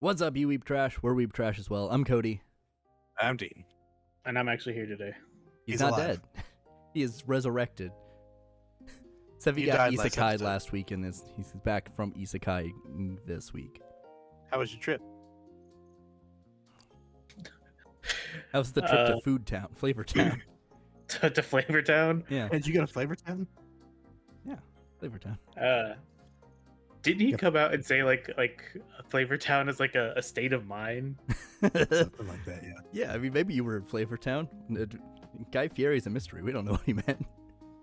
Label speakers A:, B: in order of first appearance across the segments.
A: What's up, you Weeb Trash? We're Weeb Trash as well. I'm Cody.
B: I'm Dean.
C: And I'm actually here today.
A: He's
B: He's
A: not
B: alive.
A: dead. He is resurrected. Seve
B: You
A: got
B: died last
A: Isekai'd
B: episode.
A: last week, and he's back from Isekai this week.
B: How was your trip?
A: That was the trip to Food Town, Flavor Town.
C: To Flavor Town.
A: Yeah,
B: Did you go to Flavor Town?
A: Flavor Town.
C: Didn't he come out and say like Flavor Town is like a state of mind?
B: Something like that, yeah.
A: Yeah, I mean, maybe you were in Flavor Town. Guy Fieri's a mystery. We don't know what he meant.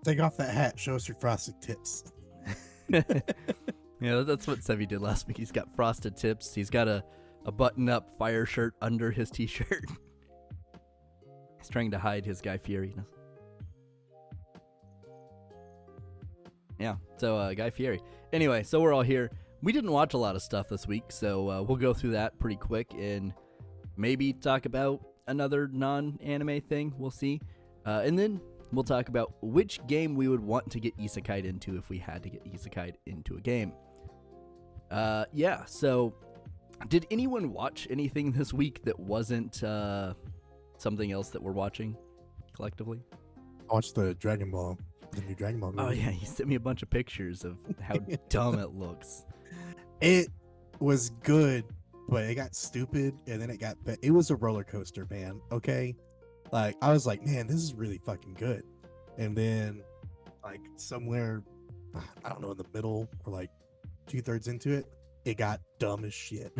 B: Take off that hat. Show us your frosted tips.
A: Yeah, that's what Seve did last week. He's got frosted tips. He's got a button-up fire shirt under his t-shirt. He's trying to hide his Guy Fieriness. Yeah, so Guy Fieri. Anyway, so we're all here. We didn't watch a lot of stuff this week, so we'll go through that pretty quick and maybe talk about another non-anime thing. We'll see. And then we'll talk about which game we would want to get Isekai'd into if we had to get Isekai'd into a game. Yeah, so did anyone watch anything this week that wasn't something else that we're watching collectively?
D: I watched the Dragon Ball, the new Dragon Ball movie.
A: Oh yeah, you sent me a bunch of pictures of how dumb it looks.
D: It was good, but it got stupid, and then it was a roller coaster, man. Okay, like I was like, man, this is really fucking good, and then like somewhere, I don't know, in the middle or like 2/3 into it, it got dumb as shit,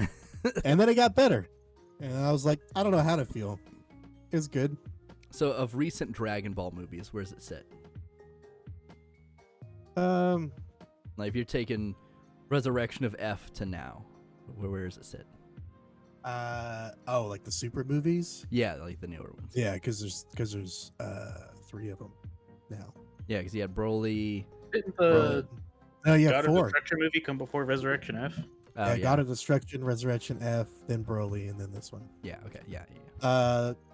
D: and then it got better, and I was like, I don't know how to feel. It's good.
A: So of recent Dragon Ball movies, where does it sit? Like if you're taking Resurrection of F to now, where does it sit?
D: Like the super movies.
A: Yeah, like the newer ones.
D: Yeah, because there's 3 of them now.
A: Yeah, because you had Broly.
C: Didn't the
D: No, you
C: God
D: have
C: of
D: 4.
C: Destruction movie come before Resurrection F?
A: Oh,
D: Yeah, God of Destruction, Resurrection F, then Broly, and then this one.
A: Yeah, okay, yeah.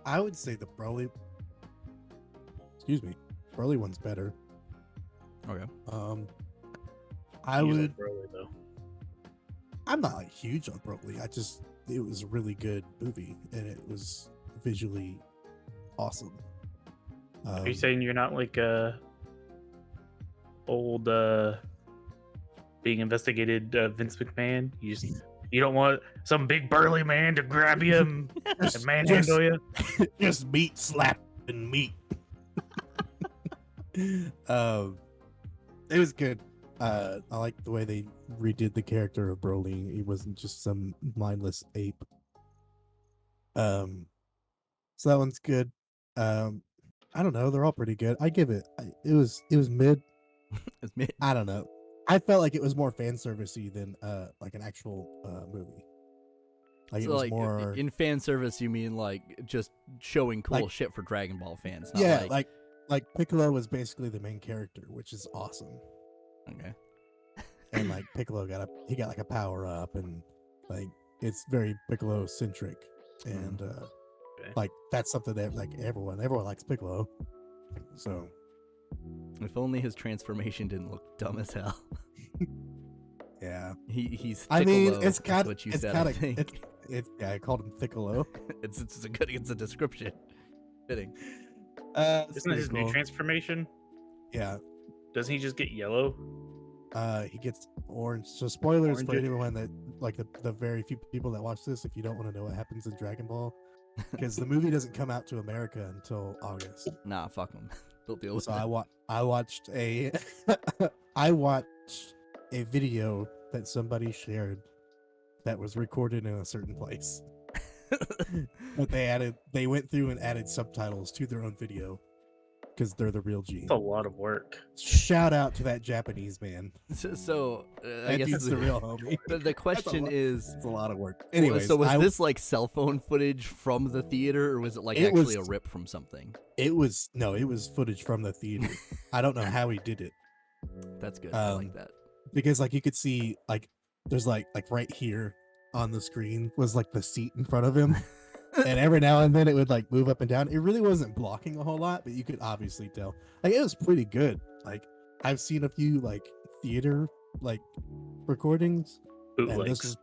D: I would say the Broly. Broly one's better.
A: Okay.
D: I
C: He's
D: would.
C: like Broly, though.
D: I'm not like huge on Broly. It was a really good movie, and it was visually awesome.
C: Are you saying you're not like old being investigated Vince McMahon? You don't want some big burly man to grab you and manhandle you?
D: just meat slapping meat? It was good. I like the way they redid the character of Broly. He wasn't just some mindless ape. So that one's good. I don't know. They're all pretty good. I give it. It was mid.
A: It's mid.
D: I don't know. I felt like it was more fan servicey than like an actual movie. Like
A: So
D: it was
A: like
D: more.
A: in fan service, you mean like just showing cool
D: Like-
A: shit for Dragon Ball fans? Not
D: Yeah, like Piccolo was basically the main character, which is awesome.
A: okay.
D: And like Piccolo got like a power up, and like it's very Piccolo centric, and like that's something that like everyone likes Piccolo. So
A: If only his transformation didn't look dumb as hell.
D: yeah,
A: He's.
D: I mean
A: Piccolo,
D: it's
A: is
D: kind
A: what you
D: it's
A: said.
D: kind
A: I
D: of
A: think
D: it's yeah, I called him Piccolo.
A: it's a description. Fitting.
C: Isn't it his new transformation?
D: Yeah,
C: Doesn't he just get yellow?
D: he gets orange. So spoilers for
C: Orange.
D: anyone that like the very few people that watch this. If you don't want to know what happens in Dragon Ball, because the movie doesn't come out to America until August.
A: Nah, fuck him. They'll deal with
D: So
A: it.
D: I watched a I watched a video that somebody shared that was recorded in a certain place. But they went through and added subtitles to their own video because they're the real G.
C: It's a lot of work.
D: Shout out to that Japanese man.
A: So I
D: That
A: guess
D: dude's the real homie.
A: the question is.
D: It's a lot of work. Anyways,
A: So was this like cell phone footage from the theater, or was it like
D: It
A: actually
D: was-
A: a rip from something?
D: it was footage from the theater. I don't know how he did it.
A: That's good. I like that.
D: Because like you could see like there's like right here on the screen was like the seat in front of him, and every now and then it would like move up and down. It really wasn't blocking a whole lot, but you could obviously tell like it was pretty good. Like I've seen a few like theater like recordings, and this
C: Bootlegs.
D: is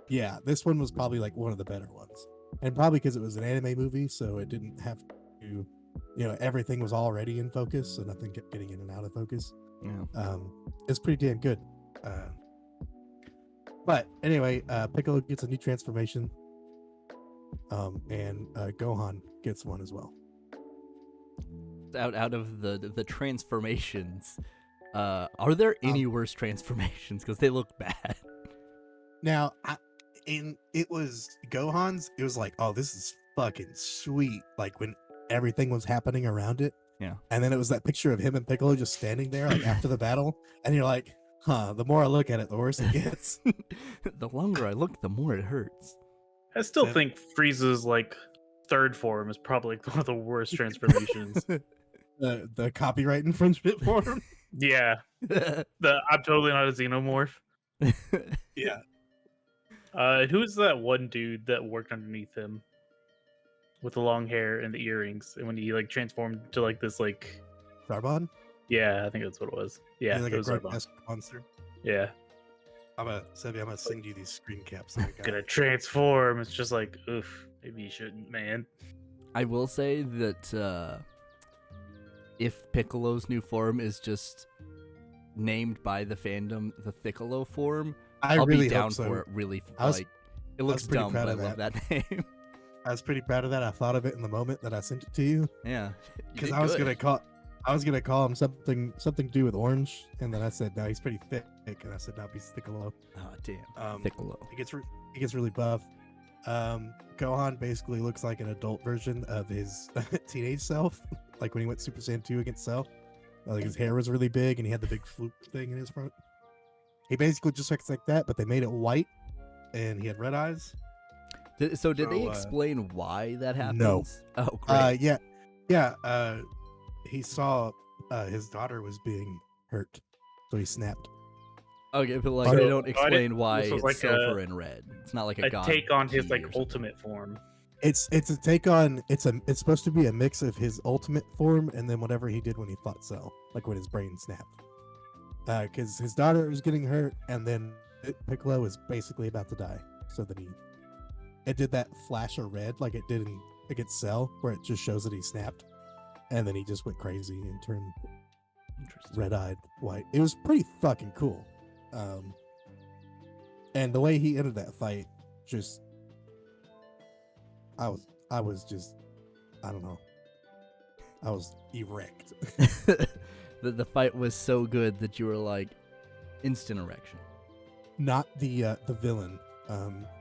D: Yeah, this one was probably like one of the better ones, and probably because it was an anime movie, so it didn't have to, everything was already in focus, so nothing kept getting in and out of focus.
A: Yeah.
D: It's pretty damn good. But anyway, Piccolo gets a new transformation, and Gohan gets one as well.
A: Out of the transformations, are there any worse transformations? Because they look bad.
D: Now, it was Gohan's. It was like, oh, this is fucking sweet. Like when everything was happening around it.
A: Yeah.
D: And then it was that picture of him and Piccolo just standing there, like after the battle, and you're like, huh. The more I look at it, the worse it gets.
A: The longer I look, the more it hurts.
C: I still think Frieza's like third form is probably one of the worst transformations.
D: The copyright infringement form.
C: Yeah, I'm totally not a xenomorph.
D: Yeah.
C: Who's that one dude that worked underneath him with the long hair and the earrings, and when he like transformed to like this like
D: Zarbon?
C: Yeah, I think that's what it was. Yeah,
D: He's like
C: it
D: a
C: was Zarbon.
D: grotesque monster.
C: Yeah,
D: I'm gonna send you these screen caps. That I got.
C: gonna transform. It's just like, oof, maybe you shouldn't, man.
A: I will say that if Piccolo's new form is just named by the fandom the Thiccolo form, I'll
D: really
A: be down
D: hope so.
A: for it. Really,
D: was-
A: it looks
D: pretty
A: dumb,
D: proud
A: but I
D: of
A: love that name.
D: I was pretty proud of that. I thought of it in the moment that I sent it to you
A: Yeah,
D: because I was gonna call him something to do with orange, and then I said no, he's pretty thick, and I said no, he's Thiccolo.
A: Oh damn,
D: Um,
A: Thiccolo.
D: He gets really buff. Gohan basically looks like an adult version of his teenage self, like when he went Super Saiyan 2 against Cell. Like his hair was really big and he had the big floop thing in his front. He basically just looks like that, but they made it white, and he had red eyes.
A: Did they explain why that happens?
D: No.
A: Oh great.
D: Yeah. He saw his daughter was being hurt, so he snapped.
A: Okay, but like
C: So,
A: they don't
C: I
A: explain
C: didn't-
A: why
C: this was
A: it's
C: like
A: silver and red. It's not like a
C: A
A: god
C: take on his
A: key
C: like
A: or something.
C: ultimate form.
D: It's a take on it's supposed to be a mix of his ultimate form and then whatever he did when he fought Cell, like when his brain snapped. Because his daughter was getting hurt, and then Piccolo was basically about to die. So then it did that flash of red like it did against Cell, where it just shows that he snapped, and then he just went crazy and turned
A: Interesting.
D: red-eyed white. It was pretty fucking cool. And the way he ended that fight, just I was just, I don't know, I was erect.
A: The fight was so good that you were like instant erection.
D: Not the villain.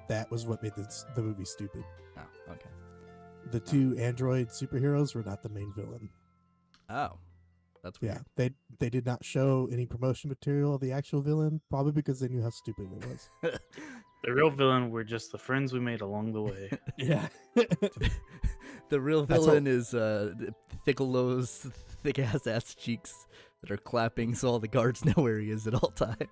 D: That was what made the movie stupid.
A: Oh, okay.
D: The two android superheroes were not the main villain.
A: Oh, that's weird.
D: Yeah, they did not show any promotion material of the actual villain, probably because they knew how stupid it was.
C: The real villain were just the friends we made along the way.
D: Yeah.
A: The real
D: That's
A: villain is Thiccolo's thick ass cheeks that are clapping, so all the guards know where he is at all times.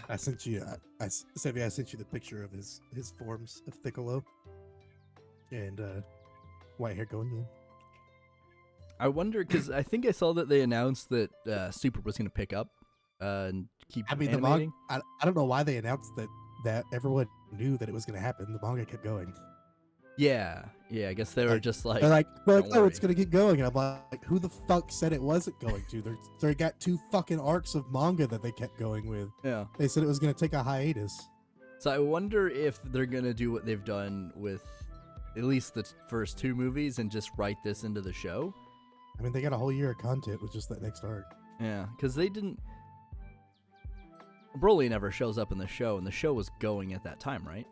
D: I sent you, Seve, I sent you the picture of his forms of Thiccolo and white hair going in.
A: I wonder, because I think I saw that they announced that Super was going to pick up and keep
D: I mean,
A: animating.
D: I don't know why they announced that everyone knew that it was going to happen. The manga kept going.
A: Yeah, I guess they were just like,
D: They're like,
A: don't
D: oh, it's
A: worry."
D: going to keep going. And I'm like, who the fuck said it wasn't going to? They got 2 fucking arcs of manga that they kept going with.
A: yeah.
D: They said it was going to take a hiatus.
A: So I wonder if they're going to do what they've done with at least the first 2 movies and just write this into the show.
D: I mean, they got a whole year of content with just that next arc.
A: Yeah, because they didn't. Broly never shows up in the show, and the show was going at that time, right?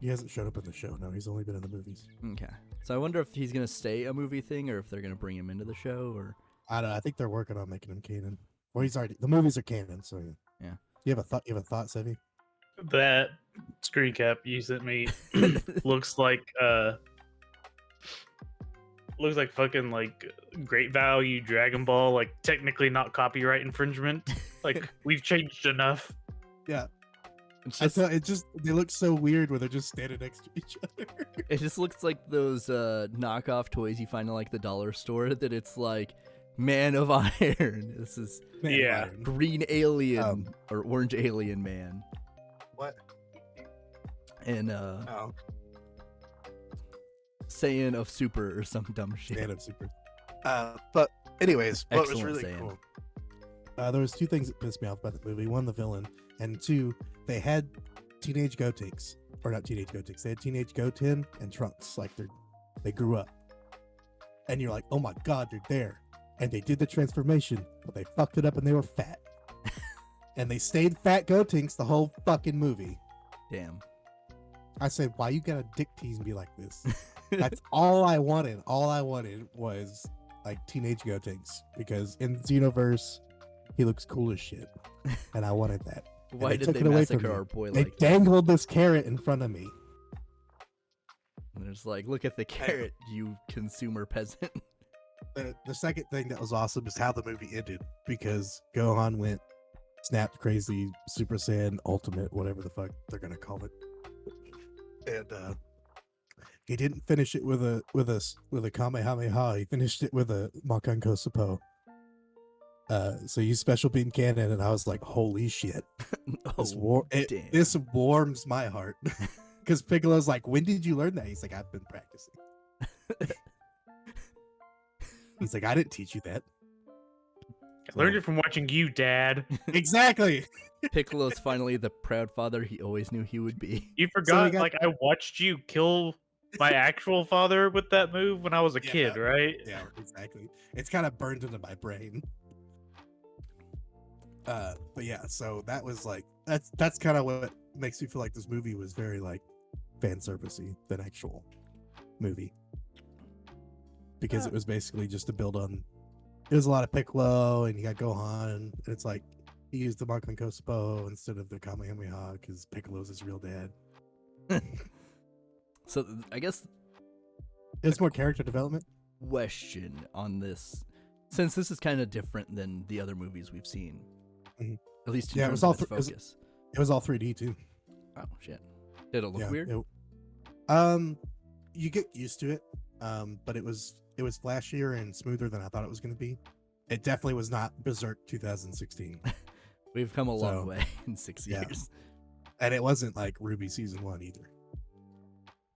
D: He hasn't showed up in the show. No, he's only been in the movies.
A: Okay. So I wonder if he's going to stay a movie thing or if they're going to bring him into the show or.
D: I don't know. I think they're working on making him canon. Well, he's already. The movies are canon, so yeah.
A: Yeah.
D: You have a thought? You have a thought, Seve?
C: That screen cap you sent me looks like fucking like great value Dragon Ball, like technically not copyright infringement. Like we've changed enough.
D: Yeah.
A: It's
D: I
A: just,
D: thought it just. They look so weird when they're just standing next to each other.
A: it just looks like those knockoff toys you find in like the dollar store that it's like Man of Iron. This is
D: Man of
C: Yeah.
D: Iron.
A: Green Alien or Orange Alien Man.
B: What?
A: And
B: Oh,
A: Saiyan of Super or some dumb shit.
D: Man of Super.
B: but anyways, what was
A: Excellent
B: really
A: saying.
B: cool?
D: There was two things that pissed me off about the movie. One, the villain, and two, they had teenage Gotenks, or not teenage Gotenks. They had teenage Goten and Trunks, like they grew up, and you're like, oh my god, they're there, and they did the transformation, but they fucked it up and they were fat, and they stayed fat Gotenks the whole fucking movie.
A: Damn.
D: I said, why you gotta dick tease me like this? That's all I wanted. All I wanted was like teenage Gotenks, because in Xenoverse, he looks cool as shit, and I wanted that.
A: Why
D: they
A: did
D: took
A: they
D: it away from
A: massacre
D: me.
A: our boy
D: They
A: like that?
D: dangled this carrot in front of me.
A: And there's like, look at the carrot, you consumer peasant.
D: The second thing that was awesome is how the movie ended, because Gohan went snapped crazy Super Saiyan Ultimate, whatever the fuck they're gonna call it, and he didn't finish it with a Kamehameha. He finished it with a Makanko Sapo. So you special beam cannon, and I was like, holy shit.
A: Oh, damn.
D: This warms my heart. Because Piccolo's like, when did you learn that? He's like, I've been practicing. He's like, I didn't teach you that.
C: I learned it from watching you, Dad.
D: Exactly.
A: Piccolo's finally the proud father he always knew he would be.
C: You forgot,
D: got-
C: like, I watched you kill my actual father with that move when I was a
D: Yeah.
C: kid, right?
D: Yeah, exactly. It's kind of burned into my brain. But yeah, so that was like, that's kind of what makes me feel like this movie was very like fan servicey than actual movie, because it was basically just to build on. It was a lot of Piccolo, and you got Gohan, and it's like he used the Makanko Spo instead of the Kamehameha because Piccolo's his real dad.
A: So I guess
D: It's more character development.
A: question on this, since this is kind of different than the other movies we've seen,
D: Mhm.
A: at least in
D: Yeah, it
A: terms
D: was all
A: of its
D: it was-
A: focus.
D: It was all 3D too.
A: Oh shit! Did it look
D: Yeah,
A: weird?
D: You get used to it. But it was flashier and smoother than I thought it was going to be. It definitely was not Berserk 2016,
A: We've come a long
D: So,
A: way in 6
D: yeah.
A: years.
D: and it wasn't like Ruby season 1 either.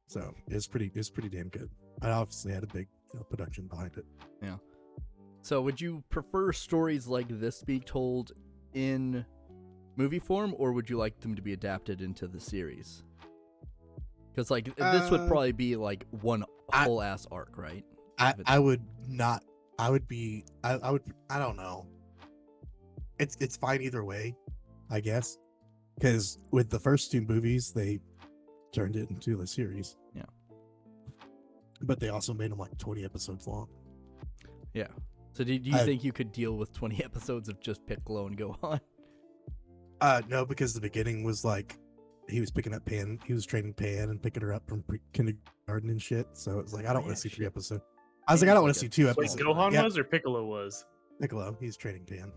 D: So it's pretty damn good. I obviously had a big production behind it.
A: So would you prefer stories like this be told in movie form, or would you like them to be adapted into the series? Because like this would probably be like one whole ass arc, right?
D: I would not. I would. I don't know. It's fine either way, I guess. Because with the first two movies, they turned it into a series.
A: Yeah.
D: But they also made them like 20 episodes long.
A: Yeah. So do you
D: I-
A: think you could deal with 20 episodes of just Piccolo and Gohan?
D: No, because the beginning was like he was picking up Pan. He was training Pan and picking her up from kindergarten and shit. So it was like, I don't
A: Oh,
D: want
A: yeah,
D: to see
A: shit.
D: 3 episodes. I was like, I don't want to see 2
C: Wait,
D: episodes.
C: Gohan
D: Yeah,
C: was or Piccolo was?
D: Piccolo. He's training Pan.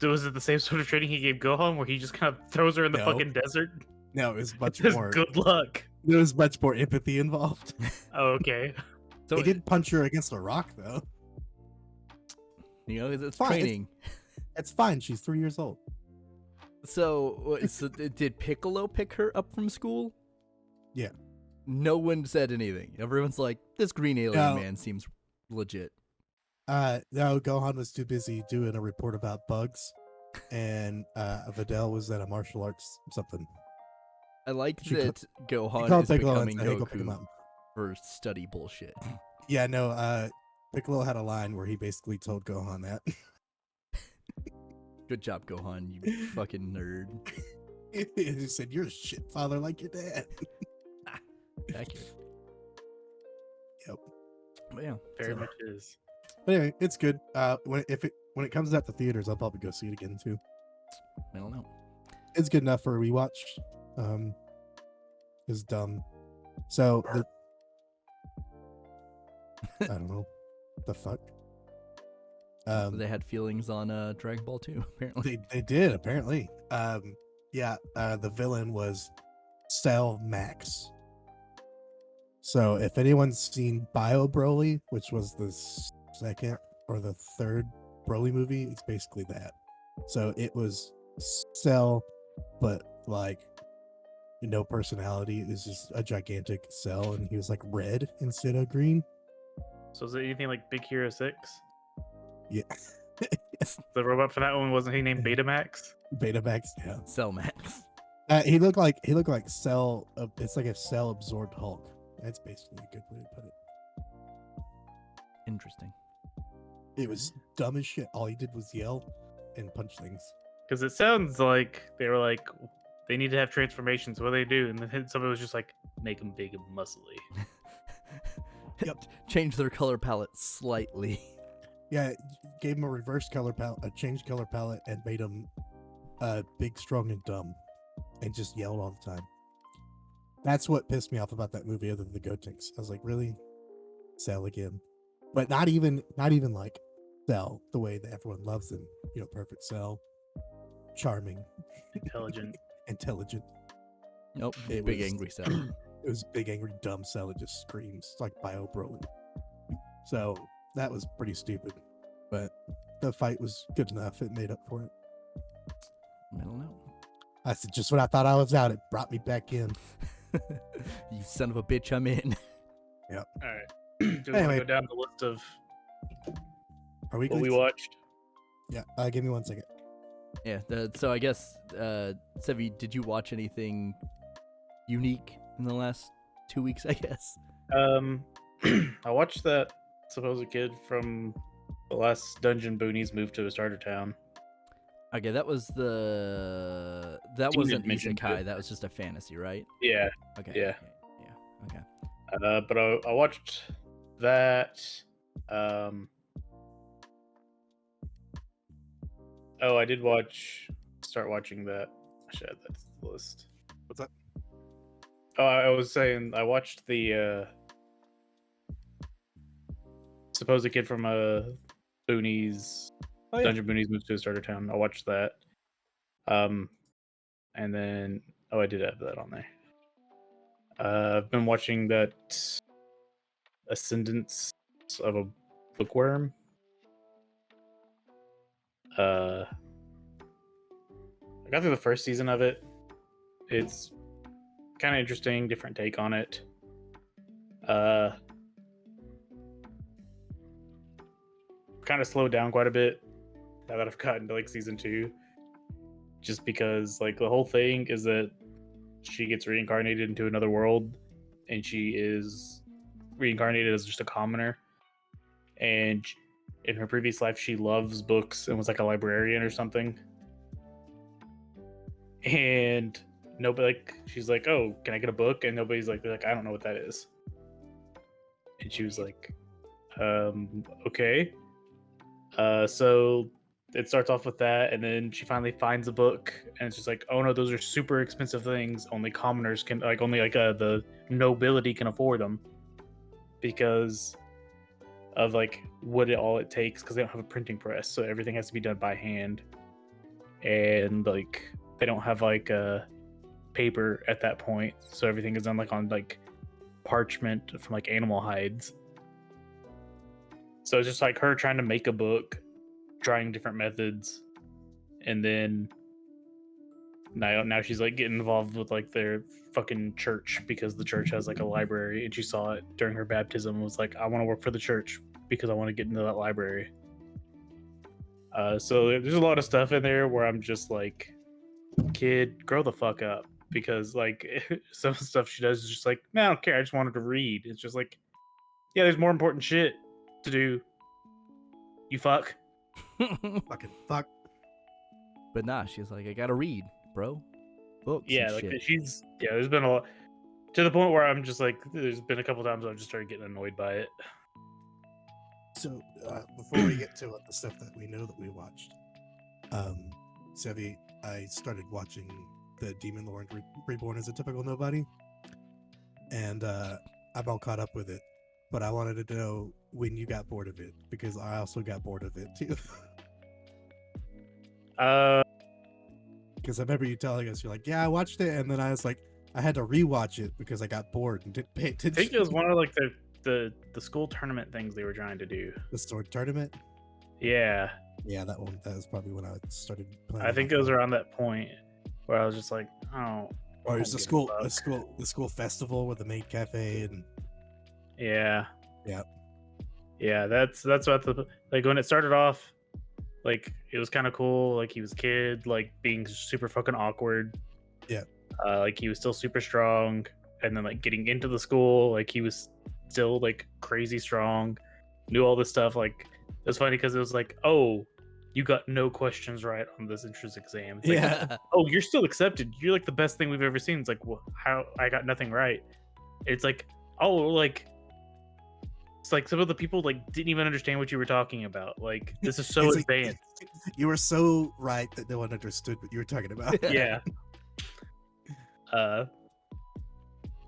C: So was it the same sort of training he gave Gohan, where he just kind of throws her in the
D: No.
C: fucking desert?
D: No, it was much
C: Just
D: more.
C: good luck.
D: There was much more empathy involved.
C: Oh, okay.
A: So
D: He did punch her against a rock, though.
A: you know, it's
D: Fine, it's-
A: training.
D: It's fine. She's 3 years old.
A: So did Piccolo pick her up from school?
D: Yeah.
A: No one said anything. Everyone's like, this green alien
D: No.
A: man seems legit.
D: No, Gohan was too busy doing a report about bugs, and Videl was at a martial arts something.
A: I like
D: She
A: that
D: He
A: Gohan
D: called
A: is
D: Piccolo and
A: becoming
D: said, "Hey, go pick him
A: Goku
D: up."
A: for study bullshit.
D: Yeah, no. Piccolo had a line where he basically told Gohan that.
A: Good job, Gohan, you fucking nerd.
D: He said, "You're a shit father like your dad."
A: Accurate.
D: Yep.
A: But yeah,
C: Very
A: so-
C: much is.
D: But anyway, it's good. When it comes out to theaters, I'll probably go see it again too.
A: I don't know.
D: It's good enough for a rewatch. It's dumb. So I don't know. The fuck.
A: They had feelings on Dragon Ball 2, apparently.
D: They did apparently. The villain was Cell Max. So if anyone's seen Bio Broly, which was the second or the third Broly movie. It's basically that. So it was Cell, but like no personality. It was just a gigantic Cell, and he was like red instead of green.
C: So is it anything like Big Hero 6?
D: Yeah.
C: The robot for that one, wasn't he named Betamax?
D: Betamax, yeah.
A: Cell Max.
D: He looked like Cell. It's like a Cell absorbed Hulk. That's basically a good way to put it.
A: Interesting.
D: It was dumb as shit. All he did was yell and punch things.
C: Because it sounds like they were like, they need to have transformations. What do they do? And then somebody was just like, make them big and muscly.
D: Yep.
A: Change their color palette slightly.
D: Yeah, gave him a reverse color palette, a changed color palette, and made him big, strong, and dumb, and just yelled all the time. That's what pissed me off about that movie, other than the Gotenks. I was like, really, Cell again? But not even like Cell, the way that everyone loves him. You know, perfect Cell, charming,
C: Intelligent.
A: Nope.
D: It
A: Big
D: was-
A: angry Cell.
D: It was big, angry, dumb Cell. It just screams. It's like Bio Broly. So that was pretty stupid. But the fight was good enough. It made up for it.
A: I don't know.
D: That's just when I thought I was out. It brought me back in.
A: You son of a bitch, I'm in.
C: All right. Do we want to
D: Anyway.
C: go down the list of
D: Are we
C: what we
D: good?
C: watched?
D: Yeah. Give me 1 second.
A: Yeah. So I guess, Seve, did you watch anything unique in the last 2 weeks? I guess.
C: I watched that supposed kid from the last dungeon boonies moved to a starter town.
A: Okay, that was the that
C: Tina
A: wasn't
C: mentioned
A: Isekai'd.
C: it.
A: That was just a fantasy, right?
C: Yeah.
A: Okay.
C: Yeah.
A: Okay. Okay.
C: But I watched that. Oh, I did start watching that. I should add that to the list.
B: What's that?
C: Oh, I was saying I watched the supposed kid from Boonies
B: Oh, yeah.
C: Dungeon Boonies moves to a starter town. I watched that. And then I did have that on there. I've been watching that Ascendance of a Bookworm. I got through the first season of it. It's kind of interesting, different take on it. Kind of slowed down quite a bit now that I've gotten to like season 2, just because like the whole thing is that she gets reincarnated into another world, and she is reincarnated as just a commoner, and in her previous life she loves books and was like a librarian or something, and nobody, like, she's like, oh, can I get a book? And nobody's like, I don't know what that is. And she was like, okay. So it starts off with that, and then she finally finds a book, and it's just like, oh no, those are super expensive things. Only commoners can, like, only like the nobility can afford them, because of like what all it takes, because they don't have a printing press, so everything has to be done by hand, and like they don't have like paper at that point, so everything is done like on like parchment from like animal hides. So it's just like her trying to make a book, trying different methods, and then now she's like getting involved with like their fucking church, because the church has like a library, and she saw it during her baptism and was like, I want to work for the church because I want to get into that library. So there's a lot of stuff in there where I'm just like, kid, grow the fuck up, because like some stuff she does is just like, man, I don't care, I just wanted to read. It's just like, yeah, there's more important shit to do, you fuck.
D: Fucking fuck.
A: But nah, she's like, I gotta read, bro. Books.
C: Yeah,
A: and
C: like
A: shit.
C: she's, yeah, there's been a lot, to the point where I'm just like, there's been a couple times I've just started getting annoyed by it.
D: So before we get to the stuff that we know that we watched, Seve, I started watching the Demon Lord Reborn as a typical nobody, and I'm all caught up with it. But I wanted to know when you got bored of it, because I also got bored of it too. Because I remember you telling us, you're like, yeah, I watched it, and then I was like, I had to rewatch it because I got bored and didn't pay
C: I
D: attention.
C: think it was one of like the school tournament things they were trying to do.
D: The sword tournament.
C: Yeah,
D: Yeah, that one. That was probably when I started playing.
C: I think it was around that point where I was just like, oh,
D: Or it was
C: don't
D: the
C: give a
D: school,
C: fuck.
D: the school festival with the maid cafe, and
C: Yeah,
D: yeah,
C: yeah. That's what the like when it started off. Like it was kind of cool. Like he was a kid, like being super fucking awkward.
D: yeah.
C: Like he was still super strong, and then like getting into the school, like he was still like crazy strong. Knew all this stuff. Like it was funny because it was like, oh, you got no questions right on this entrance exam. It's like,
D: Yeah.
C: oh, you're still accepted. You're like the best thing we've ever seen. It's like, how I got nothing right. It's like, oh, like it's like some of the people like didn't even understand what you were talking about. Like this is so
D: It's like-
C: advanced.
D: You were so right that no one understood what you were talking about.
C: Yeah.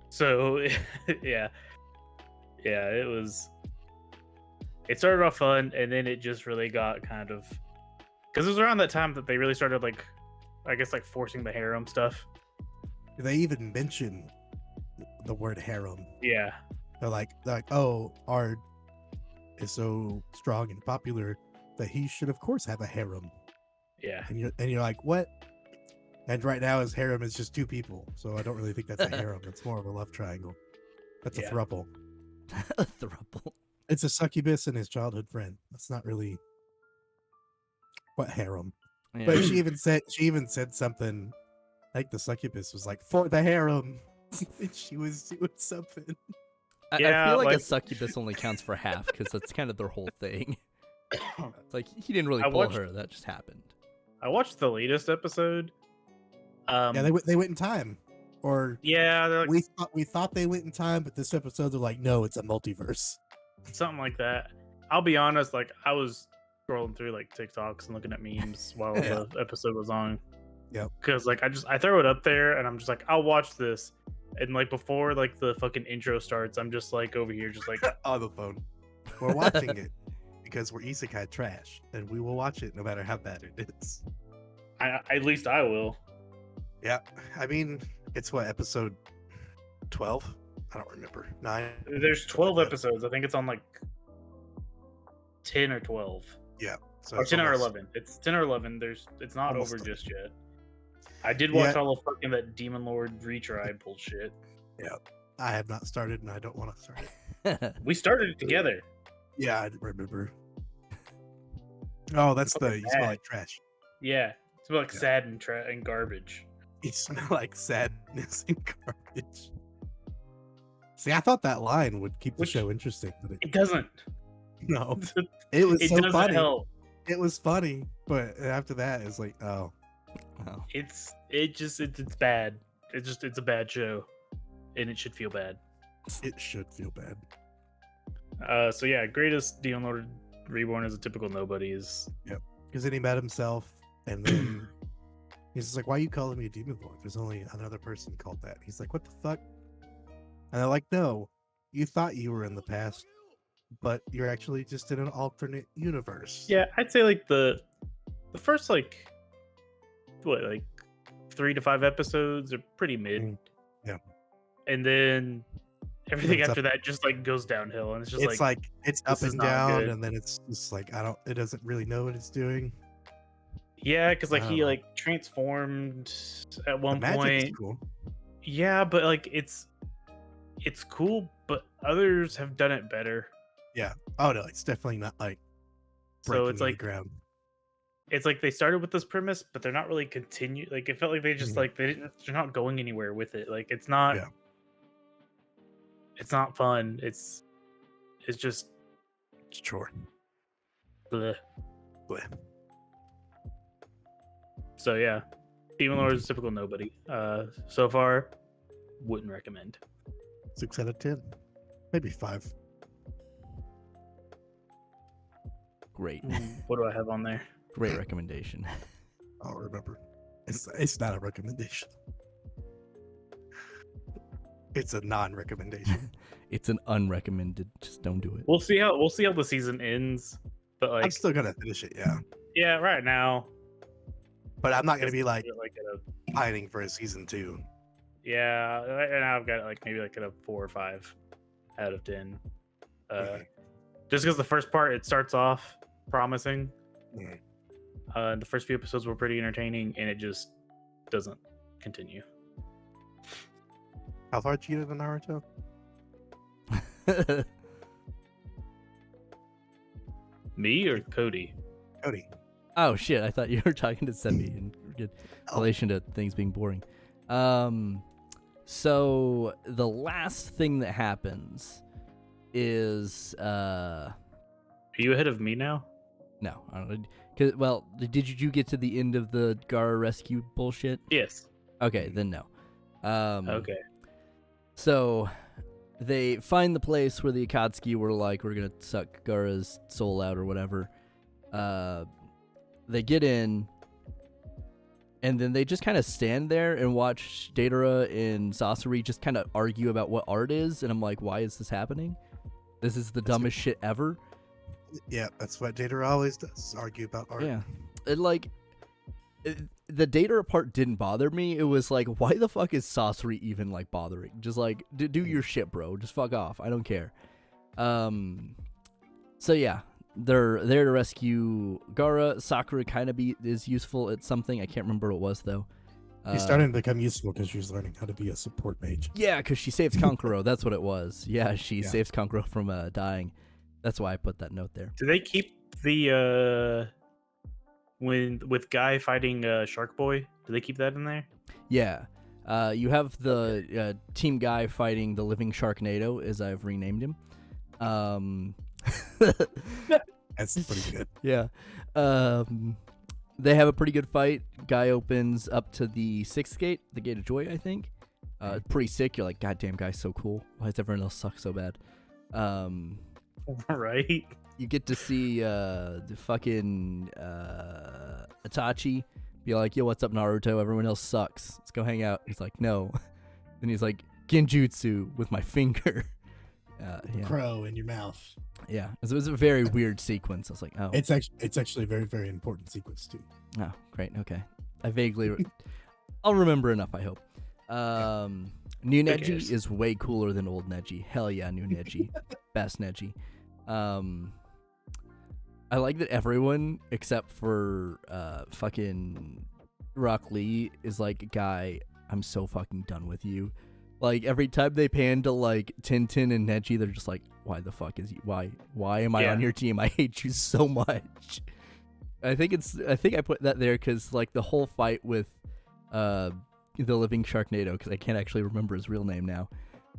C: So yeah, it was. It started off fun, and then it just really got kind of because it was around that time that they really started like, I guess like forcing the harem stuff.
D: They even mention the word harem.
C: Yeah,
D: They're like, oh, Ard is so strong and popular that he should, of course, have a harem.
C: yeah.
D: And you're like, what? And right now, his harem is just 2 people, so I don't really think that's a harem. It's more of a love triangle. That's
C: Yeah.
D: a throuple.
A: A throuple.
D: It's a succubus and his childhood friend. That's not really what harem.
A: Yeah.
D: But she even said something like the succubus was like for the harem. And she was doing something.
A: I
C: Yeah,
A: feel like a
C: like-
A: succubus only counts for half because that's kind of their whole thing. It's like he didn't really
C: I
A: pull
C: watched-
A: her; that just happened.
C: I watched the latest episode.
D: Yeah, they went in time, or
C: Yeah, they're like,
D: we thought they went in time, but this episode they're like, no, it's a multiverse.
C: something like that. I'll be honest, like I was scrolling through like TikToks and looking at memes while
D: Yeah.
C: the episode was on.
D: Yep.
C: Because like I throw it up there and I'm just like, I'll watch this. And like before like the fucking intro starts, I'm just like over here just like
D: On the phone, we're watching it because we're Isekai'd trash, and we will watch it no matter how bad it is.
C: at least I will.
B: Yeah, I mean, it's what, episode 12? I don't remember. 9?
C: There's 12
B: like that.
C: episodes. I think it's on like 10 or 12.
B: So
C: Or
B: it's
C: 10 or
B: almost-
C: 11. It's 10 or 11. It's not
B: Almost
C: over
B: done.
C: just yet. I did watch
D: Yeah.
C: all of fucking that Demon Lord retry bullshit.
D: I have not started, and I don't want to start it.
C: We started it together.
D: Yeah, I remember. Oh, that's the
C: Fucking
D: you smell
C: bad.
D: like trash.
C: Yeah. It's like
D: Yeah.
C: sad and garbage.
D: You smell like sadness and garbage. See, I thought that line would keep the
C: Which-
D: just interesting, but
C: It doesn't.
D: no, it was
C: It
D: so
C: doesn't
D: funny.
C: help.
D: It was funny, but after that, it's like, oh,
A: Wow.
C: It's bad. It's a bad show. And it should feel bad.
D: it should feel bad.
C: So yeah, greatest Demon Lord Reborn is a typical nobody is
D: Because then he met himself, and then he's just like, "Why are you calling me a demon lord? There's only another person called that." He's like, "What the fuck?" And they're like, "No, you thought you were in the past, but you're actually just in an alternate universe."
C: yeah, I'd say like the first like 3 to 5 episodes are pretty mid.
D: Mm, yeah.
C: And then everything
D: It's
C: after that just like goes downhill and it's just
D: it's like it's up
C: this is
D: and
C: not
D: down,
C: good.
D: and then it's just like it doesn't really know what it's doing.
C: yeah, because like
D: I
C: he
D: don't know.
C: like transformed at
D: The
C: one
D: magic
C: point.
D: is cool.
C: Yeah, but like it's cool, but others have done it better.
D: Oh no, it's definitely not like
C: So
D: breaking
C: it's
D: new
C: like
D: ground.
C: it's like they started with this premise, but they're not really continue. Like it felt like they just
D: Mhm.
C: like they're not going anywhere with it. Like it's not.
D: Yeah.
C: It's not fun. It's just
D: It's a chore.
C: bleh.
D: Bleh.
C: So yeah, Demon Lord is a typical nobody. So far, wouldn't recommend.
D: 6 out of 10, maybe 5.
A: Great,
C: What do I have on there?
A: great recommendation.
D: I don't remember. It's not a recommendation. It's a non-recommendation.
A: It's an unrecommended. Just don't do it.
C: We'll see how the season ends. But
D: I'm
C: like,
D: still gonna finish it, yeah.
C: yeah, right now,
D: But I'm not gonna be like
C: like at a,
D: pining for a season 2.
C: yeah, right now I've got like maybe like at a 4 or 5 out of 10.
D: Mhm.
C: Just because the first part it starts off promising.
B: Yeah.
C: The first few episodes were pretty entertaining, and it just doesn't continue.
B: How far did you get into Naruto?
C: Me or Cody?
B: Cody.
A: Oh shit! I thought you were talking to Seve in relation to things being boring. So the last thing that happens is
C: Are you ahead of me now?
A: no, I don't know. 'Cause, well, did you get to the end of the Gara rescue bullshit?
C: Yes.
A: Okay, then no.
C: Okay.
A: So they find the place where the Akatsuki were like, we're gonna suck Gara's soul out or whatever. They get in, and then they just kind of stand there and watch Datara and Sasori just kind of argue about what art is, and I'm like, why is this happening? This is the dumbest shit ever.
B: Yeah, that's what Data always does, is argue about art.
A: Yeah. The Datara part didn't bother me. It was like, why the fuck is Sasori even like bothering? Just like, do your shit, bro. Just fuck off. I don't care. So yeah, they're there to rescue Gara. Sakura kind of is useful at something. I can't remember what it was though.
D: She's starting to become useful because she's learning how to be a support mage.
A: Yeah, because she saves Kankuro. That's what it was. Yeah, she saves Kankuro from dying. That's why I put that note there.
C: Do they keep the with Guy fighting Shark Boy? Do they keep that in there?
A: Yeah. You have the team Guy fighting the living Sharknado, as I've renamed him.
D: That's pretty good.
A: Yeah. They have a pretty good fight. Guy opens up to the 6th gate, the Gate of Joy, I think. Pretty sick. You're like, goddamn, Guy's so cool. Why does everyone else suck so bad?
C: Right.
A: You get to see the fucking Itachi be like, yo, what's up, Naruto? Everyone else sucks. Let's go hang out. He's like, no. Then he's like, genjutsu with my finger. Yeah.
D: Crow in your mouth.
A: Yeah, it was a very weird sequence. I was like, oh.
D: It's actually a very, very important sequence too.
A: Oh, great. Okay. I vaguely... I'll remember enough, I hope. New Neji is way cooler than old Neji. Hell yeah, new Neji. Best Neji. I like that everyone except for fucking Rock Lee is like, Guy, I'm so fucking done with you. Like every time they pan to like Tintin and Neji, they're just like, why the fuck is you? Why am I on your team? I hate you so much. I think I put that there because like the whole fight with the living Sharknado, because I can't actually remember his real name now.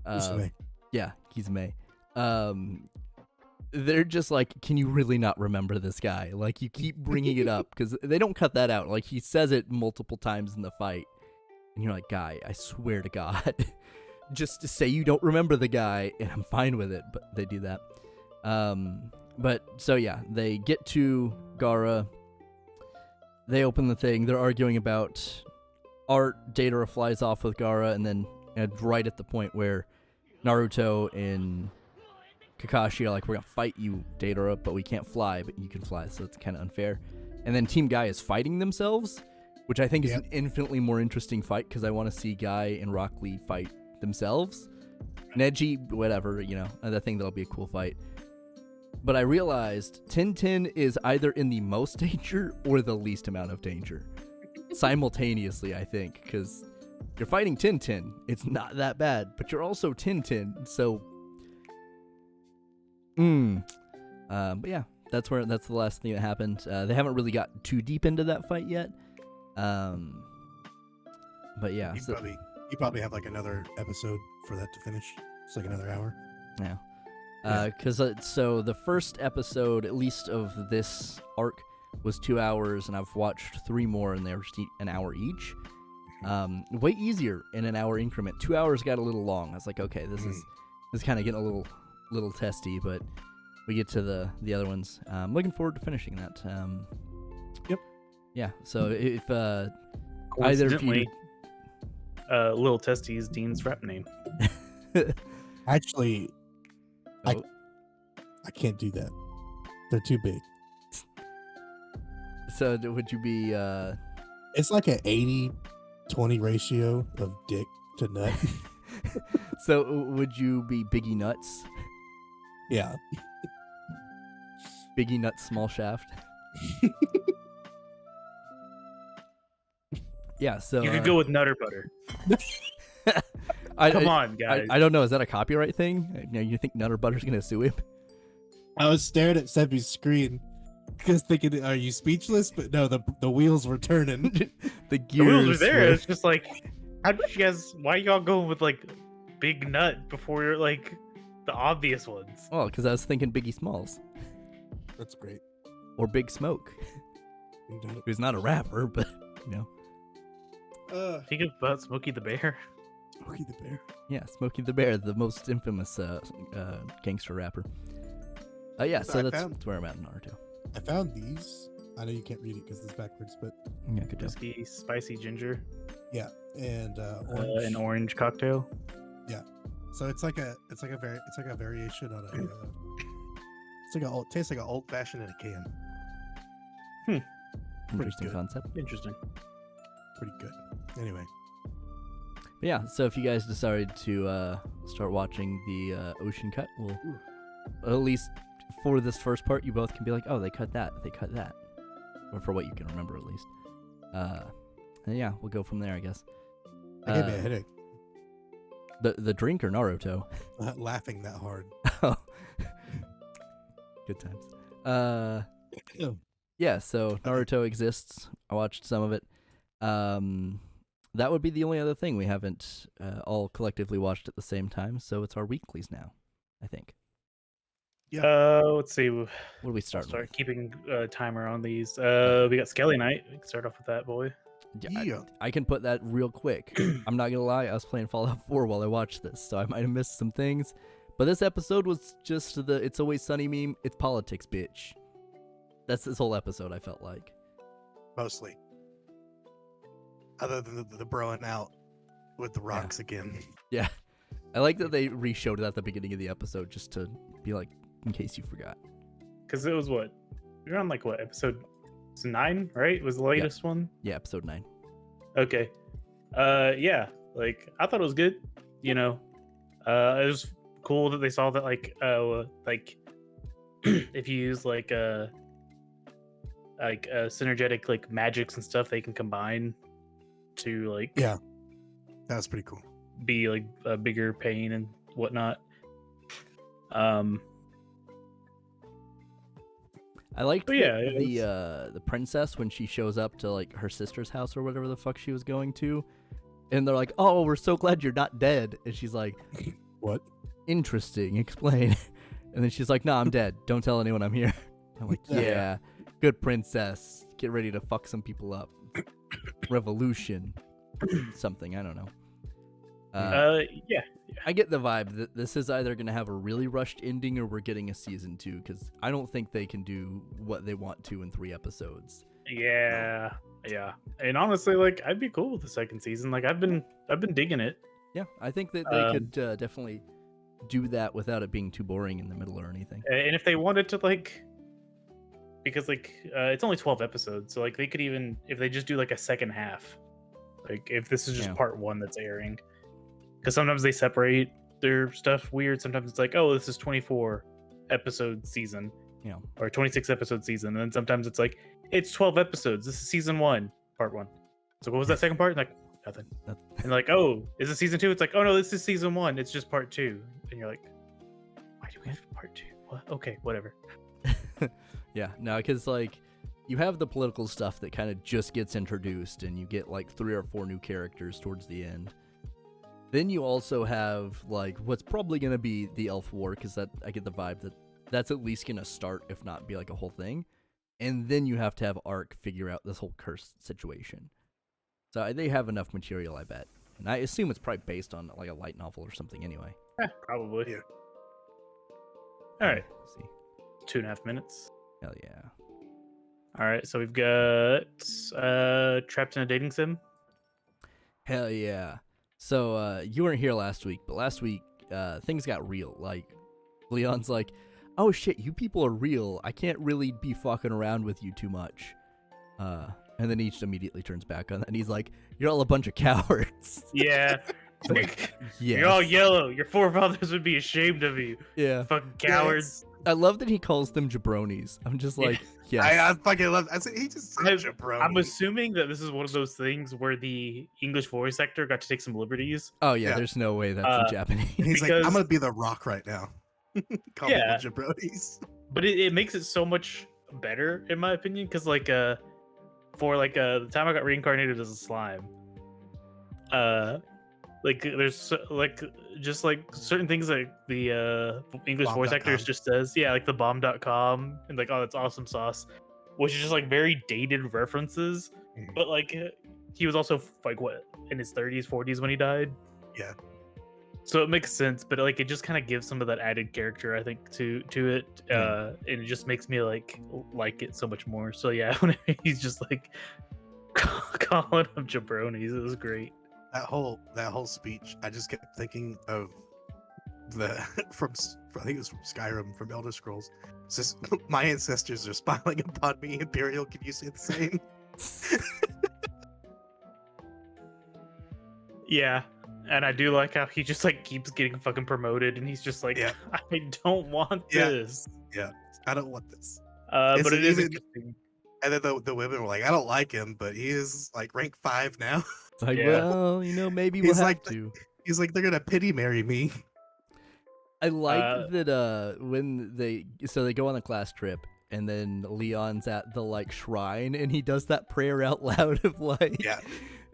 D: Kisame.
A: Yeah, Kisame. They're just like, can you really not remember this guy? Like you keep bringing it up because they don't cut that out. Like he says it multiple times in the fight, and you're like, Guy, I swear to God. Just to say you don't remember the guy, and I'm fine with it, but they do that. But so yeah, they get to Gara. They open the thing. They're arguing about art. Datara flies off with Gara, and then right at the point where Naruto and Kakashi are like, we're gonna fight you, Datara, but we can't fly, but you can fly, so it's kind of unfair. And then Team Guy is fighting themselves, which I think is an infinitely more interesting fight because I want to see Guy and Rock Lee fight themselves. Neji, whatever, I think that'll be a cool fight. But I realized Tintin is either in the most danger or the least amount of danger simultaneously, I think, because you're fighting Tintin. It's not that bad, but you're also Tintin, so but yeah, that's the last thing that happened. They haven't really got too deep into that fight yet. But yeah,
D: You probably have like another episode for that to finish. It's like another hour.
A: Yeah. Because so the first episode, at least of this arc, was 2 hours, and I've watched 3 more, and they're just an hour each. Way easier in an hour increment. 2 hours got a little long. I was like, okay, this is kind of getting a little testy, but we get to the other ones. I'm looking forward to finishing that.
D: Yep.
A: Yeah. So if either of you.
C: Little Testy is Dean's rap name.
D: Actually, I can't do that. They're too big.
A: So would you be...
D: It's like an 80-20 ratio of dick to nut.
A: So would you be Biggie Nuts?
D: Yeah.
A: Biggie Nut Small Shaft. Yeah, so
C: You could go with Nutter Butter. Come on, guys.
A: I don't know. Is that a copyright thing? You think Nutter Butter's gonna sue him?
D: I was staring at Seve's screen because thinking, "Are you speechless?" But no, the wheels were turning.
A: The
C: The
A: gears
C: wheels were there.
A: were-
C: It's just like, how did you guys? Why y'all going with like Big Nut before you're like the obvious ones?
A: Well, because I was thinking Biggie Smalls
D: That's great.
A: or Big Smoke, who's not a rapper, but you know,
C: Think about Smokey the Bear.
D: Smokey the Bear.
A: yeah, Smokey the Bear, the most infamous gangster rapper. Yeah,
B: So
A: so
B: I
A: that's
B: found-
A: where I'm at in Naruto.
D: I found these. I know you can't read it because it's backwards, but
A: Yeah, good job.
C: Whiskey, spicy ginger,
D: and
C: an orange cocktail.
D: So it's like a variation on a.
B: Tastes like an old fashioned in a can.
A: Interesting
D: good.
A: concept.
C: Interesting.
D: Pretty good. Anyway,
A: But yeah, so if you guys decided to start watching the Ocean Cut, well, at least for this first part, you both can be like, oh, they cut that, or for what you can remember at least. And yeah, we'll go from there, I guess.
D: that gave me a headache.
A: The drink or Naruto?
D: Laughing that hard.
A: Oh, good times. Yeah, so Naruto exists. I watched some of it. That would be the only other thing we haven't all collectively watched at the same time, so it's our weeklies now, I think.
C: Let's see. We'll
A: What do we start
C: start
A: with?
C: keeping a timer on these. We got Skelly Night. We can start off with that, boy.
B: Yeah.
A: I can put that real quick. I'm not gonna lie, I was playing Fallout 4 while I watched this, so I might have missed some things. But this episode was just the It's Always Sunny meme. It's politics, bitch. That's this whole episode, I felt like.
B: Mostly. Other than the broing out with the rocks again.
A: Yeah. I like that they re-showed it at the beginning of the episode just to be like, in case you forgot.
C: Because it was what? We were on like what, episode 9, right? Was the latest one?
A: Yeah, episode 9.
C: Okay. Yeah. Like I thought it was good. You know, it was cool that they saw that like if you use like synergetic like magics and stuff, they can combine to like
B: Yeah. That was pretty cool.
C: be like a bigger pain and whatnot.
A: I liked
C: But yeah, it
A: the princess when she shows up to like her sister's house or whatever the fuck she was going to, and they're like, "Oh, we're so glad you're not dead," and she's like,
D: What?
A: "Interesting, explain." And then she's like, "No, I'm dead. Don't tell anyone I'm here." I'm like, "Yeah, good princess. Get ready to fuck some people up. Revolution, something I don't know."
C: Yeah.
A: I get the vibe that this is either going to have a really rushed ending or we're getting a season 2, because I don't think they can do what they want to in 3 episodes.
C: Yeah. And honestly, like I'd be cool with the second season. Like I've been digging it.
A: Yeah, I think that they could definitely do that without it being too boring in the middle or anything.
C: And if they wanted to like because like it's only 12 episodes, so like they could even if they just do like a second half. Like if this is just
A: Yeah.
C: part 1 that's airing. Because sometimes they separate their stuff weird. Sometimes it's like, oh, this is 24 episode season,
A: You know,
C: or 26 episode season, and then sometimes it's like it's 12 episodes. This is season 1, part 1. So what was that second part? Like nothing.
A: That-
C: And like, oh, is it season 2? It's like, oh no, this is season 1. It's just part 2. And you're like, why do we have part 2? What? Okay, whatever.
A: yeah, no, because like you have the political stuff that kind of just gets introduced, and you get like 3 or 4 new characters towards the end. Then you also have like what's probably gonna be the Elf War, because that I get the vibe that that's at least gonna start, if not be like a whole thing. And then you have to have Arc figure out this whole curse situation. So they have enough material, I bet, and I assume it's probably based on like a light novel or something anyway.
C: Probably.
B: Yeah.
C: All right,
A: Let's see.
C: 2.5 minutes.
A: Hell yeah.
C: All right, so we've got Trapped in a Dating Sim.
A: Hell yeah. So you weren't here last week, but last week things got real. Like Leon's like, "Oh shit, you people are real. I can't really be fucking around with you too much." And then he just immediately turns back on that, and he's like, "You're all a bunch of cowards."
C: Yeah.
A: Like,
C: You're all yellow. Your forefathers would be ashamed of you.
A: yeah.
C: Fucking cowards.
A: I love that he calls them jabronis. I'm just like, yes.
B: I fucking love. I said he just said jabroni.
C: I'm assuming that this is one of those things where the English voice actor got to take some liberties.
A: Oh yeah,
B: Yeah.
A: there's no way that's in Japanese.
B: He's like, I'm
C: because-
B: gonna be the Rock right now. Call
C: Yeah.
B: me jabronis.
C: But it makes it so much better, in my opinion, because like for like the time I got reincarnated as a slime, like there's like just like certain things like the English voice
B: Bomb.com.
C: actors just says, yeah, like the bomb.com and like, oh, that's awesome sauce, which is just like very dated references.
B: Mhm.
C: But like he was also like what, in his 30s 40s when he died.
B: Yeah.
C: So it makes sense, but like it just kind of gives some of that added character, I think, to it, and it just makes me like it so much more. So yeah, whenever he's just like calling them jabronis, it was great.
B: That whole speech, I just kept thinking of the I think it was from Skyrim, from Elder Scrolls. It's just, my ancestors are smiling upon me. Imperial, can you say the same?
C: Yeah, and I do like how he just like keeps getting fucking promoted, and he's just like,
B: Yeah.
C: I don't want
B: Yeah.
C: this.
B: I don't want this.
C: But
B: Is
C: it
B: it
C: is
B: even-
C: interesting.
B: And then the women were like, I don't like him, but he is like rank 5 now.
A: It's like,
C: Yeah.
A: well, maybe we'll
B: He's
A: have
B: like-
A: to.
B: He's like, they're gonna pity marry me.
A: I like that when they go on the class trip and then Leon's at the like shrine and he does that prayer out loud of like,
B: Yeah.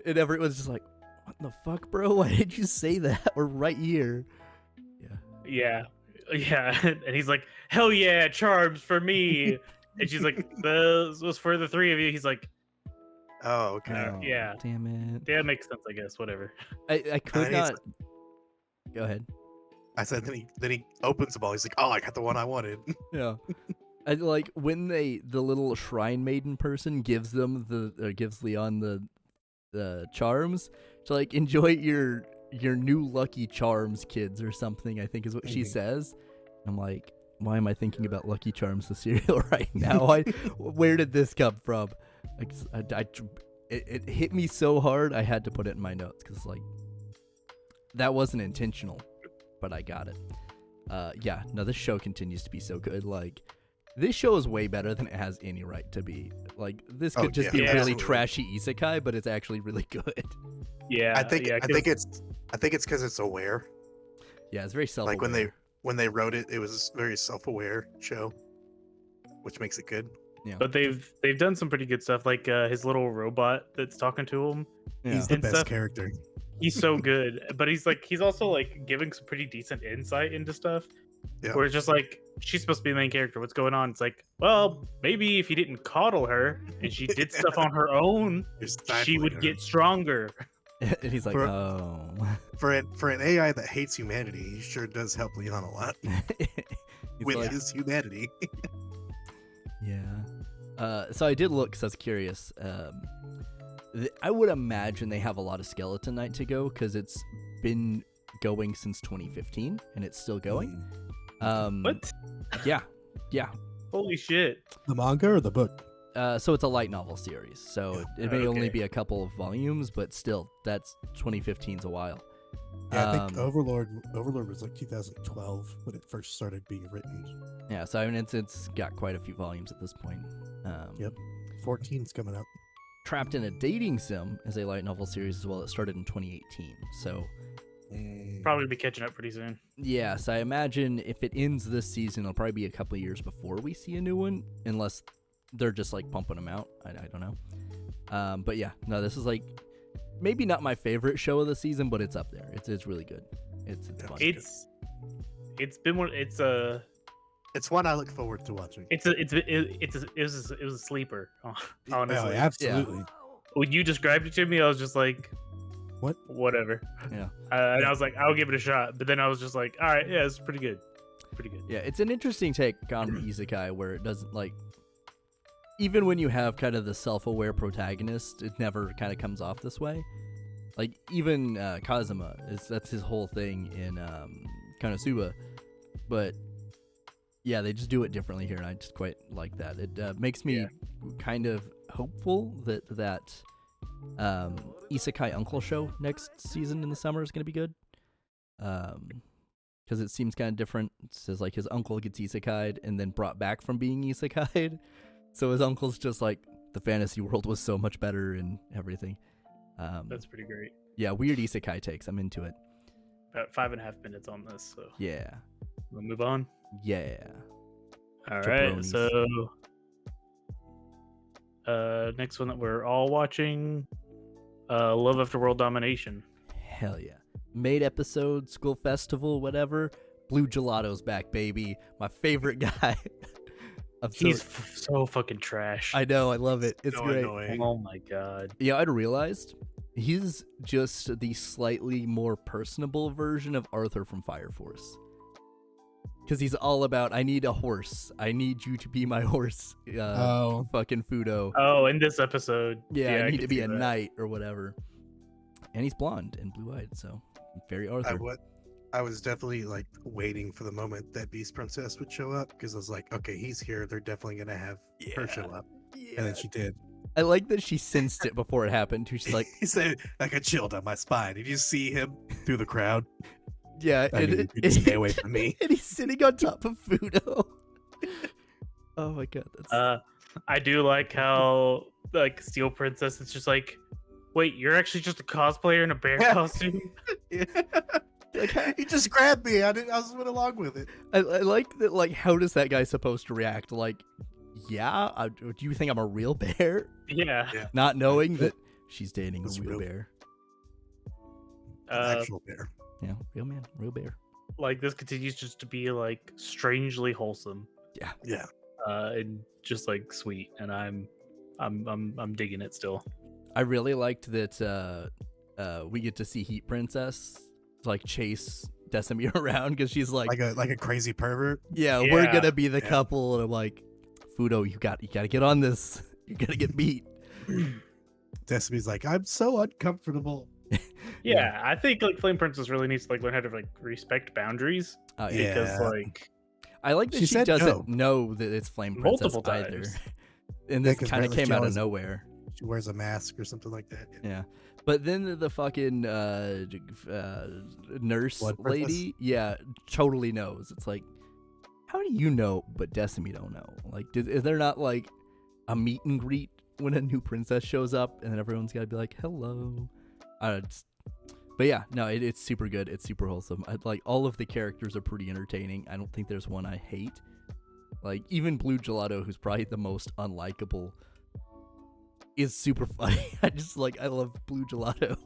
A: and everyone's just like, what the fuck, bro? Why did you say that? We're right here.
C: Yeah, and he's like, hell yeah, charms for me. And she's like, this was for the three of you. He's like,
B: Oh, okay.
A: Oh,
C: yeah.
A: Damn it.
C: yeah, it makes sense, I guess. Whatever.
A: I could
B: And he's
A: not. Go ahead.
B: I said then he opens the ball. He's like, oh, I got the one I wanted.
A: Yeah. I like when the little shrine maiden person gives them gives Leon the charms to like enjoy your new lucky charms, kids, or something, I think is what she
B: Mhm.
A: says. I'm like, why am I thinking about Lucky Charms the cereal right now? Where did this come from? Like, it hit me so hard I had to put it in my notes because like that wasn't intentional, but I got it. Yeah, no, this show continues to be so good. Like, this show is way better than it has any right to be. Like, this could
B: Oh,
A: just
B: yeah,
A: be a really
B: absolutely.
A: trashy isekai, but it's actually really good.
C: Yeah,
B: I think
C: yeah,
B: I think it's because it's aware.
A: Yeah, it's very self-aware.
B: Like when they wrote it, it was a very self-aware show, which makes it good.
A: Yeah.
C: But they've done some pretty good stuff, like his little robot that's talking to him.
A: Yeah.
D: He's the
C: And
D: best
C: stuff.
D: character.
C: He's so good, but he's also like giving some pretty decent insight into stuff.
B: Yeah.
C: Where it's just like, she's supposed to be the main character. What's going on? It's like, well, maybe if you didn't coddle her and she did stuff on her own,
B: You're
C: she
B: stifling
C: would
B: her.
C: get stronger.
A: And he's like,
B: For-
A: oh.
B: For an AI that hates humanity, he sure does help Leon a lot
A: He's
B: with
A: like,
B: his humanity.
A: yeah. So I did look because I was curious. I would imagine they have a lot of Skeleton Knight to go because it's been going since 2015 and it's still going.
C: What?
A: Yeah.
C: Holy shit.
D: The manga or the book?
A: So it's a light novel series. So it may only
C: Okay.
A: be a couple of volumes, but still, that's 2015's a while.
D: Yeah, I think
A: Um,
D: Overlord was like 2012 when it first started being written.
A: Yeah, so I mean, it's got quite a few volumes at this point.
D: Yep. 14's coming up.
A: Trapped in a Dating Sim is a light novel series as well. It started in 2018. So
C: Probably be catching up pretty soon.
A: yes, I imagine if it ends this season, it'll probably be a couple of years before we see a new one, unless they're just like pumping them out. I don't know. But yeah, no, this is like maybe not my favorite show of the season, but it's up there. It's really good. It's fun.
C: It's been one. It's
B: one I look forward to watching.
C: it was a sleeper. Honestly,
D: Oh, absolutely.
C: when you described it to me, I was just like,
D: What?
C: Whatever.
A: Yeah.
C: And I was like, I'll give it a shot. But then I was just like, all right, yeah, it's pretty good. Pretty good.
A: Yeah, it's an interesting take on Isekai where it doesn't like, even when you have kind of the self-aware protagonist, it never kind of comes off this way. Like even Kazuma that's his whole thing in Konosuba, but yeah, they just do it differently here, and I just quite like that. It makes me kind of hopeful that Isekai Uncle show next season in the summer is going to be good. because it seems kind of different. It says like his uncle gets isekai'd and then brought back from being isekai'd. So his uncle's just like, the fantasy world was so much better and everything.
C: That's pretty great.
A: Yeah, weird isekai takes. I'm into it.
C: About 5.5 minutes on this, so
A: Yeah.
C: we'll move on.
A: Yeah.
C: All right,
A: Jabronis.
C: so next one that we're all watching, Love After World Domination.
A: Hell yeah. Made episode, school festival, whatever. Blue Gelato's back, baby. My favorite guy.
C: He's so fucking trash.
A: I know, I love it. It's
B: So
A: great.
B: annoying.
C: Oh my god.
A: Yeah, I'd realized he's just the slightly more personable version of Arthur from Fire Force. Because he's all about, I need a horse. I need you to be my horse. Fucking Fudo.
C: Oh, in this episode.
A: Yeah, I need
C: can
A: to be
C: see
A: a
C: that.
A: knight or whatever. And he's blonde and blue-eyed, so very Arthur.
B: I was definitely like waiting for the moment that Beast Princess would show up because I was like, okay, he's here. They're definitely gonna have her show up,
A: Yeah.
B: and then she did.
A: I like that she sensed it before it happened too. She's like,
B: He said, like a chill down my spine. Did you see him through the crowd?
A: yeah,
B: I knew you could stay away from me.
A: And he's sitting on top of Fudo. Oh my god, that's
C: I do like how like Steel Princess is just like, wait, you're actually just a cosplayer in a bear costume?
B: He just grabbed me. I just went along with it.
A: I like that. Like, how does that guy supposed to react? Like, yeah, do you think I'm a real bear?
C: Yeah.
A: Not knowing that she's dating
B: It's
A: a real
B: real.
A: bear.
B: An actual bear.
A: Yeah, real man, real bear.
C: Like this continues just to be like strangely wholesome.
B: Yeah.
C: And just like sweet, and I'm digging it still.
A: I really liked that we get to see Heat Princess like chase Decimir around because she's like
B: Like a crazy pervert.
A: yeah, we're
C: Yeah.
A: gonna be the
B: Yeah.
A: couple, and I'm like, Fudo, you gotta get on this. You're gonna get beat.
B: Destiny's like, I'm so uncomfortable.
C: Yeah, I think like Flame Princess really needs to like learn how to like respect boundaries
A: Yeah.
C: because
B: Yeah.
C: like
A: I like that
B: She
A: she
B: said
A: doesn't know that it's Flame Princess
C: Multiple
A: either.
C: times.
A: And
B: Yeah,
A: this
B: 'cause
A: kind of
B: apparently
A: came
B: she
A: out of
B: always-
A: nowhere.
B: She wears a mask or something like that.
A: Yeah. But then the fucking nurse
B: Blood princess?
A: lady, yeah, totally knows. It's like, how do you know, but Decimi don't know? Like, is there not like a meet and greet when a new princess shows up, and then everyone's got to be like, hello? But yeah, no, it's super good. It's super wholesome. Like, all of the characters are pretty entertaining. I don't think there's one I hate. Like, even Blue Gelato, who's probably the most unlikable, is super funny. I love Blue Gelato.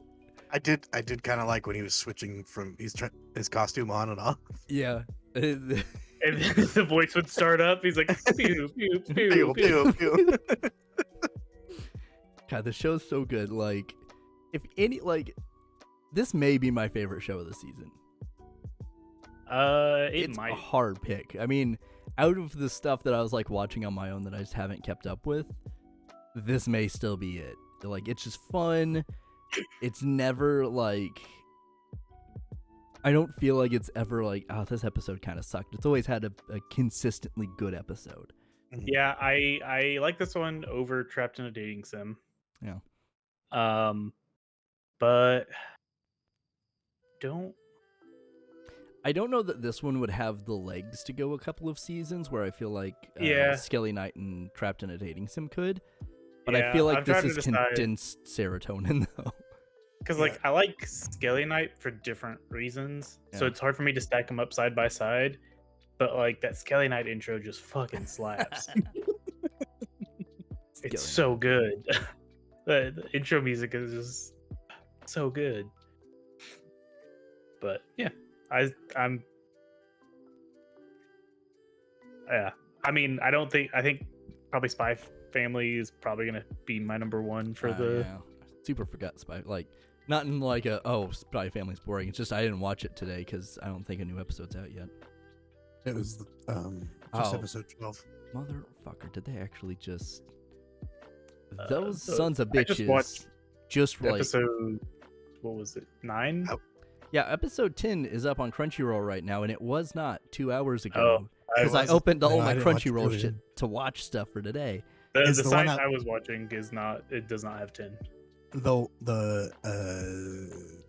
B: I did kind of like when he was switching from his costume on and off.
A: Yeah.
C: and then the voice would start up. He's like, pew, pew, pew,
B: Pew,
C: pew.
B: pew, pew.
A: God, the show's so good. Like, if any, like, this may be my favorite show of the season.
C: It
A: It's
C: might.
A: a hard pick. I mean, out of the stuff that I was like watching on my own that I just haven't kept up with, this may still be it. Like, it's just fun. It's never like, I don't feel like it's ever like, oh, this episode kind of sucked. It's always had a consistently good episode.
C: Yeah, I like this one over Trapped in a Dating Sim.
A: Yeah.
C: But
A: I don't know that this one would have the legs to go a couple of seasons where I feel like
C: Yeah.
A: Skelly Knight and Trapped in a Dating Sim could. But
C: yeah,
A: I feel like
C: I'm
A: this
C: trying to
A: is
C: decide.
A: condensed serotonin, though.
C: Because like I like Skelly Knight for different reasons, so
A: Yeah.
C: it's hard for me to stack them up side by side. But like that Skelly Knight intro just fucking slaps.
A: Skelly
C: It's so good. The intro music is just so good. But yeah, I'm yeah. I mean, I think probably Spy Family is probably gonna be my number one for the.
A: Yeah. Super forgot Spy. Like, not in like a, oh, Spy Family's boring. It's just I didn't watch it today because I don't think a new episode's out yet.
B: It was just
A: Oh.
B: episode 12.
A: Motherfucker, did they actually just.
C: Uh,
A: Those
C: so
A: sons of
C: I just
A: bitches
C: watched
A: just like.
C: Episode, what was it? 9?
B: Oh,
A: Yeah, episode 10 is up on Crunchyroll right now, and it was not 2 hours
C: Oh,
A: ago. Because I
B: wasn't.
A: opened all
B: No,
A: my
B: I didn't watch it
A: Crunchyroll
B: earlier.
A: shit to watch stuff for today.
C: The
B: Is the one
C: site
B: I-
C: I was watching is not. It does not have 10.
B: Though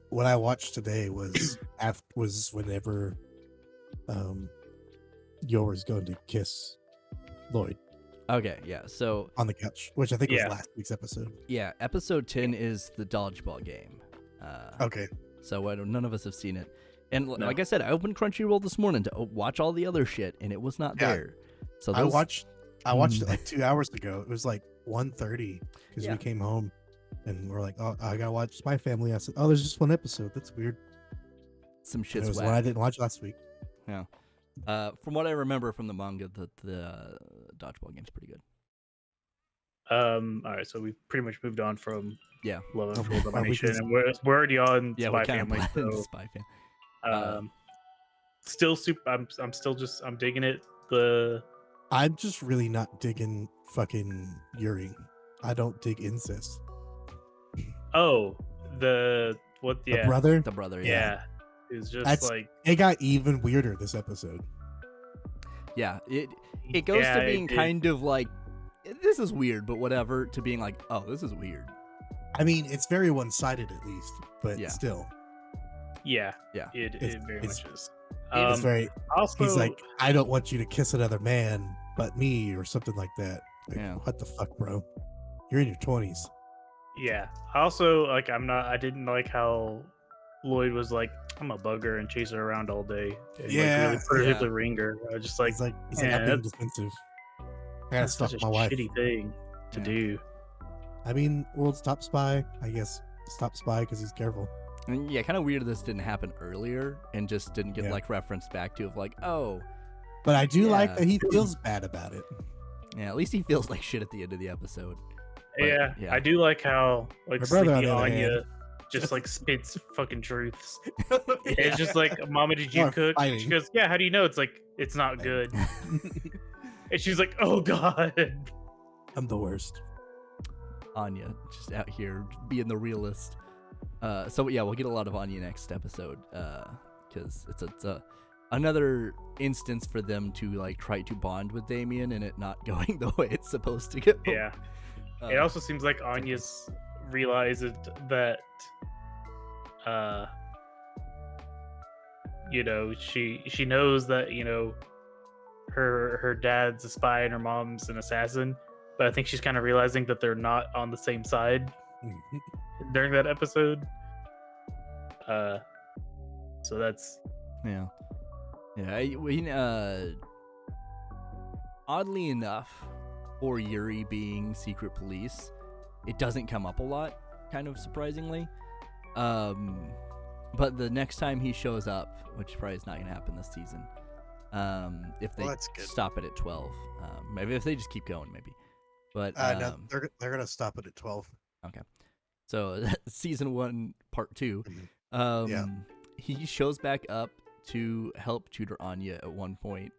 B: what I watched today was was whenever
D: Yora's going to kiss Lloyd
A: Okay, yeah. So
D: on the couch, which I think was
C: Yeah.
D: last week's episode.
A: yeah, episode 10 is the dodgeball game.
D: Okay.
A: So none of us have seen it. And
C: No.
A: like I said, I opened Crunchyroll this morning to watch all the other shit, and it was not
B: Yeah.
A: there. So
D: I
A: those,
D: watched it like 2 hours ago. It was like 1:30 because
A: Yeah.
D: we came home and we're like, oh, I gotta watch Spy Family. I said, oh, there's just one episode. That's weird.
A: some
D: And
A: shit's
D: it was
A: whack.
D: one I didn't watch last week.
A: From what I remember from the manga, the dodgeball game's pretty good.
C: All right, so we pretty much moved on from
A: Yeah.
C: Love and
D: Oh,
C: Full
D: we
C: Domination,
D: can-
C: and we're already on
A: Yeah,
C: Spy
A: we kind of
C: Family.
A: blend
C: So,
A: Spy Family.
C: still super. I'm still just I'm digging it. The
D: I'm just really not digging fucking Yuri. I don't dig incest.
C: the what?
D: The
C: Yeah,
D: brother,
A: The brother,
C: yeah. It's just
D: That's-
C: like
D: it got even weirder this episode.
A: Yeah, it goes
C: yeah,
A: to being
C: did.
A: kind of like, this is weird, but whatever, to being like, oh, this is weird.
D: I mean, it's very one-sided at least, but
A: Yeah.
D: still,
C: Yeah,
A: Yeah.
C: It
D: It's-
C: very
D: it's-
C: much is.
D: it's very.
C: Also,
D: He's like, I don't want you to kiss another man but me, or something like that. Like,
A: Yeah.
D: what the fuck, bro? You're in your 20s.
C: yeah. Also, like I didn't like how Lloyd was like, I'm a bugger and chase her around all day. And,
D: Yeah,
C: like, really
A: yeah.
C: put the ringer. I was just like,
D: He's
C: yeah,
D: like, I'm being
C: that's-
D: defensive. I gotta
C: that's
D: stalk
C: such a
D: my wife.
C: shitty thing to
A: Yeah.
C: do.
D: I mean, world's top spy. I guess top spy because he's careful.
A: And yeah, kind of weird this didn't happen earlier and just didn't get
D: Yeah.
A: like referenced back to of like, oh,
D: But I do like
A: Yeah.
D: that he feels bad about it.
A: yeah, at least he feels like shit at the end of the episode. But,
C: Yeah,
A: yeah.
C: I do like how like
D: My brother, on
C: Sleepy
D: the other
C: Anya
D: hand-
C: just like spits fucking truths. It's just like, Mama, did you
D: Or
C: cook?
D: fighting.
C: She goes, yeah. How do you know? It's like it's not good. And she's like, oh god.
D: I'm the worst.
A: Anya just out here being the realist. So yeah, we'll get a lot of Anya next episode because it's another instance for them to like try to bond with Damien and it not going the way it's supposed to go.
C: Yeah.
A: Uh,
C: It also seems like Anya's realized that you know, she knows that, you know, her dad's a spy and her mom's an assassin, but I think she's kind of realizing that they're not on the same side during that episode. So that's
A: yeah. Oddly enough, for Yuri being secret police, it doesn't come up a lot, kind of surprisingly. But the next time he shows up, which probably is not going to happen this season, if they
B: Well, that's good.
A: stop it at 12, maybe if they just keep going, maybe. But
B: No, they're gonna stop it at 12.
A: so season 1, part 2,
B: Yeah.
A: he shows back up to help tutor Anya at one point.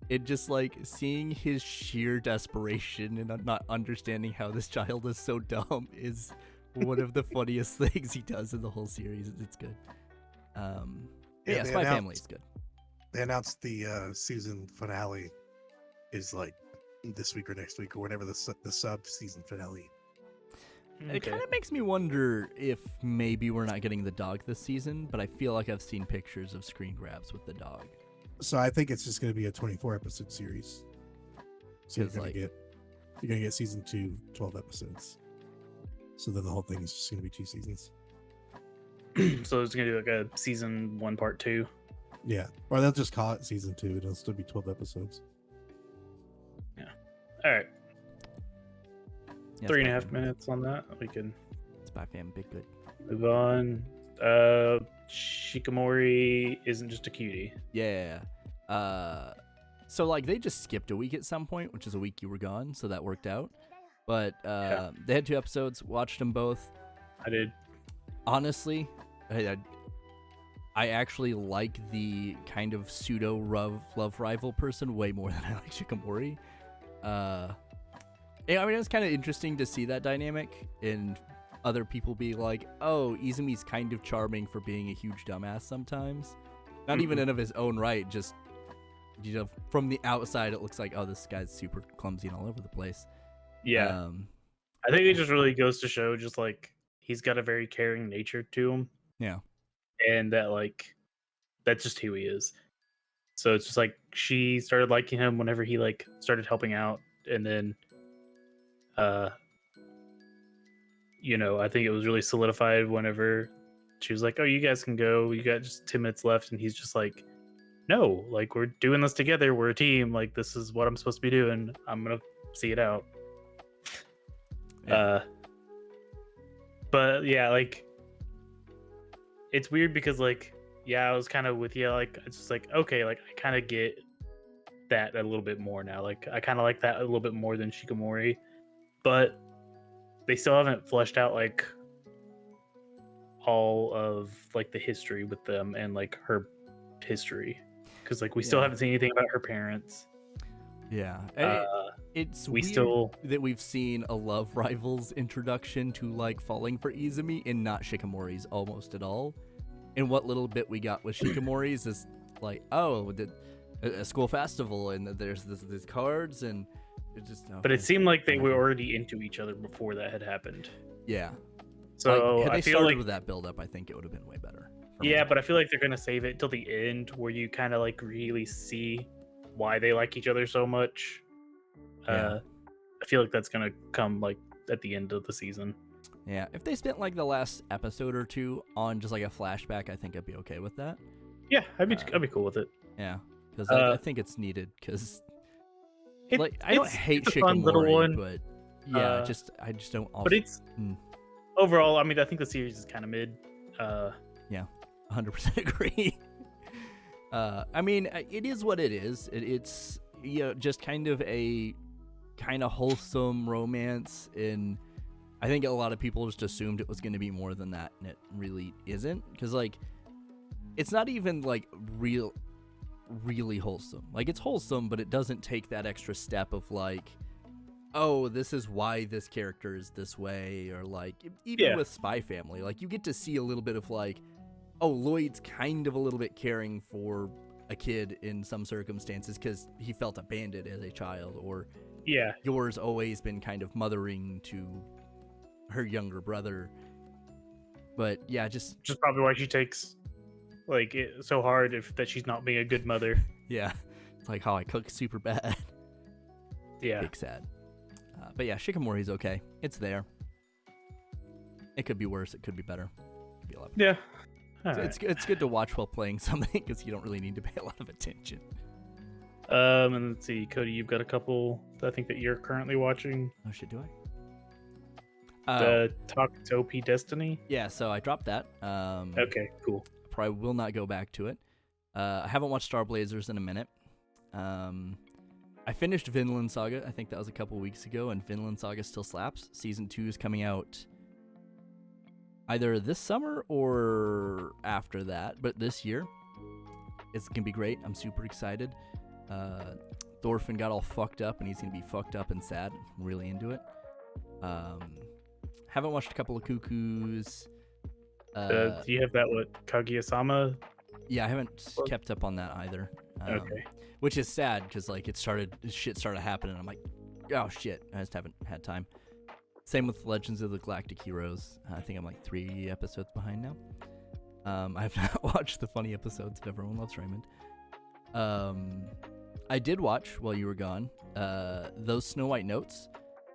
A: It just like seeing his sheer desperation and not understanding how this child is so dumb is one of the funniest things he does in the whole series. It's good.
B: Yeah,
A: Yeah,
B: they
A: Spy
B: announced-
A: Family is good.
B: They announced the season finale is like this week or next week or whatever the sub season finale.
A: It kind of makes me wonder if maybe we're not getting the dog this season, but I feel like I've seen pictures of screen grabs with the dog.
D: So I think it's just going to be a 24 episode series. So you're
A: Feels
D: going
A: like-
D: to get season 2, 12 episodes. So then the whole thing is just going to be 2 seasons.
C: So it's gonna do like a season 1, part 2.
D: Yeah. Or they'll just call it season 2. It'll still be 12 episodes.
C: All right,
A: Yeah,
C: 3.5
A: Spy Family.
C: minutes on that. We can
A: Spy Fam, big good.
C: move on. Shikimori isn't just a cutie.
A: Yeah. So like they just skipped a week at some point, which is a week you were gone, so that worked out. But they had 2 episodes, watched them both.
C: I did.
A: Honestly, I actually like the kind of pseudo love rival person way more than I like Shikimori. Yeah, I mean, it's kind of interesting to see that dynamic and other people be like, oh, Izumi's kind of charming for being a huge dumbass sometimes. Not even in of his own right, just, you know, from the outside, it looks like, oh, this guy's super clumsy and all over the place.
C: Yeah, I think it just really goes to show, just like he's got a very caring nature to him.
A: Yeah.
C: And that like that's just who he is. So it's just like she started liking him whenever he like started helping out, and then, I think it was really solidified whenever she was like, "Oh, you guys can go. You got just 10 minutes left," and he's just like, "No, like we're doing this together. We're a team. Like this is what I'm supposed to be doing. I'm gonna see it out."
A: Yeah.
C: But yeah, like it's weird because like I was kind of with you. Like it's just like okay, like I kind of get that a little bit more now. Like I kind of like that a little bit more than Shikimori, but they still haven't fleshed out like all of like the history with them and like her history, because like we still
A: Yeah.
C: haven't seen anything about her parents.
A: Yeah. It's
C: we
A: weird
C: still
A: that we've seen a love rivals introduction to like falling for Izumi and not Shikimori's almost at all. And what little bit we got with Shikimori's is like, oh, a school festival and there's these cards and it just.
C: But it seemed like they were already into each other before that had happened.
A: Yeah.
C: So
A: like, had they
C: I feel
A: started
C: like
A: with that build up, I think it would have been way better.
C: yeah, but I feel like they're gonna save it till the end where you kind of like really see why they like each other so much.
A: Yeah.
C: I feel like that's gonna come like at the end of the season.
A: Yeah, if they spent like the last episode or two on just like a flashback, I think I'd be okay with that.
C: Yeah, I'd be cool with it.
A: Yeah, because I think it's needed. Because like I don't hate
C: it's a fun little one,
A: Shikimori, but yeah, I just don't.
C: But it's overall. I mean, I think the series is kind of mid.
A: Yeah, 100% agree. I mean, it is what it is. It's just kind of a wholesome romance, and I think a lot of people just assumed it was going to be more than that, and it really isn't. Because like, it's not even like really wholesome. Like it's wholesome, but it doesn't take that extra step of like, oh, this is why this character is this way, or like even with Spy Family, like you get to see a little bit of like, oh, Lloyd's kind of a little bit caring for a kid in some circumstances because he felt abandoned as a child, or Yor's always been kind of mothering to her younger brother. But yeah, just
C: probably why she takes like it so hard that she's not being a good mother.
A: Yeah, it's like how I cook super bad.
C: Yeah,
A: big sad. But yeah, Shikimori's okay. It's there. It could be worse. It could be better. It could be a lot better.
C: Yeah.
A: It's good to watch while playing something because you don't really need to pay a lot of attention.
C: And let's see, Cody, you've got a couple I think that you're currently watching.
A: Oh shit, do I?
C: The Topi Destiny.
A: Yeah, so I dropped that.
C: Okay, cool.
A: Probably will not go back to it. I haven't watched Star Blazers in a minute. I finished Vinland Saga. I think that was a couple weeks ago, and Vinland Saga still slaps. Season 2 is coming out either this summer or after that, but this year. It's going to be great. I'm super excited. Thorfinn got all fucked up, and he's going to be fucked up and sad. I'm really into it. Haven't watched a couple of Cuckoos.
C: Do you have that, Kaguya-sama?
A: Yeah, I haven't kept up on that either.
C: Okay.
A: Which is sad, because like shit started happening. I'm like, oh shit, I just haven't had time. Same with Legends of the Galactic Heroes. I think I'm like 3 episodes behind now. I have not watched the funny episodes of Everyone Loves Raymond. I did watch while you were gone. Those Snow White Notes,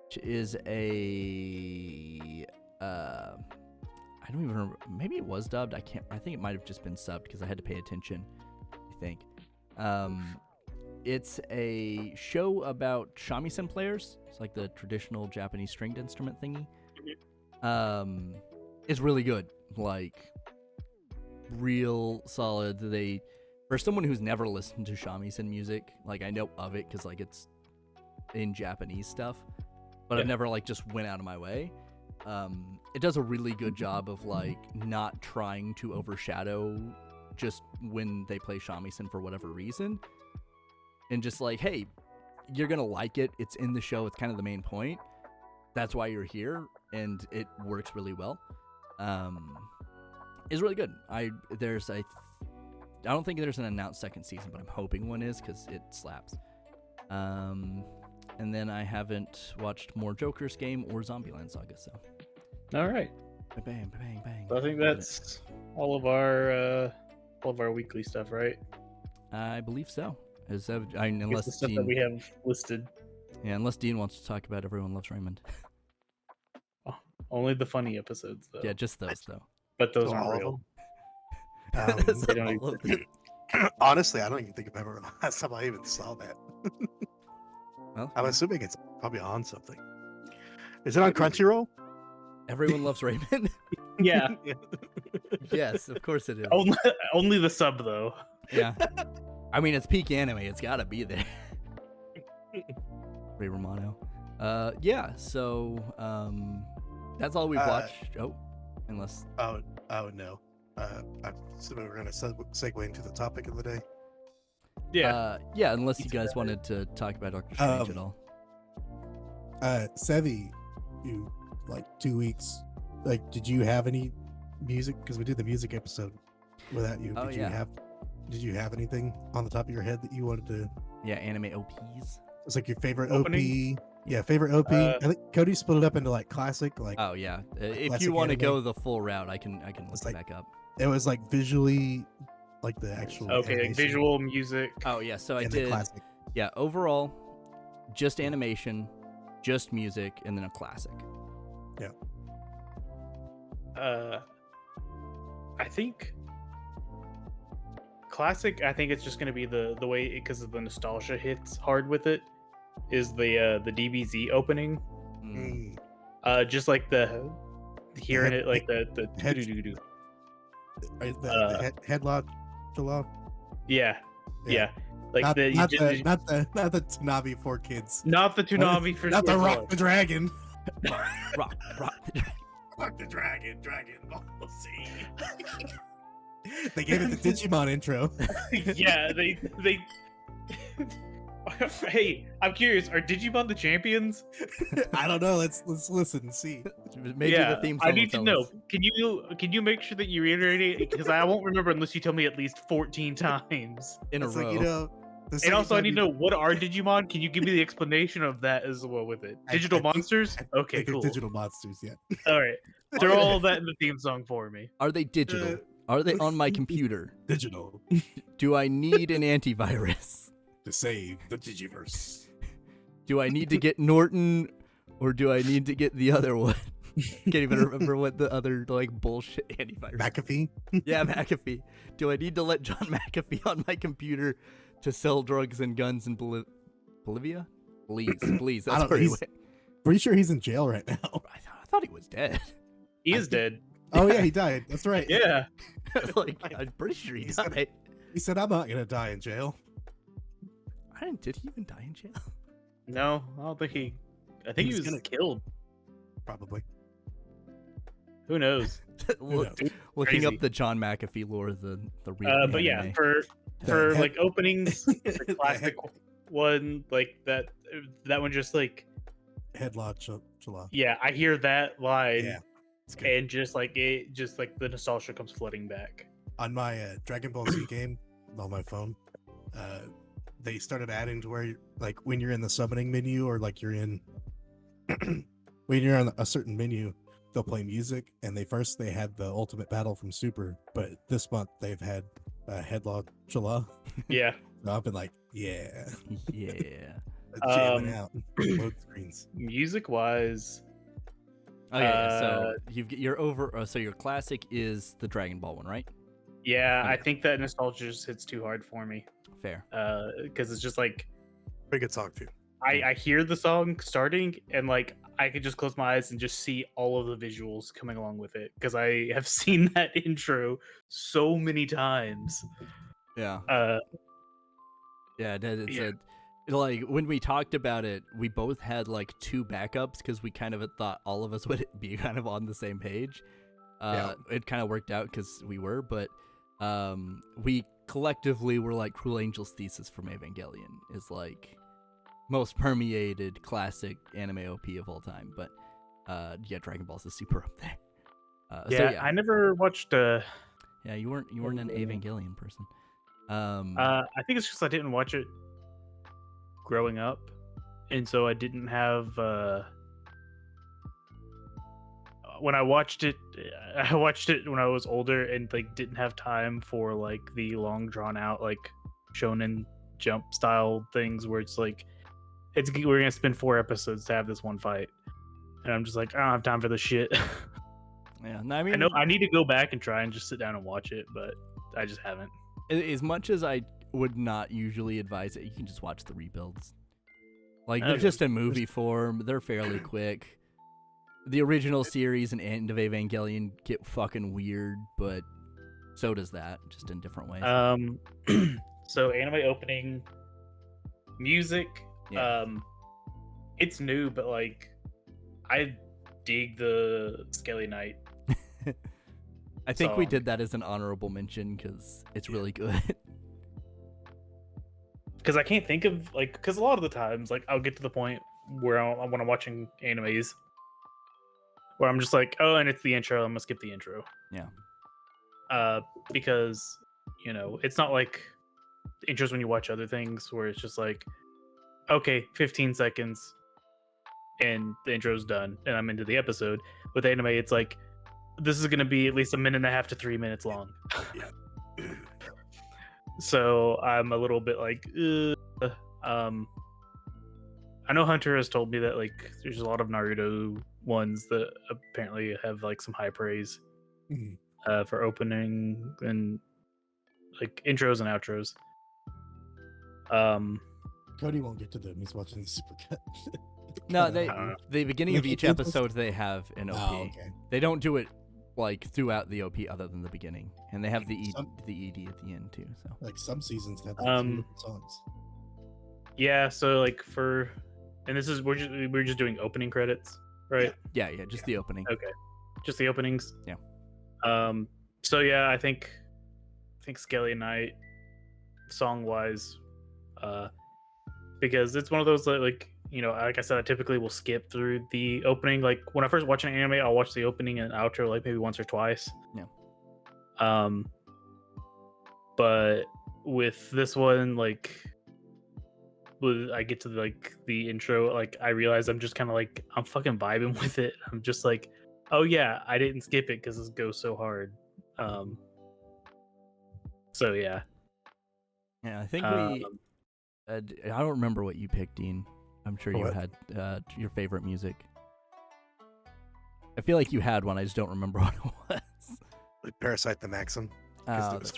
A: which is a I don't even remember. Maybe it was dubbed. I think it might have just been subbed because I had to pay attention. I think. It's a show about shamisen players. It's like the traditional Japanese stringed instrument thingy. It's really good. Like, real solid. For someone who's never listened to shamisen music, like I know of it because like it's in Japanese stuff, but I've never like just went out of my way. It does a really good job of like not trying to overshadow just when they play shamisen for whatever reason, and just like, hey, you're gonna like it. It's in the show. It's kind of the main point. That's why you're here, and it works really well. It's really good. I don't think there's an announced second season, but I'm hoping one is because it slaps. And then I haven't watched more Joker's Game or Zombieland Saga, so.
C: All right.
A: Bang, bang, bang.
C: I think that's all of our weekly stuff, right?
A: I believe so.
C: Here's
A: Unless
C: the stuff that
A: Dean,
C: we have listed.
A: yeah, unless Dean wants to talk about Everyone Loves Raymond.
C: Only the funny episodes, though.
A: Yeah, just those though.
C: But those
B: So
C: aren't
B: all of
C: real.
B: them?
C: They don't
A: All of
C: exist.
A: them.
B: Honestly, I don't even think I remember the last time I even saw that.
A: Well,
B: I'm assuming it's probably on something. Is it on Crunchyroll?
A: Everyone Loves Raymond.
C: Yeah.
A: Yes, of course it is.
C: Only the sub, though.
A: Yeah. I mean, it's peak anime. It's got to be there. Ray Romano. Yeah. So, that's all we've watched. Oh, unless.
B: Oh no. I'm assuming we're gonna segue into the topic of the day.
C: Yeah.
A: Yeah. Unless you guys wanted to talk about Doctor Strange at all.
D: Seve, you like 2 weeks. Like, did you have any music? Because we did the music episode without you.
A: Oh,
D: Did
A: yeah.
D: Did you have anything on the top of your head that you wanted to?
A: Yeah, anime OPs.
D: It's like your favorite
C: Opening?
D: OP. Yeah, favorite OP. I think Cody split it up into like classic. Like
A: Oh yeah. If
D: classic
A: you want to
D: anime.
A: go the full route, I can look
D: It's
A: it
D: like-
A: back up.
D: it was like visually, like the actual.
C: Okay, like
D: animation,
C: visual music.
A: Oh yeah. So I
D: and then
A: did.
D: classic.
A: Yeah. Overall, just animation, just music, and then a classic.
C: I think classic. I think it's just gonna be the way, because of the nostalgia hits hard with it. Is the DBZ opening?
A: Mm.
C: Just like the hearing it, like the
D: head-
C: doo-doo-doo-doo.
D: The headlock.
C: Yeah, yeah. Like
D: Not,
C: the
D: not,
C: you
D: the
C: just-
D: not the Tanabe for kids.
C: not the Toonami for
D: Not the
C: sure.
D: Rock the Dragon.
A: Rock.
B: Fuck the Dragon Ball Z.
D: They gave it the Digimon intro.
C: Yeah, they. Hey, I'm curious. Are Digimon the champions?
D: I don't know. Let's listen and see.
A: Maybe
C: yeah,
A: the theme song
C: I
A: will
C: need to
A: tell
C: know.
A: us.
C: Can you make sure that you reiterate it, because I won't remember unless you tell me at least 14 times.
A: In a
D: It's
A: row.
D: like, you know, the
C: And
D: second
C: also, I
D: time
C: need to
D: you-
C: know, what are Digimon? Can you give me the explanation of that as well with it?
D: I
C: Digital
D: think-
C: monsters? Okay,
D: think they're
C: cool.
D: Digital monsters, yeah.
C: All right, throw all of that in the theme song for me.
A: Are they digital? Are they on my computer?
D: Digital
A: Do I need an antivirus?
D: to save the Digiverse.
A: Do I need to get Norton, or do I need to get the other one? Can't even remember what the other like bullshit antivirus.
D: McAfee.
A: Yeah, McAfee. Do I need to let John McAfee on my computer to sell drugs and guns in Bolivia? Please.
D: I
A: That's
D: don't-
A: where he
D: he's-
A: went.
D: Pretty sure he's in jail right now.
A: I thought he was dead.
C: He
D: I
C: is
D: think-
C: dead.
D: Oh yeah, he died. That's right.
C: Yeah.
A: Like I'm pretty sure he
D: He said-
A: died.
D: He said, "I'm not gonna die in jail."
A: Did he even die in jail?
C: No, I don't think he. I think he
D: was
C: was
D: gonna-
C: killed.
D: Probably.
C: Who knows?
A: Look,
D: knows?
A: looking up
C: Crazy.
A: the John McAfee lore, the real.
C: But yeah,
A: anime.
C: for
D: The head-
C: like openings, the
D: The
C: classic one, like that one, just like,
D: Headlock Chala.
C: yeah, I hear that line,
D: Yeah, it's good.
C: and just like the nostalgia comes flooding back.
D: On my Dragon Ball Z game on my phone, they started adding to where, like, when you're in the summoning menu, or like you're in when you're on a certain menu, they'll play music. And they had the Ultimate Battle from Super, but this month they've had Headlock Chala.
C: Yeah.
D: So I've been like, yeah,
A: Yeah.
D: jamming out both screens.
C: Music wise,
A: Okay, yeah, so you're over. So your classic is the Dragon Ball one, right?
C: yeah, I
A: Okay.
C: think that nostalgia just hits too hard for me.
A: Fair.
C: Because it's just like,
B: Pretty good song too.
C: I hear the song starting, and like I could just close my eyes and just see all of the visuals coming along with it, because I have seen that intro so many times.
A: Yeah. Yeah. It's
C: Yeah.
A: like when we talked about it, we both had like two backups because we kind of thought all of us would be kind of on the same page. It kind of worked out because we were, but we collectively were like Cruel Angel's thesis from Evangelion is like most permeated classic anime OP of all time. But yeah, Dragon Ball's is super up there.
C: Yeah, I never watched.
A: Yeah, you weren't an Evangelion person.
C: I think it's just I didn't watch it growing up, and so I didn't have. When I watched it when I was older and like didn't have time for like the long drawn out like shonen jump style things where it's like we're gonna spend 4 episodes to have this one fight, and I'm just like, I don't have time for this shit.
A: Yeah, no, I mean,
C: I know I need to go back and try and just sit down and watch it, but I just haven't.
A: as much as I would not usually advise it, you can just watch the rebuilds. Like, they're
C: Okay.
A: just in movie form. They're fairly quick. The original series and End of Evangelion get fucking weird, but so does that, just in different ways.
C: So anime opening music,
A: Yeah.
C: it's new, but like I dig the Skelly Knight.
A: I think we
C: song.
A: did that as an honorable mention because it's really good.
C: Because I can't think of like, because a lot of the times like I'll get to the point where when I'm watching animes where I'm just like, oh, and it's the intro, I'm gonna skip the intro.
A: Yeah.
C: Because you know it's not like intros when you watch other things where it's just like, okay, 15 seconds and the intro's done and I'm into the episode. With anime, it's like this is gonna be at least 1.5 to 3 minutes long.
B: Yeah.
C: So I'm a little bit like, I know Hunter has told me that like there's a lot of Naruto ones that apparently have like some high praise
D: Mhm.
C: for opening and like intros and outros.
D: Cody won't get to them. He's watching the supercut.
A: No, they
C: I don't know.
A: the beginning of
D: Like,
A: each
D: it was-
A: episode they have an OP.
D: Oh, okay.
A: They don't do it like throughout the OP other than the beginning, and they have the
D: Some-
A: ED at the end too. So
D: Like some seasons have like 3 different songs.
C: Yeah, so like and this is we're just doing opening credits, right?
A: yeah, just the opening.
C: Okay, just the openings.
A: Yeah.
C: So yeah, I think Skelly Knight, song wise, because it's one of those that, like, you know, like I said, I typically will skip through the opening. Like when I first watch an anime, I'll watch the opening and outro like maybe once or twice.
A: Yeah.
C: But with this one, like, when I get to like the intro, like I realize I'm just kind of like I'm fucking vibing with it. I'm just like, oh yeah, I didn't skip it because this goes so hard. So yeah.
A: Yeah, I think
C: Um,
A: I don't remember what you picked, Dean. I'm sure you
B: What?
A: had your favorite music. I feel like you had one. I just don't remember what it was.
B: Like Parasite the Maxim. Because
A: Oh,
B: it was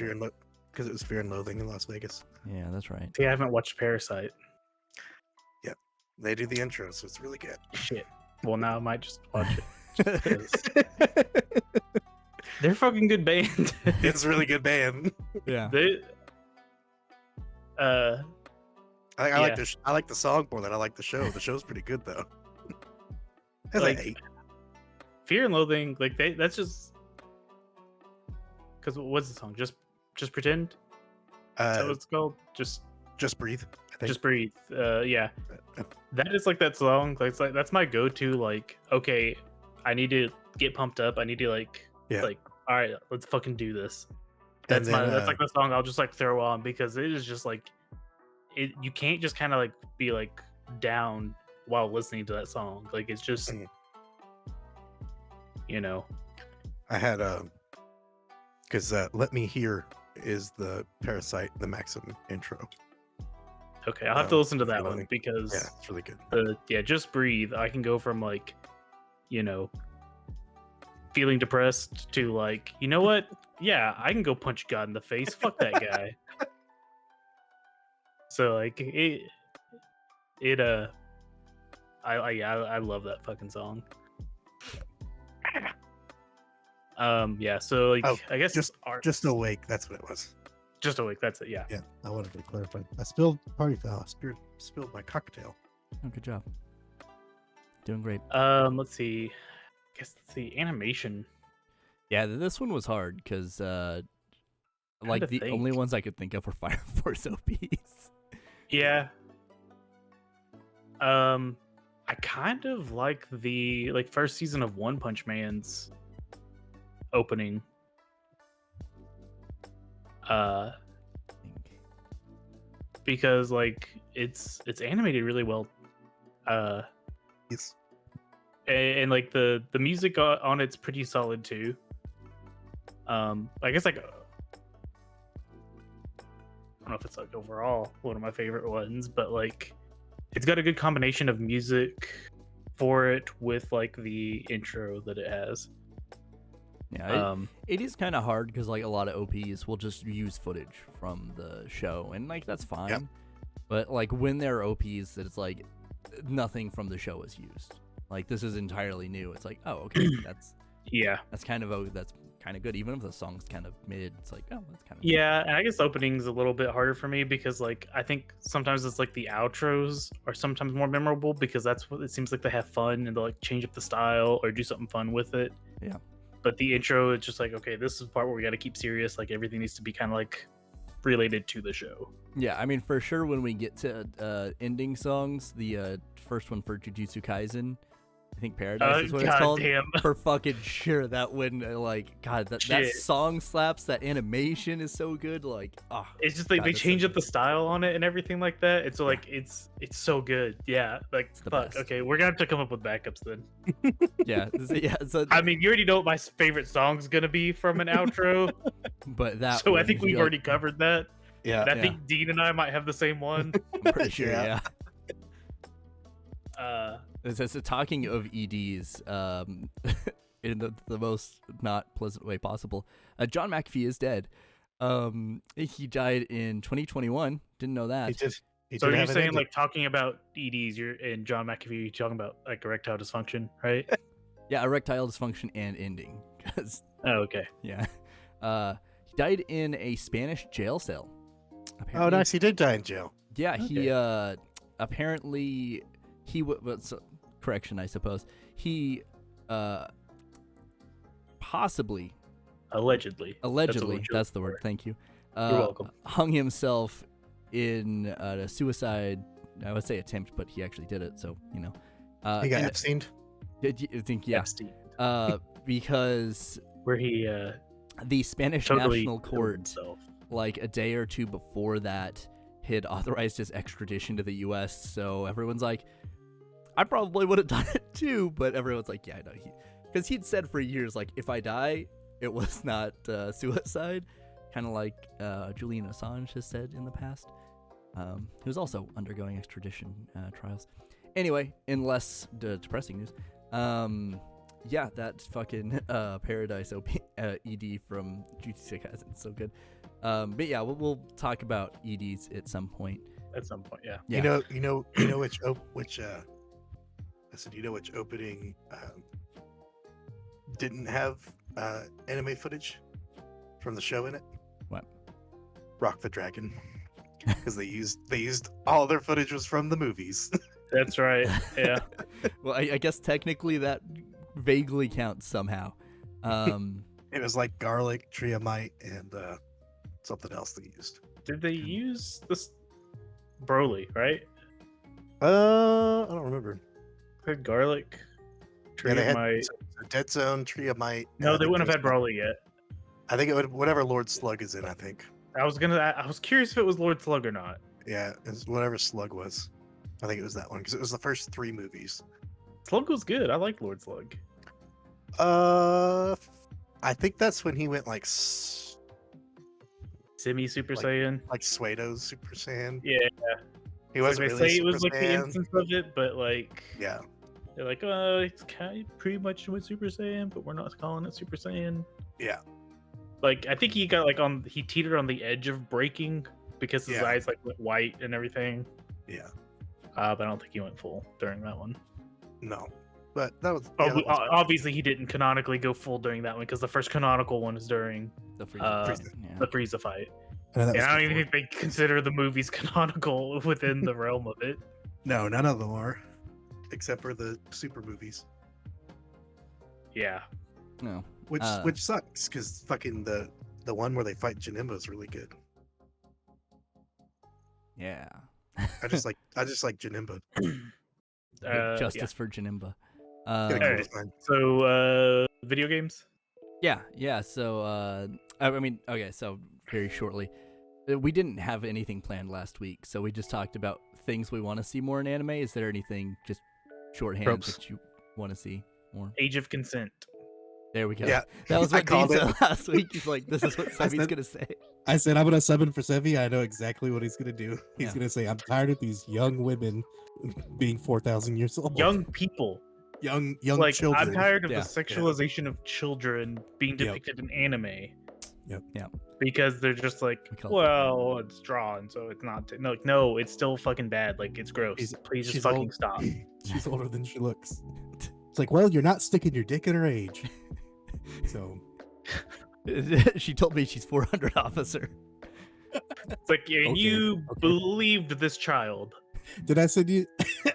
B: Fear and Loathing in Las Vegas.
A: yeah, that's right.
C: See, I haven't watched Parasite.
B: They do the intro, so it's really good.
C: Shit. Well, now I might just watch it. 'Cause they're a fucking good band.
B: It's a really good band.
A: Yeah.
C: They,
B: I
C: Yeah.
B: like I like the song more than I like the show. The show's pretty good though. That's like
C: Like,
B: 8.
C: Fear and Loathing, like that's just because what's the song? Just pretend. Is that what it's called? Just
B: Breathe. I think.
C: just breathe. Yeah, that is like that song. Like, it's like that's my go-to. Like, okay, I need to get pumped up. I need to like
B: Yeah.
C: all right, let's fucking do this.
B: And
C: That's
B: then,
C: that's like the song I'll just like throw on because it is just like it. You can't just kind of like be like down while listening to that song. Like it's just
B: Mhm.
C: you know.
B: I had because Let Me Hear is the Parasite the Maxim intro.
C: Okay, I'll have to listen to
B: Fear
C: that one
B: Loathing.
C: because
B: Yeah, it's really good.
C: Just breathe. I can go from like, you know, feeling depressed to like, you know what? Yeah, I can go punch God in the face. Fuck that guy. So like I love that fucking song. Yeah, so like
B: Oh,
C: I guess
B: just-
C: art,
B: Just Awake, that's what it was.
C: just awake. That's it. Yeah.
D: Yeah, I wanted to clarify. I spilled party foul.
B: Spilled my cocktail.
A: Oh, good job. Doing great.
C: Let's see. Let's see. Animation.
A: Yeah, this one was hard because like
C: to
A: the
C: think.
A: only ones I could think of were Fire Force OPs.
C: Yeah. I kind of like the first season of One Punch Man's opening.
A: I think.
C: Because like it's animated really well.
B: Yes.
C: And like the music on it's pretty solid too. I guess like know if it's like overall one of my favorite ones, but like it's got a good combination of music for it with like the intro that it has.
A: Yeah, it is kind of hard because like a lot of OPs will just use footage from the show, and like that's fine.
B: Yep.
A: But like when there are OPs that it's like nothing from the show is used. Like this is entirely new. It's like, oh, okay, that's kind of good. Even if the song's kind of mid, it's like, oh, that's kind of
C: Yeah, and I guess opening's a little bit harder for me because like I think sometimes it's like the outros are sometimes more memorable because that's what it seems like they have fun and they'll like change up the style or do something fun with it.
A: Yeah.
C: But the intro, it's just like, okay, this is the part where we got to keep serious. Like everything needs to be kind of like related to the show.
A: Yeah, I mean, for sure, when we get to ending songs, the first one for Jujutsu Kaisen, I think Paradise is what it's called.
C: Damn.
A: For fucking sure, that when that song slaps. That animation is so good. Like, oh,
C: It's just like
A: God,
C: they
A: it's so
C: change up
A: good.
C: the style on it and everything like that. It's so like it's so good. Yeah, like
A: the
C: fuck.
A: best.
C: Okay, we're gonna have to come up with backups then.
A: Yeah, So,
C: I mean, you already know what my favorite song's gonna be from an outro,
A: but that.
C: so I
A: one,
C: think we've
A: like,
C: already covered that.
B: Yeah.
C: And I
A: Yeah.
C: think Dean and I might have the same one.
A: I'm pretty sure.
B: Yeah.
A: Yeah. So talking of EDs, in the most not pleasant way possible, John McAfee is dead. He died in 2021. Didn't know that.
B: He
C: So
B: did
C: you're
B: have an
C: saying
B: ending.
C: like talking about EDs, you're in John McAfee, you're talking about like erectile dysfunction, right?
A: Yeah, erectile dysfunction and ending. 'Cause,
C: Oh, okay.
A: yeah, he died in a Spanish jail cell.
B: Oh,
A: Apparently.
B: nice. He did die in jail.
A: Yeah, he apparently correction, I suppose. He possibly
C: Allegedly.
A: that's the word. Thank you.
C: You're welcome.
A: Hung himself in a suicide. I would say attempt, but he actually did it. So you know.
B: He got
A: and-
B: Epstein.
A: Did you think yeah?
C: Epstein,
A: Because
C: where he
A: the Spanish
C: totally
A: National
C: killed
A: Court,
C: himself.
A: like a day or two before that, had authorized his extradition to the U.S. So everyone's like, I probably would have done it too, but everyone's like, yeah, I know. Because he'd said for years, like, if I die, it was not suicide. Kind of like Julian Assange has said in the past. He was also undergoing extradition trials. Anyway, in less depressing news, yeah, that fucking Paradise ED from Jujutsu Kaisen is so good. But yeah, we'll talk about EDs at some point.
C: At some point, yeah.
A: Yeah.
B: You know which I said, you know which opening didn't have anime footage from the show in it?
A: What?
B: Rock the Dragon. Because they used all their footage was from the movies.
C: That's right. Yeah.
A: Well, I guess technically that vaguely counts somehow.
B: It was like garlic, triamite, and something else they used.
C: Did they use this Broly, right?
B: I don't remember.
C: Had garlic,
B: Yeah, they had
C: triamite.
B: Dead Zone, triamite.
C: No,
B: I
C: they
B: think
C: wouldn't have had
B: there's-
C: Broly yet.
B: I think it would whatever Lord Slug is in. I think.
C: I was curious if it was Lord Slug or not.
B: Yeah, it's whatever Slug was. I think it was that one because it was the first 3 movies.
C: Slug was good. I like Lord Slug.
B: I think that's when he went like
C: Semi Super
B: Like-
C: Saiyan.
B: like Suedo's Super Saiyan.
C: Yeah.
B: He
C: It's
B: wasn't
C: like
B: really
C: they say it was
B: Super
C: like the
B: Saiyan.
C: instance of it, but like
B: Yeah,
C: they're like, oh, it's kind of pretty much with Super Saiyan, but we're not calling it Super Saiyan.
B: yeah,
C: Like I think he got like he teetered on the edge of breaking because his
B: Yeah.
C: eyes like went white and everything.
B: yeah.
C: But I don't think he went full during that one.
B: No, but that was.
C: Oh,
B: yeah, that was
C: obviously he didn't canonically go full during that one because the first canonical one is during
A: The Frieza.
B: Frieza.
A: Yeah.
C: the Frieza fight,
D: And that
C: and
D: was
C: I don't even
D: before.
C: think they consider the movies canonical within the realm of it.
B: No, none of them are, except for the Super movies,
C: Yeah,
A: No.
B: which sucks because fucking the one where they fight Janemba is really good.
A: Yeah.
B: I just like Janemba.
A: Justice
C: yeah.
A: for Janemba.
B: Get a cool
C: Alright.
B: design.
C: So video games.
A: Yeah. So, I mean, okay. So very shortly, we didn't have anything planned last week, so we just talked about things we want to see more in anime. Is there anything just shorthand
B: Tropes.
A: that you want to see more?
C: Age of Consent.
A: There we go.
B: Yeah,
A: That was
B: I
A: what Dean
B: called
A: said
B: it.
A: last week. He's like, this is what
D: I
A: Seve's
D: said-
A: gonna say.
D: I said I'm gonna sub in for Seve. I know exactly what he's gonna do. He's
A: Yeah.
D: gonna say, "I'm tired of these young women being 4,000 years old."
C: Young people.
D: young
C: Like
D: children.
C: I'm tired of
A: Yeah.
C: the sexualization of children being
D: Yep.
C: depicted in anime.
D: Yep.
A: Yeah.
C: Because they're just like,
A: We call it-
C: well, it's drawn, so it's not. No, it's still fucking bad. Like it's gross.
D: She's-
C: Please just
D: she's
C: fucking
D: old.
C: stop.
D: She's older than she looks. It's like, well, you're not sticking your dick in her age. So
A: She told me she's 400, officer.
C: It's like, and
D: Okay,
C: you
D: okay.
C: believed this child.
D: did I send you?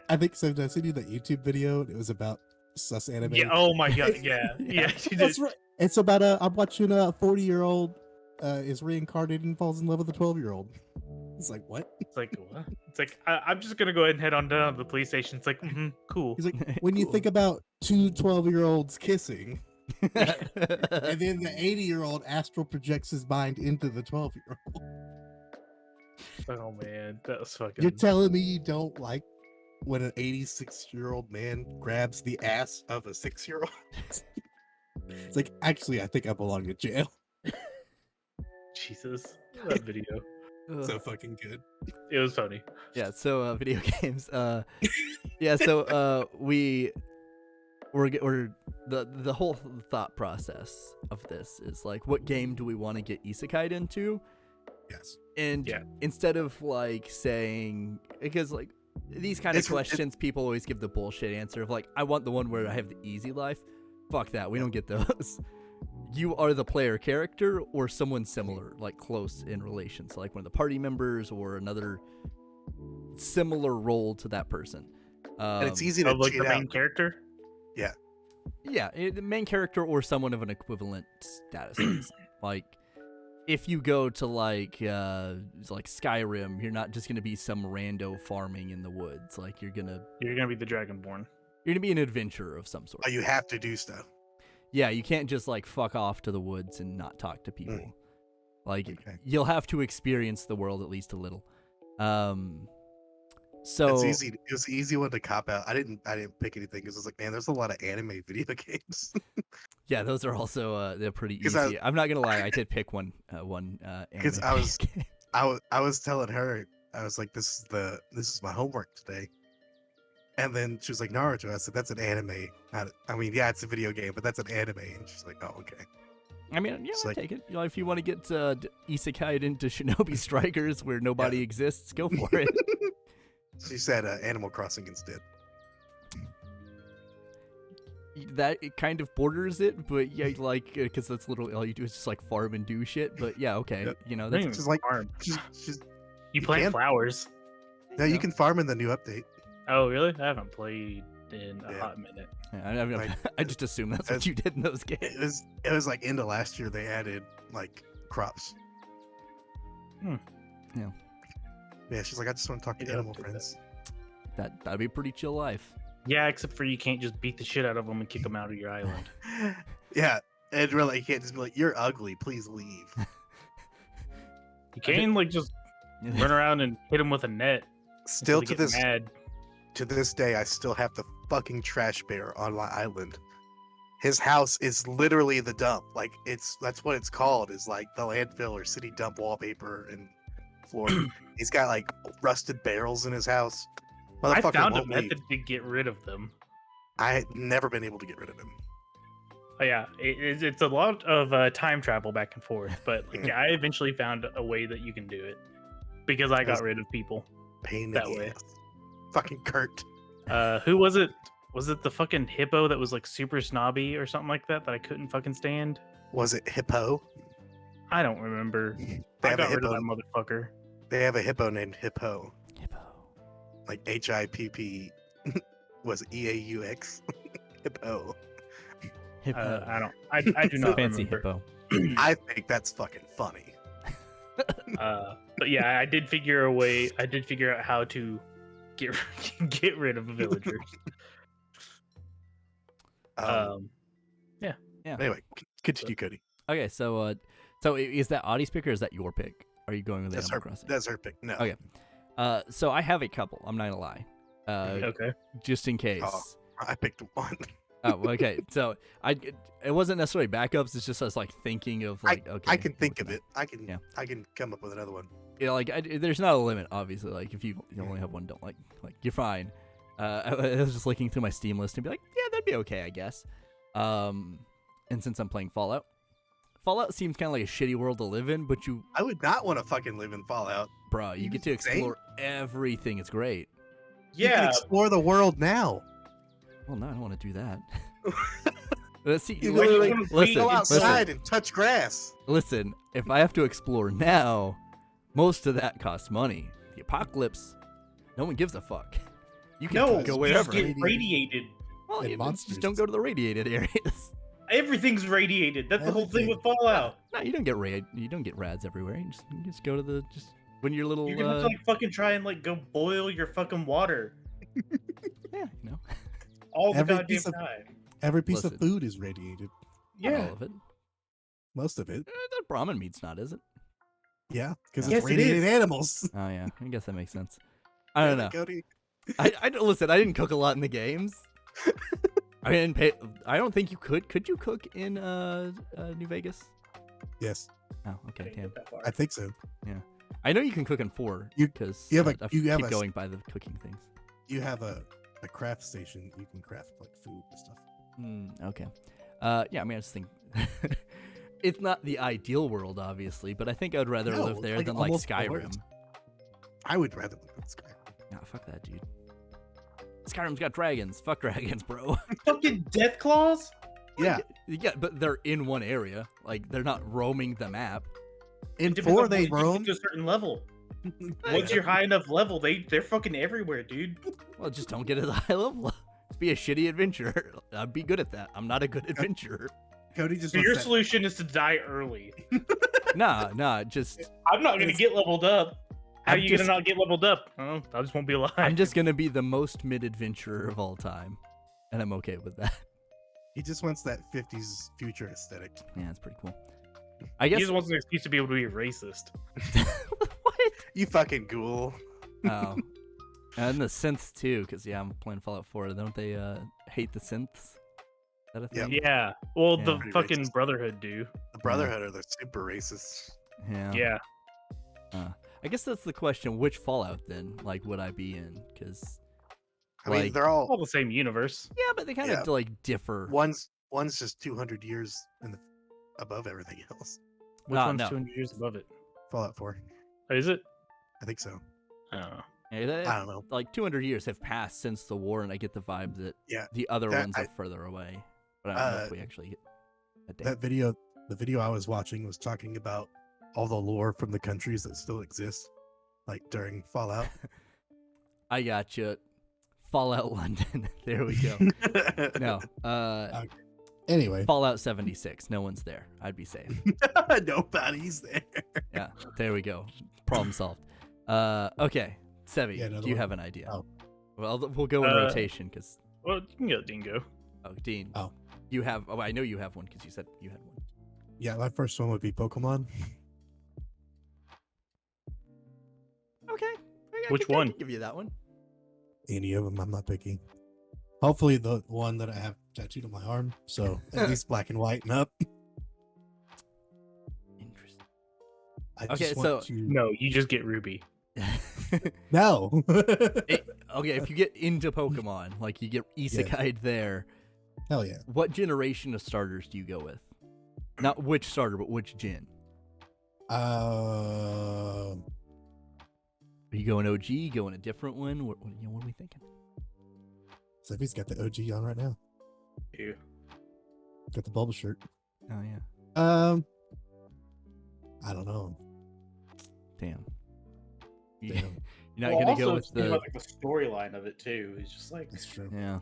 D: I think so. Did I send you that YouTube video? It was about sus anime.
C: Yeah. Oh my god. Yeah. Yeah. She did.
D: That's right. It's about I'm watching a 40-year-old is reincarnated and falls in love with a 12-year-old. It's like, what?
C: It's like what? It's like I'm just gonna go ahead and head on down to the police station. It's like, cool.
D: He's like, when you
A: Cool.
D: think about two 12-year-olds kissing, and
A: Yeah,
D: then the 80-year-old astral projects his mind into the 12-year-old.
C: Oh man, that was fucking.
D: You're telling me you don't like when an 86-year-old man grabs the ass of a 6-year-old? It's like, actually, I think I belong in jail.
C: Jesus, that video.
D: So fucking good.
C: It was funny.
A: so video games. Yeah, so we're the whole thought process of this is like, what game do we want to get Isekai'd into?
D: Yes.
A: And
C: Yeah.
A: instead of like saying, because like these kind of
B: It's-
A: questions, people always give the bullshit answer of like, I want the one where I have the easy life. Fuck that, we don't get those. You are the player character or someone similar, like close in relation. So like one of the party members or another similar role to that person.
B: And it's easy to
C: Of like
B: cheat
C: the main
B: out.
C: character.
A: Yeah, the main character or someone of an equivalent status. Like, if you go to like Skyrim, you're not just gonna be some rando farming in the woods. Like you're gonna
C: You're gonna be the Dragonborn.
A: be an adventurer of some sort.
B: You have to do stuff.
A: Yeah, you can't just like fuck off to the woods and not talk to people. Like
B: Okay.
A: you'll have to experience the world at least a little. So
B: It's easy. It was an easy one to cop out. I didn't pick anything because I was like, man, there's a lot of anime video games.
A: yeah, those are also they're pretty
B: 'Cause
A: easy. I'm not gonna lie, I did pick one
B: 'Cause
A: anime
B: I was-
A: game.
B: I was telling her, I was like, this is my homework today. And then she was like, Naruto. I said, that's an anime. I mean, yeah, it's a video game, but that's an anime. And she's like, oh, okay.
A: I mean, yeah,
B: It's
A: I'll
B: like-
A: take it. You know, if you want to get Isekai'd into Shinobi Strikers where nobody exists, go for it.
B: She said Animal Crossing instead.
A: That it kind of borders it, but yeah, like because that's literally all you do is just like farm and do shit. But yeah, okay,
B: Yep.
A: you know
C: Don't
A: that's
C: even
B: She's like,
C: farm.
B: she's,
C: You
B: you
C: plant
B: can.
C: flowers.
B: no, you can farm in the new update.
C: Oh really? I haven't played in a
B: Yeah.
C: hot minute.
A: yeah,
B: Like,
A: I just assume that's what
B: as-
A: you did in those games.
B: It was like into last year they added like crops.
C: Hmm.
A: Yeah.
B: Yeah, she's like, I just want to talk to
C: Maybe I'll
B: animal
C: do that.
B: friends.
A: That'd be a pretty chill life.
C: Yeah, except for you can't just beat the shit out of them and kick them out of your island.
B: Yeah, and really, you can't just be like, you're ugly, please leave.
C: You can like just run around and hit them with a net.
B: Still
C: until
B: to
C: they get
B: this
C: mad.
B: to this day, I still have the fucking trash bear on my island. His house is literally the dump. Like that's what it's called. Is like the landfill or city dump wallpaper in Florida. He's got like rusted barrels in his house.
C: I
B: Motherfucker
C: found a
B: won't leave.
C: method to get rid of them.
B: I had never been able to get rid of him.
C: Oh, yeah, it's a lot of time travel back and forth, but like, I eventually found a way that you can do it because I got
B: That's-
C: rid of people.
B: Pain
C: That
B: in the
C: way.
B: ass. Fucking Kurt.
C: Who was it? Was it the fucking hippo that was like super snobby or something like that I couldn't fucking stand?
B: Was it Hippo?
C: I don't remember.
B: They
C: I
B: have a
C: got rid of
B: hippo.
C: that motherfucker.
B: They have a hippo named Hippo.
A: Hippo.
B: Like HIPP. Was it EAUX? Hippo.
A: Hippo.
C: I do
A: It's a
C: not
A: fancy
C: remember.
A: hippo.
B: I think that's fucking funny.
C: But yeah, I did figure out how to get rid of villagers.
B: Anyway, continue, Cody.
A: Okay, so is that Audie's pick or is that your pick? Are you going with
B: That's
A: Animal
B: her.
A: Crossing?
B: That's her pick. No.
A: Okay. So I have a couple. I'm not gonna lie.
C: Okay.
A: Just in case.
B: Oh. I picked one.
A: Oh, okay. So it wasn't necessarily backups. It's just us like thinking of like, okay,
B: I can think of
A: what's
B: it. I can
A: Yeah.
B: I can come up with another one.
A: that? You know, like there's not a limit, obviously. Like if you only have one, don't like you're fine. I was just looking through my Steam list and be like, yeah, that'd be okay, I guess. And since I'm playing Fallout seems kind of like a shitty world to live in, but
B: I would not want to fucking live in Fallout.
A: bro, you get to
B: insane.
A: explore everything. It's great.
B: You can
C: Yeah,
B: explore the world now.
A: Well, no, I don't want to do that. Let's see.
B: You
C: Like,
B: literally
A: listen,
B: go
A: listen,
B: outside and touch grass.
A: listen. If I have to explore now, most of that costs money. The apocalypse, no one gives a fuck. You can
C: no,
A: go
C: you just
A: wherever.
C: get radiated.
A: Well,
D: And
A: you
D: monsters.
A: just don't go to the radiated areas.
C: Everything's radiated. That's the whole thing with Fallout.
A: No, you don't get You don't get rads everywhere. You just go to the when your little
C: You're gonna have to like fucking try and like go boil your fucking water
A: yeah, you know,
C: all the
D: Every
C: goddamn
D: piece of-
C: time.
D: Every piece
A: Listen.
D: of food is radiated.
A: not
C: Yeah.
A: all of it.
D: Most of it.
A: The Brahmin meat's not, is it?
D: Yeah, because
C: Yes,
D: it's
C: it
D: radiated
C: is.
D: animals.
A: Oh yeah, I guess that makes sense. I don't know.
B: Cody.
A: I listen. I didn't cook a lot in the games. I didn't pay. I don't think you could. Could you cook in New Vegas?
D: Yes,
A: Oh, okay,
C: Can't
A: damn.
C: get that far.
D: I think so.
A: I know you can cook in 4
D: You-
A: because
D: you have a-
A: I
D: you have
A: keep
D: a-
A: going by the cooking things.
D: You have a craft station. You can craft like food and stuff.
A: Okay. Yeah. I mean, I just think it's not the ideal world, obviously, but I think I'd rather
D: No,
A: live there
D: like,
A: than like
D: almost the
A: Skyrim.
D: worst.
B: I would rather live in Skyrim.
A: Nah, fuck that, dude. Skyrim's got dragons. Fuck dragons, bro.
C: Fucking death claws.
B: Yeah.
A: Yeah, but they're in one area. Like they're not roaming the map.
B: In
C: Depends
B: 4
C: on
B: they
C: when you get
B: roam.
C: to a certain level. Once you're high enough level, they're fucking everywhere, dude.
A: Well, just don't get at a high level. Just be a shitty adventurer. I'd be good at that. I'm not a good adventurer.
D: Cody just
C: So
D: wants
C: your
D: that-
C: solution is to die early.
A: Nah. Just
C: I'm not gonna get leveled up. How
A: I'm
C: are you
A: just-
C: gonna not get leveled up? Oh, I just won't be alive.
A: I'm just gonna be the most mid adventurer of all time, and I'm okay with that.
D: He just wants that 50s future aesthetic.
A: Yeah, it's pretty cool. I
C: He
A: guess.
C: just wants an excuse to be able to be racist.
A: What?
B: You fucking ghoul.
A: Oh, and the synths too, because yeah, I'm playing Fallout 4. Don't they hate the synths? Is that a
B: Yep.
A: thing?
C: Yeah. Well,
A: Yeah.
C: the
B: Pretty
C: fucking
B: racist.
C: Brotherhood do.
B: The Brotherhood are the super racists.
A: Yeah.
C: Yeah.
A: I guess that's the question. Which Fallout then? Like, would I be in? Because
B: I mean,
A: Like-
B: they're all
C: All the same universe.
A: yeah, but they kind of
B: Yeah.
A: like differ.
B: one's just 200 years above everything else.
C: Which
A: No,
C: one's
A: no.
C: 200 years above it?
D: Fallout 4.
C: Oh, is it?
B: I think so.
C: I don't know.
A: Yeah, that-
B: I don't know.
A: like 200 years have passed since the war, and I get the vibe that
B: Yeah,
A: the other
B: that-
A: ones are further away. But I don't know if we actually get a date.
D: That video, the video I was watching was talking about all the lore from the countries that still exist, like during Fallout.
A: I got you. Fallout London. There we go. No,
D: Anyway,
A: Fallout 76. No one's there. I'd be safe.
B: Nobody's there.
A: Yeah, there we go. Problem solved. Okay, Seve,
D: Yeah, another
A: do you
D: one?
A: have an idea?
D: Oh.
A: Well, we'll go in
C: Uh,
A: rotation because
C: Well, you can get Dingo.
A: Dean.
D: Oh.
A: You have. Oh, I know you have one because you said you had one.
D: yeah, my first one would be Pokemon.
A: Okay.
C: Which
A: I
C: one?
A: can give you that one.
D: Any of them, I'm not picky. Hopefully, the one that I have tattooed on my arm, so at least black and white and up.
A: Interesting.
D: I
A: Okay,
D: just want
A: so-
D: to...
C: No, you just get Ruby.
D: No.
A: Okay, if you get into Pokemon, like you get Isekai'd there,
D: Hell yeah.
A: what generation of starters do you go with? Not which starter, but which gen? Are you going OG? Going a different one? What are we thinking?
D: Seve's got the OG on right now.
C: You.
D: Got the bubble shirt.
A: Oh yeah.
D: I don't know.
A: Damn. You-
D: Damn.
A: You're not gonna go with
C: think
A: the.
C: about, like, the storyline of it too. It's just like,
D: That's true.
A: Yeah.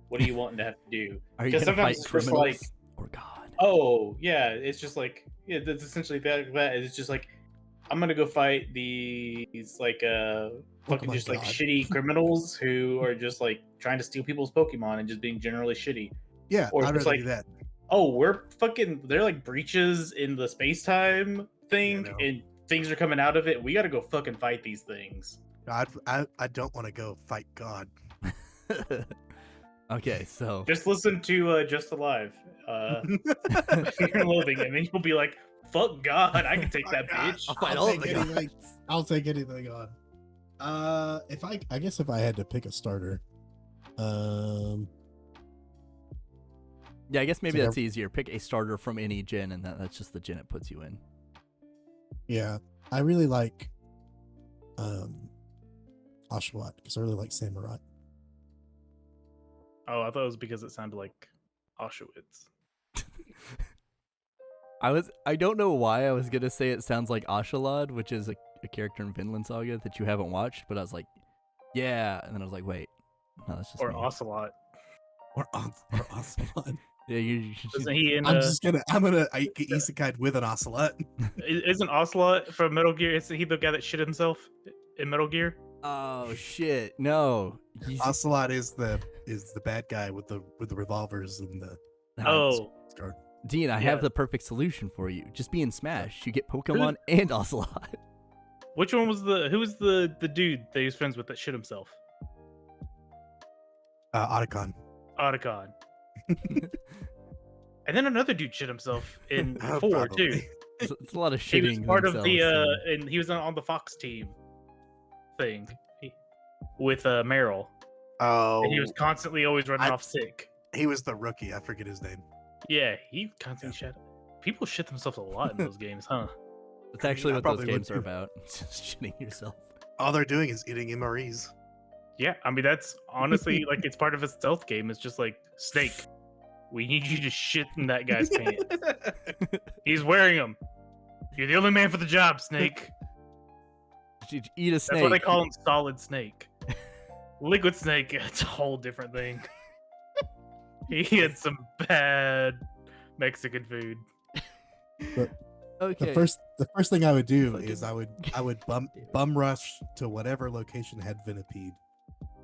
C: what are you wanting to have to do?
A: Are you
C: Because
A: gonna
C: sometimes
A: fight
C: it's just
A: criminals
C: like,
A: or God?
C: oh yeah, it's just like, yeah, that's essentially that. It's just like, I'm gonna go fight these like fucking
D: Pokemon
C: just like
D: God.
C: shitty criminals who are just like trying to steal people's Pokemon and just being generally shitty.
D: Yeah,
C: Or
D: I'd
C: just
D: rather
C: like-
D: do that.
C: Oh, we're fucking. They're like breaches in the space time thing,
B: no.
C: and things are coming out of it. We got to go fucking fight these things.
B: I don't want to go fight God.
A: Okay, so
C: Just listen to Just Alive. Fear and Loathing, and then you'll be like, "Fuck God, I can take that bitch."
A: I'll fight
D: I'll
A: all
D: take
A: the
D: anything.
A: gods.
D: I'll take anything on. If I guess if I had to pick a starter,
A: Yeah, I guess maybe
D: So
A: that's easier. Pick a starter from any gen, and that's just the gen it puts you in.
D: yeah, I really like Oshawott because I really like Samurai.
C: Oh, I thought it was because it sounded like Auschwitz.
A: I don't know why I was gonna say it sounds like Ashalad, which is a character in Vinland Saga that you haven't watched, but I was like, yeah, and then I was like, wait, no, that's just
C: Or
A: me.
C: Ocelot.
D: Or Ocelot.
A: Yeah, you should.
C: Isn't he in?
D: I'm gonna get Isekai'd with an Ocelot.
C: Isn't Ocelot from Metal Gear? Isn't he the guy that shit himself in Metal Gear?
A: Oh shit, no.
D: Ocelot is the bad guy with the revolvers and the
C: Oh,
D: scar.
A: Dean, I have
C: Yeah.
A: the perfect solution for you. Just be in Smash. You get Pokemon and Ocelot.
C: which one was who was the dude that he was friends with that shit himself?
D: Otacon.
C: Otacon. And then another dude shit himself in 4 too.
B: Probably.
A: It's a lot of
C: He was
A: shitting
C: part of
A: themselves,
C: the
A: so-
C: and he was on the Fox team thing with Meryl.
B: Oh,
C: And he was constantly always running
B: I-
C: off sick.
B: he was the rookie. I forget his name.
C: Yeah, he constantly shit. People shit themselves a lot in those games, huh?
A: That's actually
B: I
A: what those
B: probably would
A: games are
B: too.
A: about. Just shitting yourself.
B: All they're doing is eating MREs.
C: Yeah, I mean that's honestly like it's part of a stealth game. It's just like Snake. We need you to shit in that guy's pants. He's wearing them. You're the only man for the job, Snake.
A: Eat a
C: That's
A: snake.
C: why they call him Solid Snake. Liquid Snake, it's a whole different thing. He had some bad Mexican food.
A: Okay.
D: The first thing I would do
A: Fucking-
D: is I would bum rush to whatever location had Venipede,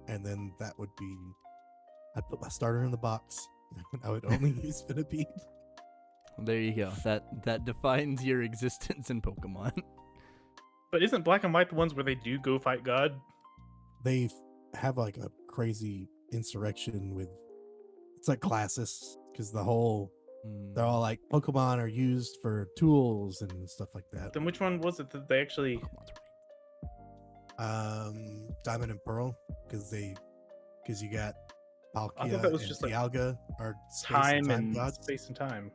D: and then that would be I'd put my starter in the box. And I would only use Venipede.
A: There you go. That defines your existence in Pokemon.
C: But isn't Black and White the ones where they do go fight God?
D: They have like a crazy insurrection with it's like classes because they're all like Pokemon are used for tools and stuff like that.
C: Then which one was it that they actually?
A: Pokemon's
D: Diamond and Pearl because you got Palkia
C: that was
D: and
C: just, like,
D: Dialga are space
C: Time and
D: gods.
C: space and time.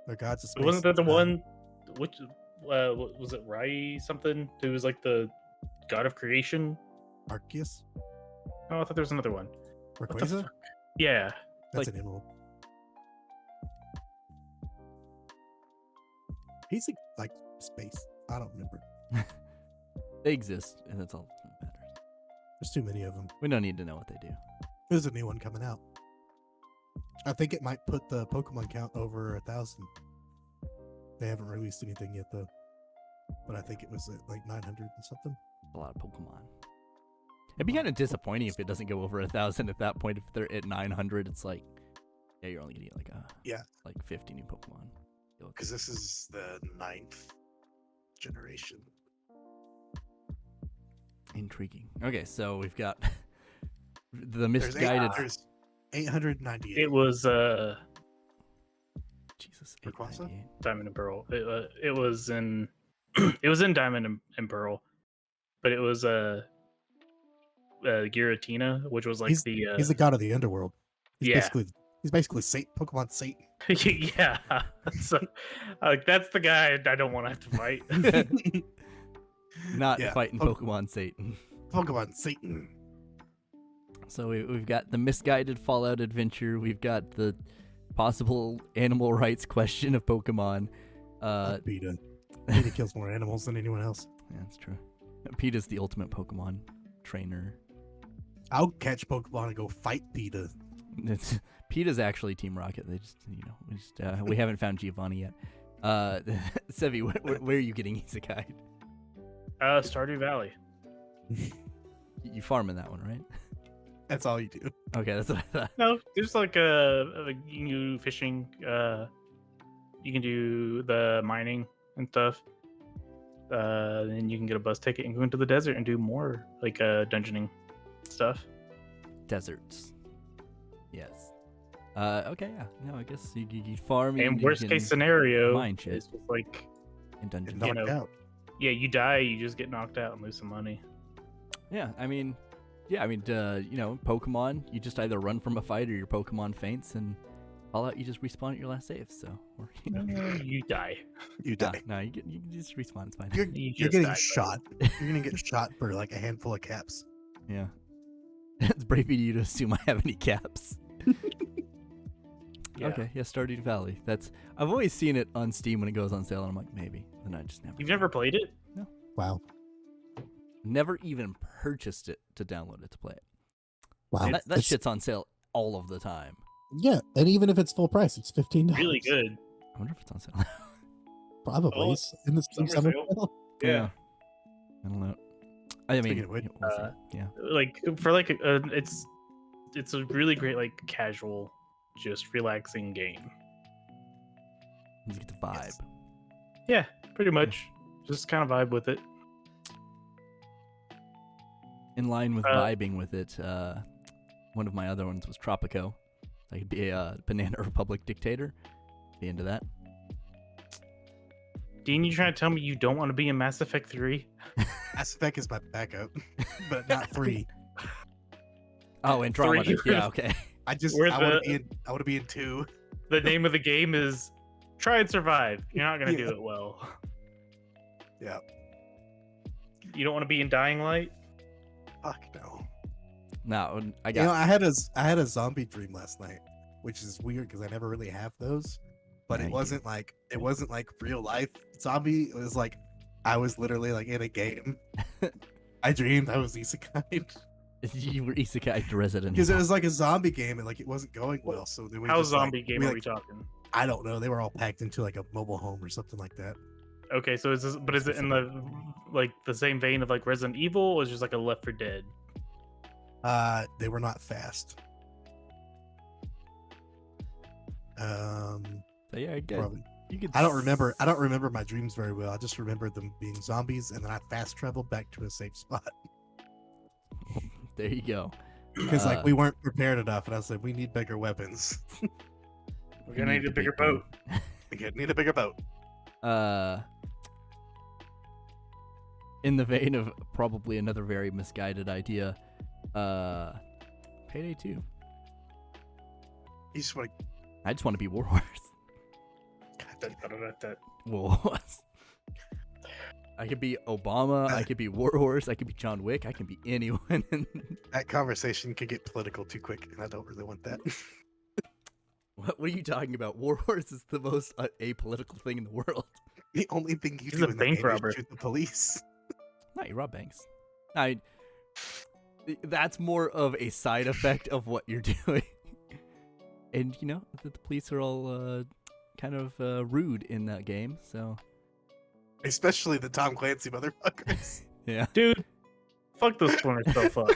D: They're gods of space.
C: But wasn't that the
D: and time.
C: one? Which was it? Rai something? Who was like the god of creation?
D: Arceus?
C: Oh, I thought there was another one. What the
D: Rayquaza?
C: fuck? Yeah.
D: That's
A: Like-
D: an emerald. He's like space. I don't remember.
A: They exist, and that's all that matters.
D: There's too many of them.
A: We don't need to know what they do.
D: There's a new one coming out. I think it might put the Pokemon count over 1,000. They haven't released anything yet though. But I think it was at like 900 and something.
A: A lot of Pokemon. It'd be kind of disappointing if it doesn't go over 1,000 at that point. If they're at 900, it's like, yeah, you're only gonna get like 50 new Pokemon.
B: Because this is the 9th generation.
A: Intriguing. Okay, so we've got the
B: There's
A: misguided.
B: There's 898.
C: It was
A: Jesus.
B: Rayquaza?
A: 898.
C: Diamond and Pearl. It was in it was in Diamond and Pearl, but it was Giratina, which was like
D: He's
C: the
D: the god of the underworld.
C: yeah.
D: He's basically Satan, Pokemon Satan.
C: yeah. So like that's the guy I don't want to have to fight.
A: Not
B: Yeah,
A: fighting Pokemon Satan.
B: Pokemon Satan.
A: So we've got the misguided Fallout adventure. We've got the possible animal rights question of Pokemon.
D: PETA. PETA kills more animals than anyone else.
A: Yeah, that's true. PETA's the ultimate Pokemon trainer.
D: I'll catch Pokemon and go fight PETA.
A: PETA's actually Team Rocket. They just, we haven't found Giovanni yet. Seve, where are you getting Isekai'd?
C: Stardew Valley.
A: You farming that one, right?
D: That's all you do.
A: Okay, that's what I thought.
C: No, there's like you can do fishing. You can do the mining and stuff. Then you can get a bus ticket and go into the desert and do more like dungeoning stuff.
A: Deserts. Yes. Okay, yeah. No, I guess you farm
C: And worst
A: you
C: case
A: can
C: scenario
A: mine shit
C: is just like,
A: in dungeons.
B: Knocked
C: know,
B: out.
C: yeah, you die, you just get knocked out and lose some money.
A: Yeah, I mean, Pokemon, you just either run from a fight or your Pokemon faints, and Fallout, you just respawn at your last save. So, or,
C: You die.
B: You die.
A: no, you just respawn. It's fine.
B: You're
C: just
B: getting
C: die,
B: shot. You're gonna get shot for like a handful of caps.
A: Yeah. It's brave of you to assume I have any caps.
C: Yeah.
A: Okay, yeah, Stardew Valley. I've always seen it on Steam when it goes on sale, and I'm like, maybe. Then I just never.
C: You've never played it?
D: Wow.
A: Never even purchased it to download it to play it.
D: Wow.
A: That
D: It's-
A: shit's on sale all of the time.
D: Yeah, and even if it's full price, it's $15.
C: Really good.
A: I wonder if it's on sale.
D: Probably.
C: Oh,
D: It's in the Steam
C: summer
D: summer
C: sale.
D: sale.
C: Yeah.
A: I don't know. I
B: Speaking
A: mean,
B: of which,
A: we'll see. Yeah.
C: Like for like it's a really great like casual, just relaxing game.
A: You get the vibe.
B: Yes.
C: Yeah, pretty much. Just kind of vibe with it.
A: In line with vibing with it, one of my other ones was Tropico. I could be a Banana Republic dictator. Be into that.
C: Dean, you trying to tell me you don't want to be in Mass Effect 3?
B: Mass Effect is my backup, but not 3.
A: Oh, Andromeda.
C: Three.
A: Yeah, okay.
B: I
C: Where
B: want to be in 2.
C: The name of the game is Try and Survive. You're not gonna do
B: Yeah.
C: it well.
B: Yeah.
C: You don't want to be in Dying Light?
B: Fuck no.
A: No, I
B: You
A: got.
B: know, I had a zombie dream last night, which is weird because I never really have those. But
A: Yeah,
B: it
A: you
B: wasn't like real life zombie. It was like I was literally like in a game. I dreamed I was Isekai'd
A: You were Isekai'd Resident
B: because it
A: Evil.
B: was like a zombie game and like it wasn't going well. So then we
C: How
B: just, like,
C: zombie game
B: we,
C: are
B: like,
C: we talking?
B: I don't know. They were all packed into like a mobile home or something like that.
C: Okay, so is it in the like the same vein of like Resident Evil, or is it just like a Left 4 Dead?
B: They were not fast.
A: So yeah, good.
B: Probably.
A: You could.
B: I don't remember my dreams very well. I just remember them being zombies, and then I fast traveled back to a safe spot
A: There you go.
B: because like we weren't prepared enough, and I said we need bigger weapons.
C: We're gonna need a
A: the
C: bigger
A: big gun.
C: boat.
B: We need a bigger boat.
A: In the vein of probably another very misguided idea, Payday 2.
B: You just want
A: I just want to be Warhorse.
B: to.
A: Warhorse. I could be Obama. I could be Warhorse. I could be John Wick. I can be anyone.
B: That conversation could get political too quick, and I don't really want that.
A: What are you talking about? Warhorse is the most apolitical thing in the world.
B: The only thing you
C: He's
B: do
C: a
B: in the
C: bank
B: game
C: robber.
B: is shoot the police.
A: No, you rob banks. That's more of a side effect of what you're doing. And you know, the police are all kind of rude in that game. So
B: Especially the Tom Clancy motherfuckers.
A: yeah,
C: Dude, fuck those Splinter Cell fuck.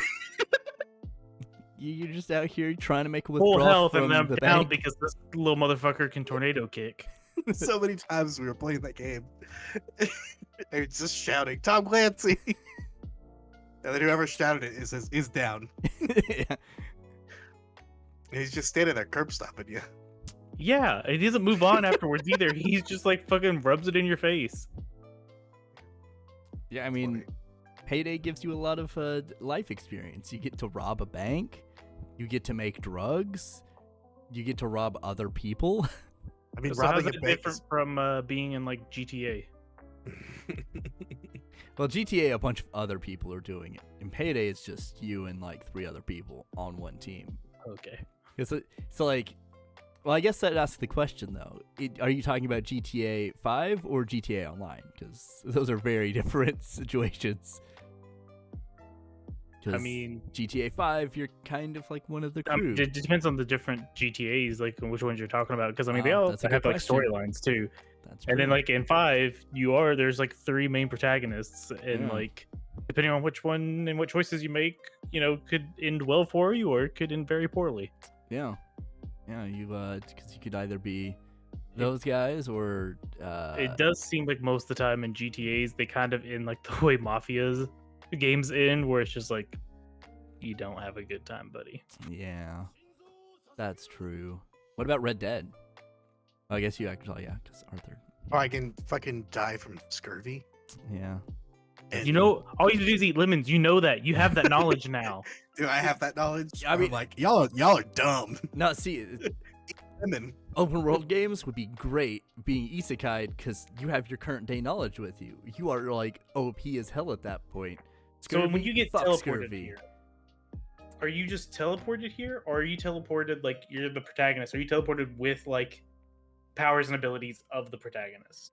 A: you're just out here trying to make a
C: Full
A: withdrawal
C: health
A: from
C: and I'm
A: the
C: down
A: bank.
C: because this little motherfucker can tornado kick.
B: So many times we were playing that game. They were just shouting, Tom Clancy! And then whoever shouted it is down.
A: Yeah.
B: And he's just standing there curb stopping you.
C: Yeah, he doesn't move on afterwards either. He's just like fucking rubs it in your face.
A: Yeah, I mean, Payday gives you a lot of life experience. You get to rob a bank, you get to make drugs, you get to rob other people.
B: I mean,
C: So how's
B: robbing
C: it
B: a bank
C: different from being in like GTA?
A: Well, GTA, a bunch of other people are doing it. In Payday, it's just you and like 3 other people on one team.
C: Okay.
A: So like, well, I guess that asks the question though. Are you talking about GTA 5 or GTA Online? Because those are very different situations.
C: I
A: 'Cause
C: mean,
A: GTA 5, you're kind of like one of the crew.
C: it depends on the different GTAs, like which ones you're talking about. Because I mean, they all
A: that's a
C: have
A: good
C: like
A: question.
C: storylines too.
A: That's
C: And then
A: true.
C: like in 5, there's like 3 main protagonists, and
A: Yeah.
C: like depending on which one and what choices you make, could end well for you or it could end very poorly.
A: Yeah, you because you could either be those guys or
C: It does seem like most of the time in GTAs they kind of end like the way Mafia's games end, where it's just like you don't have a good time, buddy.
A: Yeah. That's true. What about Red Dead? Oh, I guess you actually, yeah, because Arthur.
B: Or I can fucking die from scurvy.
A: Yeah.
B: And
C: You know, all you have to do is eat lemons. You know that. You have that knowledge now.
B: do I have that knowledge?
A: I mean-
B: I'm like, y'all are dumb.
A: No, see,
B: Lemon.
A: open world games would be great being Isekai'd because you have your current day knowledge with you. You are like OP as hell at that point.
C: So when
A: Scurvy?
C: you get
A: Fuck
C: teleported
A: scurvy.
C: here, are you just teleported here, or are you teleported like you're the protagonist? Are you teleported with like powers and abilities of the protagonist?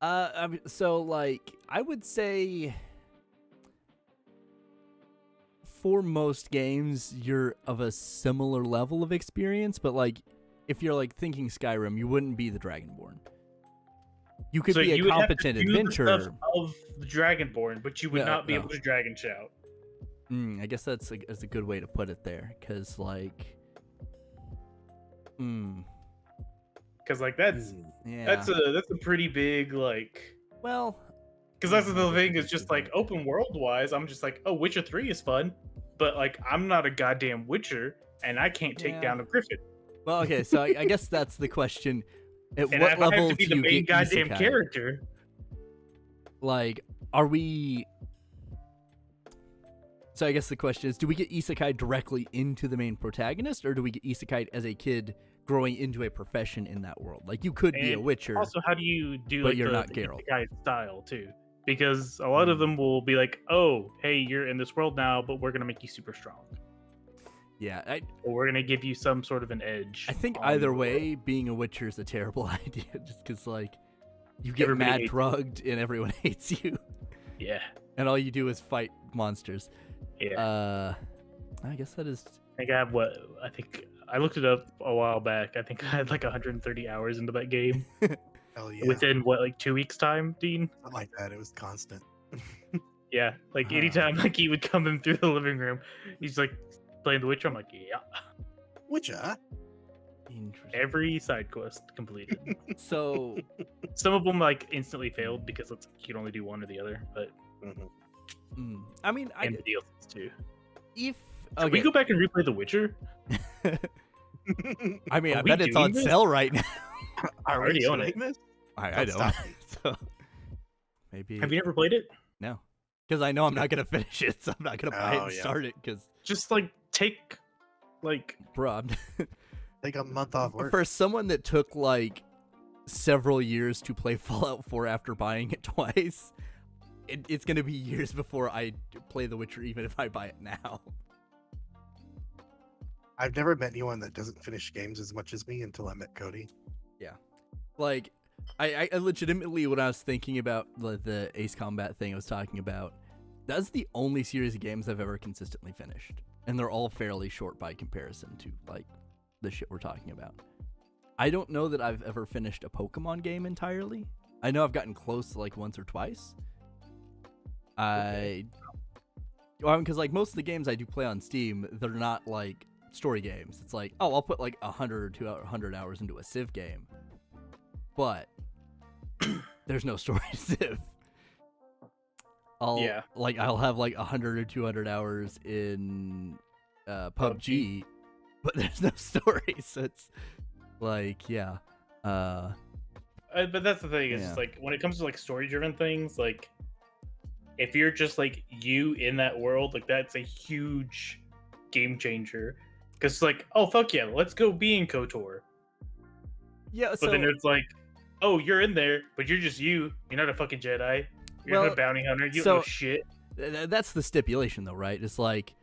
A: I mean, so like I would say for most games you're of a similar level of experience, but like if you're like thinking Skyrim, you wouldn't be the Dragonborn. You could
C: So
A: be a
C: you would have to
A: competent
C: do the
A: adventurer.
C: stuff of the Dragonborn, but you would
A: No,
C: not be
A: no.
C: able to dragon shout.
A: I guess that's a good way to put it there, because like,
C: Because like that's
A: yeah.
C: that's a pretty big like.
A: well,
C: Because that's the thing is just like open world wise, I'm just like, oh, Witcher 3 is fun, but like I'm not a goddamn Witcher and I can't take
A: Yeah.
C: down a Griffin.
A: well, okay. So I guess that's the question. At
C: And
A: what
C: if I
A: level
C: have to be
A: do
C: the
A: you
C: main
A: get
C: goddamn
A: isekai?
C: character,
A: Like, are we? So I guess the question is, do we get isekai directly into the main protagonist, or do we get isekai as a kid growing into a profession in that world? Like, you could be a
C: And
A: Witcher.
C: also how do you do
A: But
C: like
A: you're
C: the,
A: not
C: the
A: Geralt.
C: isekai style too? Because a lot of them will be like, oh, hey, you're in this world now, but we're gonna make you super strong,
A: yeah,
C: or we're gonna give you some sort of an edge.
A: I think
C: on
A: either
C: the
A: way, being a Witcher is a terrible idea, just because like you get
C: Everybody
A: mad
C: hates you.
A: drugged and everyone hates you,
C: world. Yeah,
A: and all you do is fight monsters.
C: yeah.
A: I guess that is.
C: I think I have what I think I looked it up a while back. I think I had like 130 hours into that game
B: Hell yeah.
C: within what like 2 weeks time, Dean.
B: Something like that. It was constant.
C: Yeah, like
A: Ah.
C: anytime like he would come in through the living room, he's like playing The Witcher. I'm like, yeah,
B: Witcher.
A: Interesting.
C: every side quest completed.
A: So
C: Some of them like instantly failed because it's you can only do one or the other, but
A: I mean,
C: and the DLCs too.
A: if
C: Can we go back and replay The Witcher?
A: I mean,
C: Are
A: I
C: we
A: bet it's
C: doing
A: on
C: this?
A: sale right now.
B: I
C: already own it.
B: This?
A: I
B: Don't
A: don't.
B: stop me.
A: So maybe
C: Have you never played it?
A: no, because I know I'm not gonna finish it, so I'm not gonna buy it
B: Oh,
A: and
B: yeah.
A: start it. Because,
C: Just like take like
A: bro, I'm
B: Take a month off work.
A: for someone that took like several years to play Fallout 4 after buying it twice, it's gonna be years before I play The Witcher, even if I buy it now.
B: I've never met anyone that doesn't finish games as much as me until I met Cody.
A: Like, I legitimately, when I was thinking about the Ace Combat thing I was talking about, that's the only series of games I've ever consistently finished, and they're all fairly short by comparison to like the shit we're talking about. I don't know that I've ever finished a Pokemon game entirely. I know I've gotten close like once or twice. Because like most of the games I do play on Steam, they're not like story games. It's like, oh, I'll put like 100 or 200 hours into a Civ game, but there's no story to Civ. I'll have like 100 or 200 hours in PUBG, but there's no story, so it's like, yeah.
C: but that's the thing is
A: Yeah.
C: just like when it comes to like story driven things, like if you're just like you in that world, like that's a huge game changer. Because it's like, oh fuck yeah, let's go be in KOTOR.
A: Yeah,
C: But
A: so
C: then it's like, oh, you're in there, but you're just you. You're not a fucking Jedi. You're
A: Well,
C: not a bounty hunter. You
A: so-
C: don't know shit.
A: that's the stipulation, though, right? It's like,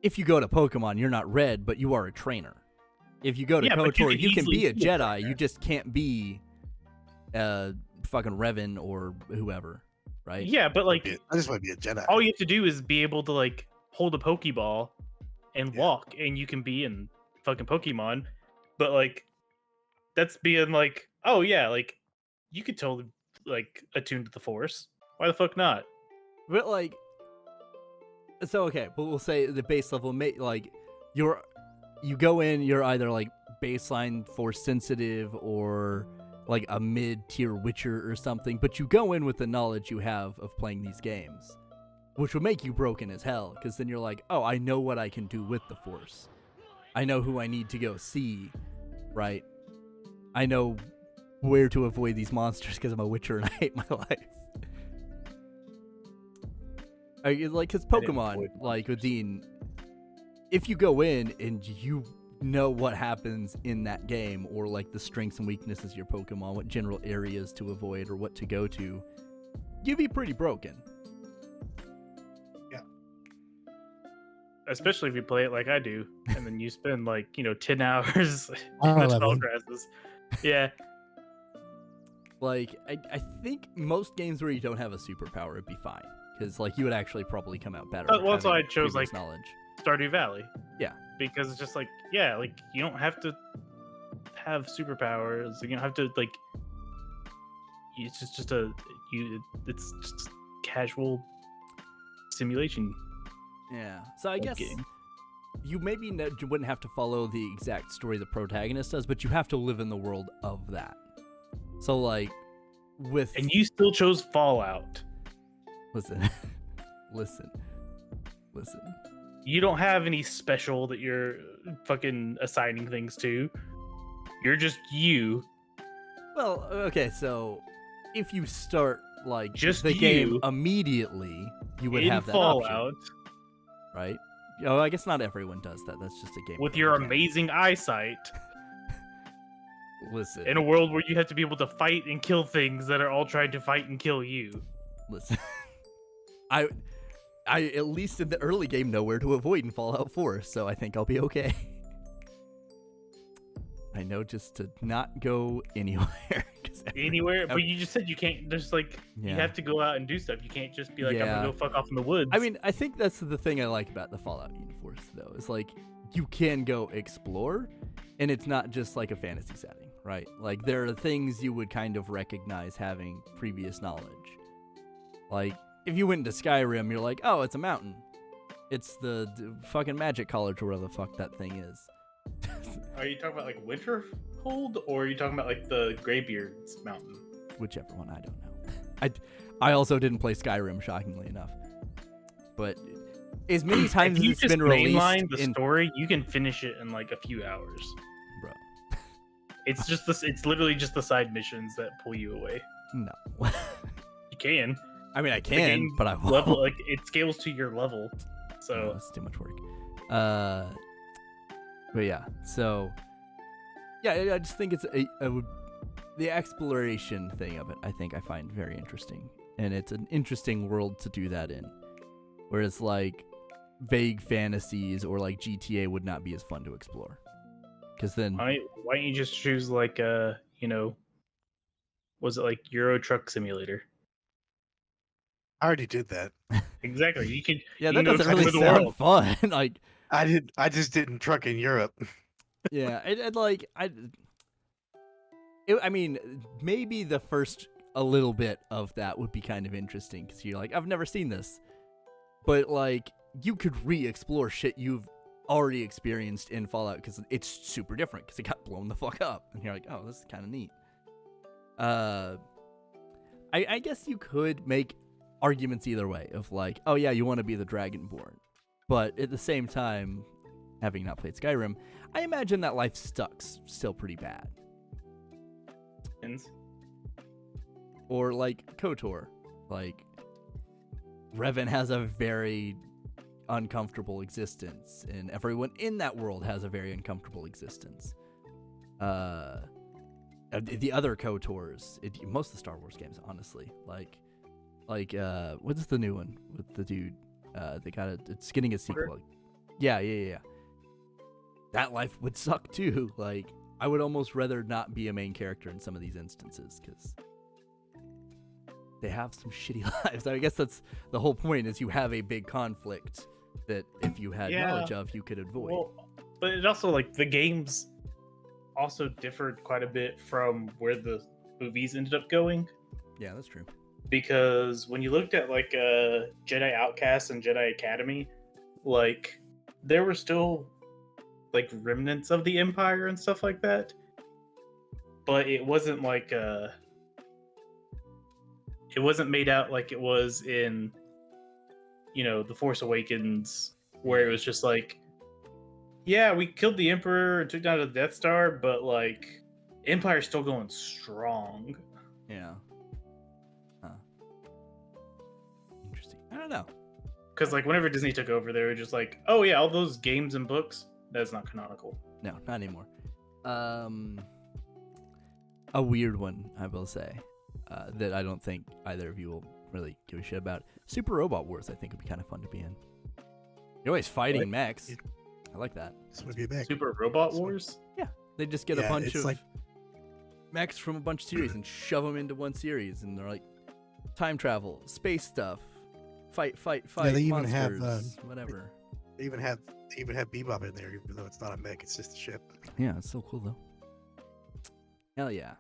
A: if you go to Pokemon, you're not red, but you are a trainer. If you go to
C: Yeah, but you
A: KOTOR,
C: can
A: you can be
C: easily
A: a
C: be a
A: Jedi.
C: trainer.
A: You just can't be fucking Revan or whoever, right?
C: Yeah, but like
B: I just want to be a Jedi.
C: all you have to do is be able to like hold a Pokeball and
B: Yeah.
C: walk, and you can be in fucking Pokemon. But like, that's being like, oh yeah, like you could totally like attune to the Force. Why the fuck not?
A: But like, so okay, but we'll say the base level, like you go in, you're either like baseline Force sensitive or like a mid-tier Witcher or something, but you go in with the knowledge you have of playing these games, which will make you broken as hell, because then you're like, oh, I know what I can do with the Force. I know who I need to go see, right? I know where to avoid these monsters because I'm a Witcher and I hate my life. Because Pokemon, like with Dean, if you go in and you know what happens in that game, or like the strengths and weaknesses of your Pokemon, what general areas to avoid or what to go to, you'd be pretty broken.
C: Especially if you play it like I do, and then you spend 10 hours in
D: Oh,
C: the
D: 11.
C: tall grasses. Yeah.
A: Like, I think most games where you don't have a superpower would be fine. Because, like, you would actually probably come out better.
C: Well, that's why I
A: having
C: chose,
A: previous
C: like,
A: knowledge.
C: Stardew Valley.
A: Yeah.
C: Because it's just you don't have to have superpowers. You don't have to, it's just it's just casual simulation.
A: Yeah. So I guess
C: game.
A: you maybe you wouldn't have to follow the exact story the protagonist does, but you have to live in the world of that. So, like, with...
C: And you still chose Fallout.
A: Listen.
C: You don't have any special that you're fucking assigning things to. You're just you.
A: Well, okay, so if you start, like,
C: Just
A: the game
C: you
A: immediately, you would
C: in
A: have that
C: Fallout
A: option, right? Oh, I guess not everyone does that. That's just a game.
C: with your amazing eyesight
A: Listen.
C: in a world where you have to be able to fight and kill things that are all trying to fight and kill you.
A: Listen. I at least in the early game know where to avoid in Fallout 4, so I think I'll be okay. I know just to not go anywhere.
C: Anywhere, but you just said you can't. There's you have to go out and do stuff. You can't just be like, I'm gonna go fuck off in the woods.
A: I mean, I think that's the thing I like about the Fallout universe, though. Is like you can go explore, and it's not just like a fantasy setting, right? Like there are things you would kind of recognize having previous knowledge. Like if you went into Skyrim, you're like, oh, it's a mountain. It's the fucking Magic College or whatever the fuck that thing is.
C: Are you talking about Winterhold, or are you talking about the Greybeard's mountain?
A: Whichever one, I don't know. I also didn't play Skyrim, shockingly enough. But as many times as it's been released,
C: mainline the story, you can finish it in a few hours,
A: bro.
C: It's just this. It's literally just the side missions that pull you away.
A: No,
C: you can.
A: I mean, I can, but I won't.
C: Level it scales to your level, so
A: no, that's too much work. But yeah, so yeah, I just think it's the exploration thing of it. I think I find very interesting, and it's an interesting world to do that in. Whereas vague fantasies or GTA would not be as fun to explore, because then
C: why don't you just choose was it Euro Truck Simulator?
B: I already did that.
C: Exactly. You can.
A: Yeah,
C: you
A: that
C: can
A: doesn't
C: go
A: really
C: explore the
A: sound
C: world.
A: fun.
B: I just didn't truck in Europe.
A: Yeah, I mean, maybe the first a little bit of that would be kind of interesting because you're like, I've never seen this, but you could re-explore shit you've already experienced in Fallout because it's super different because it got blown the fuck up, and you're like, oh, this is kind of neat. I guess you could make arguments either way of oh yeah, you want to be the Dragonborn, but at the same time, having not played Skyrim, I imagine that life sucks still pretty bad. Or KOTOR, Revan has a very uncomfortable existence, and everyone in that world has a very uncomfortable existence. The other KOTORs, most of the Star Wars games, honestly, what's the new one with the dude? It's getting a sequel. Yeah. That life would suck too. I would almost rather not be a main character in some of these instances because they have some shitty lives. I guess that's the whole point, is you have a big conflict that if you had knowledge of, you could avoid.
C: Well, but it also the games also differed quite a bit from where the movies ended up going.
A: Yeah, that's true.
C: Because when you looked at Jedi Outcast and Jedi Academy, there were still remnants of the Empire and stuff like that, but it wasn't it wasn't made out like it was in The Force Awakens, where it was just yeah, we killed the Emperor and took down the Death Star, but like Empire's still going strong.
A: Yeah. Huh. Interesting. I don't know.
C: Because like whenever Disney took over, they were just like, oh yeah, all those games and books, that's not canonical.
A: No, not anymore. A weird one, I will say, that I don't think either of you will really give a shit about. Super Robot Wars, I think, would be kind of fun to be in. You're always fighting mechs. I like that.
B: This would be back.
C: Super Robot Wars?
A: Yeah, they just get a bunch
B: it's
A: of
B: like-
A: mechs from a bunch of series and shove them into one series, and they're like time travel, space stuff, fight,
D: they even have,
A: monsters, whatever.
B: They even have Bebop in there, even though it's not a mech, it's just a ship.
A: Yeah, it's so cool though. Hell yeah.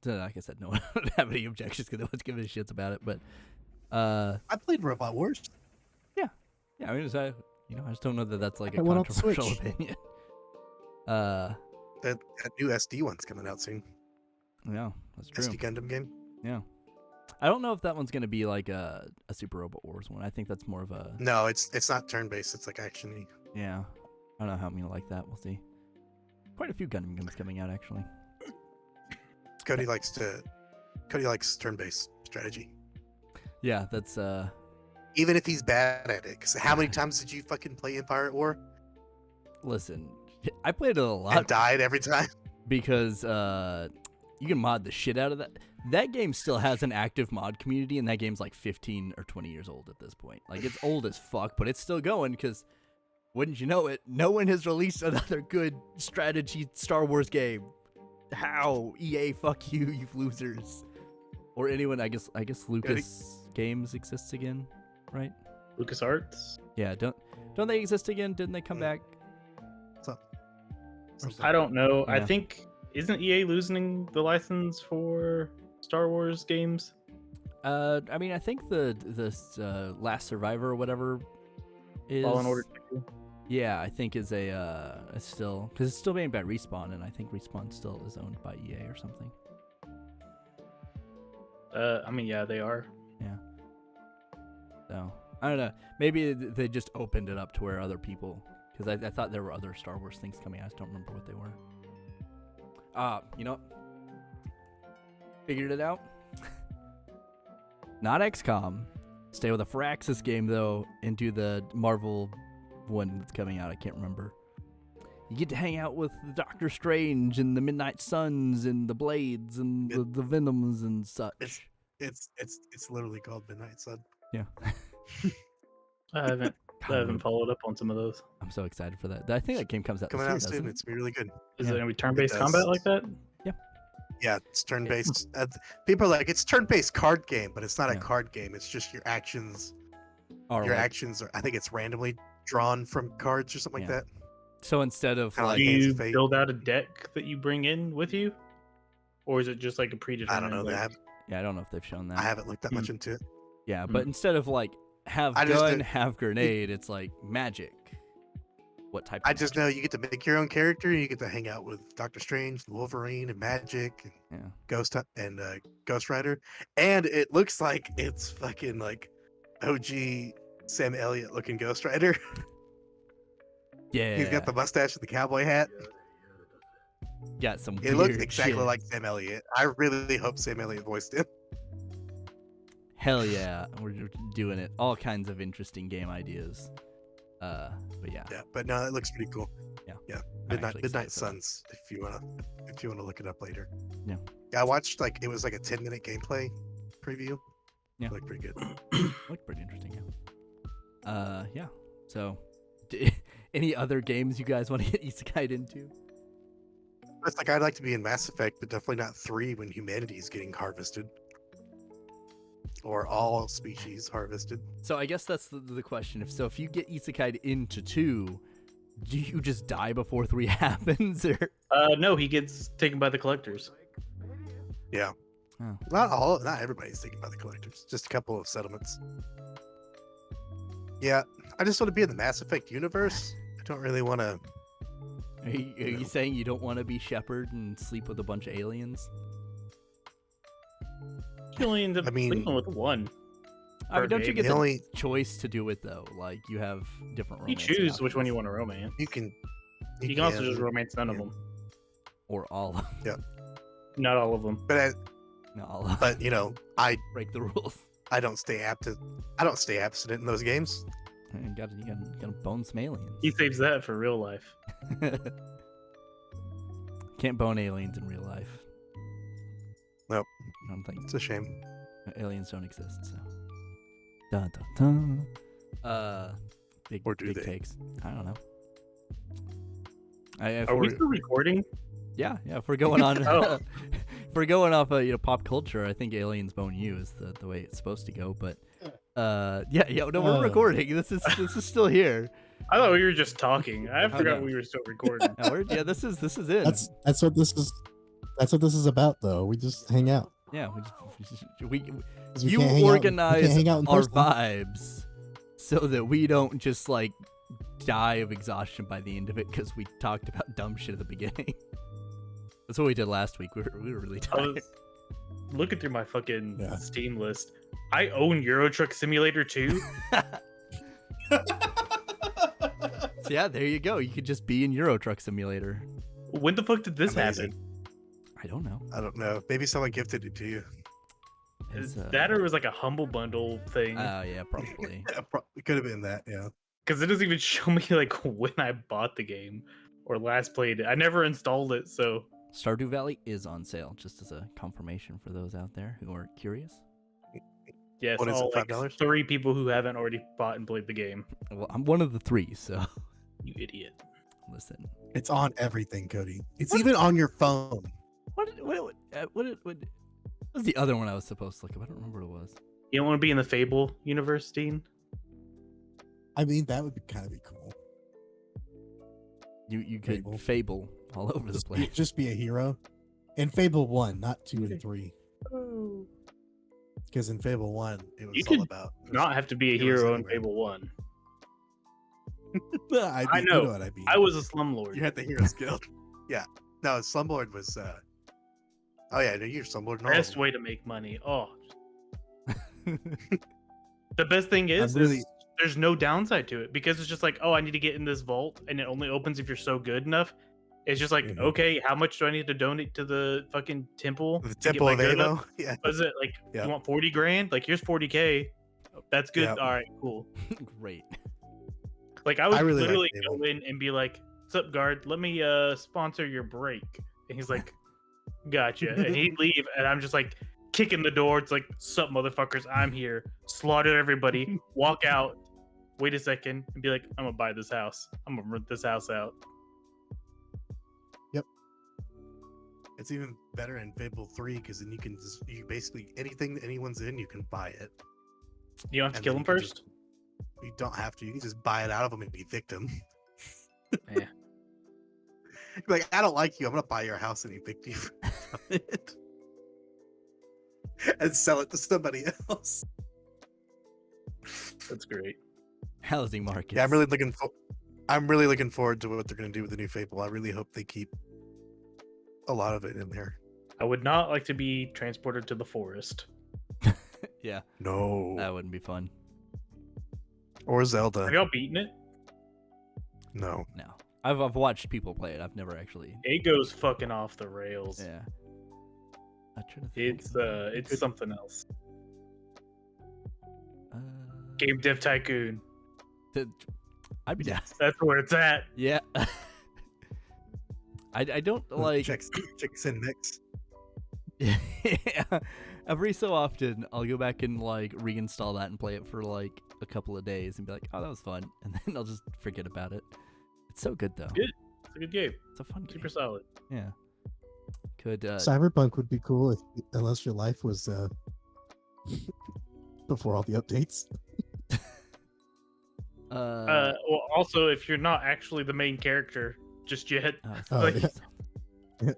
A: So, like I said, no one would have any objections because no one's giving a shits about it. But
B: I played Robot Wars.
A: yeah, I mean, I just don't know that that's like a
D: That went on the
A: controversial
D: Switch.
A: opinion.
B: That new SD one's coming out soon.
A: Yeah, that's true.
B: SD Gundam game.
A: Yeah, I don't know if that one's gonna be like a Super Robot Wars one. I think that's more of a
B: No, it's not turn based. It's like action-y.
A: yeah. I don't know how I'm gonna like that. We'll see. Quite a few Gundam games coming out actually.
B: Cody likes turn based strategy,
A: Yeah, that's
B: even if he's bad at it. Because how many times did you fucking play Empire at War
A: listen. I played it a
B: and
A: lot
B: died every time?
A: because you can mod the shit out of that. That game still has an active mod community, and that game's like 15 or 20 years old at this point. Like, it's old as fuck, but it's still going because, wouldn't you know it, no one has released another good strategy Star Wars game. How? EA, fuck you, you losers. Or anyone, I guess Lucas Games exists again, right?
C: LucasArts?
A: Yeah, don't they exist again? Didn't they come back?
C: I don't know. I
A: Yeah.
C: think, isn't EA losing the license for Star Wars games?
A: I mean, I think the Last Survivor or whatever is
C: Fallen Order 2?
A: Yeah, I think is still because it's still made by Respawn, and I think Respawn still is owned by EA or something.
C: I mean, yeah, they are.
A: Yeah. So I don't know. Maybe they just opened it up to where other people, because I thought there were other Star Wars things coming out. I just don't remember what they were. You know, figured it out. Not XCOM. Stay with a Firaxis game though, into the Marvel one that's coming out. I can't remember. You get to hang out with the Doctor Strange and the Midnight Suns and the Blades and the Venoms and such.
B: It's literally called Midnight Sun.
A: Yeah.
C: I haven't followed up on some of those.
A: I'm so excited for that. I think that game comes out
B: Coming
A: this year,
B: out soon.
A: doesn't it?
B: It's gonna be really good.
C: Is
A: Yeah.
C: it going to be turn-based
B: It
C: combat
B: does.
C: like that?
B: Yeah, it's turn based. People are like, it's turn based card game, but it's not a
A: Yeah.
B: card game. It's just your actions.
A: Or
B: Your
A: like-
B: actions are. I think it's randomly drawn from cards or something like
A: Yeah.
B: that.
A: So instead of
B: Kinda
A: like,
C: Do
B: like Hands
C: you
B: of Fate.
C: build out a deck that you bring in with you? Or is it just like a predetermined?
B: I don't know.
C: like-
A: yeah, I don't know if they've shown that.
B: I haven't looked that much into it.
A: Yeah, but instead of like have
B: I just
A: gun,
B: did-
A: have grenade, it's like magic. What type?
B: I
A: of
B: just know you get to make your own character. You get to hang out with Doctor Strange, Wolverine, and Magic, and
A: Yeah.
B: Ghost Rider, and it looks like it's fucking like OG Sam Elliott looking Ghost Rider.
A: Yeah.
B: He's got the mustache and the cowboy hat.
A: got some.
B: It looks
A: weird
B: exactly
A: shit.
B: like Sam Elliott. I really hope Sam Elliott voiced him.
A: Hell yeah, we're doing it. All kinds of interesting game ideas. But yeah.
B: Yeah, but no, it looks pretty cool.
A: Yeah.
B: Yeah,
A: I'm
B: Midnight
A: actually
B: Midnight
A: excited for that.
B: Suns. If you wanna look it up later.
A: Yeah.
B: Yeah, I watched it was like a 10-minute gameplay preview.
A: Yeah.
B: Looked pretty good.
A: Looked pretty interesting. Yeah. Yeah. So, any other games you guys want to get Isekai'd into?
B: It's like I'd like to be in Mass Effect, but definitely not 3 when humanity is getting harvested. Or all species harvested.
A: So I guess that's the question. If you get Isekai'd into 2, do you just die before 3 happens, or?
C: No, he gets taken by the collectors.
B: Yeah.
A: Oh.
B: Not everybody's taken by the collectors. Just a couple of settlements. Yeah, I just want to be in the Mass Effect universe. I don't really want to.
A: Are you saying you don't want to be Shepard and sleep with a bunch of aliens?
C: You only end up
B: I mean-
C: sleeping with one.
A: I mean, don't you get
B: The
A: the
B: only
A: choice to do it though? Like you have different.
C: You
A: romancing
C: choose which one you
A: options.
C: want to romance.
B: you can
C: You can also just romance none of
B: yeah.
C: them.
A: or all of them.
C: Not all of them.
A: No, all of them.
B: but I
A: Break the rules.
B: don't stay abstinent in those games.
A: You gotta bone some aliens.
C: He saves that for real life.
A: Can't bone aliens in real life.
B: Nope.
A: I don't think
B: It's a shame.
A: aliens don't exist. So. Dun, dun, dun. Big,
B: Or do
A: big
B: they?
A: takes. I don't know. If
C: Are we
A: we-
C: still recording?
A: Yeah. If we're going on,
C: Oh.
A: if we're going off pop culture, I think aliens bone you is the way it's supposed to go. But no, we're recording. This is still here.
C: I thought we were just talking. I
A: Oh,
C: forgot
A: no.
C: we were still recording.
A: No, this is it.
D: That's what this is. That's what this is about, though. We just hang out.
A: Yeah,
D: 'Cause
A: we
D: 'Cause we
A: you
D: can't hang out- we
A: organize
D: can't hang out in
A: our
D: person.
A: vibes so that we don't just like die of exhaustion by the end of it because we talked about dumb shit at the beginning. That's what we did last week. We were really
C: I
A: tired.
C: was looking through my fucking
D: Yeah.
C: Steam list. I own Euro Truck Simulator 2.
A: So yeah, there you go. You could just be in Euro Truck Simulator.
C: When the fuck did this
B: Amazing.
C: happen?
A: I don't know.
B: I don't know. Maybe someone gifted it to you.
C: Is
A: It's,
C: that or it was like a humble bundle thing?
A: yeah, probably.
B: Yeah, it could have been that. Yeah.
C: Because it doesn't even show me like when I bought the game or last played it. I never installed it, so
A: Stardew Valley is on sale, just as a confirmation for those out there who are curious.
C: yes,
B: What is it,
C: all like
B: $5?
C: 3 people who haven't already bought and played the game.
A: Well, I'm one of the 3, so
C: You idiot.
A: listen.
D: It's on everything, Cody. It's even on your phone.
A: What was the other one I was supposed to look up? I don't remember what it was.
C: You don't want to be in the Fable universe, Dean?
D: I mean, that would kind of be cool.
A: You could
D: Fable.
A: fable all over the
D: Just be,
A: place.
D: just be a hero. In Fable 1, not 2 and 3.
C: Oh.
D: Because in Fable 1,
B: It was
C: You
B: all
C: could
B: about.
C: Not have to be a
B: Heroes
C: hero in
B: anyway.
C: Fable 1.
D: I
C: know.
D: what I mean.
C: I was a slumlord.
B: You had the Heroes Guild. Yeah. No, Slumlord was. Oh yeah, no, you're Slumlord. No.
C: Best way to make money. Oh, the best thing is
D: really-
C: there's no downside to it because it's just like, oh, I need to get in this vault, and it only opens if you're so good enough. It's just like,
B: Mhm.
C: okay, how much do I need to donate to the fucking temple?
B: The
C: to get
B: Temple
C: my
B: of
C: good enough?
B: Amo. Yeah.
C: What is it like?
B: Yeah.
C: You want 40 grand? Like, here's 40K. That's good.
B: Yep.
C: All right, cool.
A: Great.
C: Like, I would
B: I really like
C: literally
B: Fable.
C: go in and be like, "What's up, guard? Let me sponsor your break." And he's like, "Gotcha." And he'd leave, and I'm just like kicking the door. It's like, "Sup, motherfuckers? I'm here." Slaughter everybody. Walk out. Wait a second, and be like, "I'm gonna buy this house. I'm gonna rent this house out."
B: It's even better in Fable 3 because then you basically anything that anyone's in, you can buy it.
C: You don't have to
B: And
C: kill
B: then
C: him
B: you can
C: first.
B: You don't have to. You can just buy it out of them and evict them.
C: Yeah.
B: Like, I don't like you. I'm gonna buy your house and evict you from it, and sell it to somebody else.
C: That's great.
A: Housing market.
B: Yeah, I'm really looking forward to what they're gonna do with the new Fable. I really hope they keep a lot of it in there.
C: I would not like to be transported to the forest.
A: Yeah,
B: No,
A: that wouldn't be fun.
B: or Zelda.
C: Have y'all beaten it?
B: No,
A: No, I've watched people play it. I've never actually.
C: It goes fucking off the rails.
A: Yeah. I'm trying to think.
C: It's something else.
A: Uh,
C: Game Dev Tycoon.
A: I'd be down.
C: That's where it's at.
A: Yeah. I don't like.
B: chicks in mix.
A: Yeah. Every so often, I'll go back and like reinstall that and play it for like a couple of days and be like, "Oh, that was fun," and then I'll just forget about it. It's so good though.
C: Good. It's a good game.
A: It's a fun game.
C: Super solid.
A: Yeah. Could
D: Cyberpunk would be cool unless your life was before all the updates.
C: Well, also, if you're not actually the main character just yet,
D: Oh,
C: like,
D: yeah.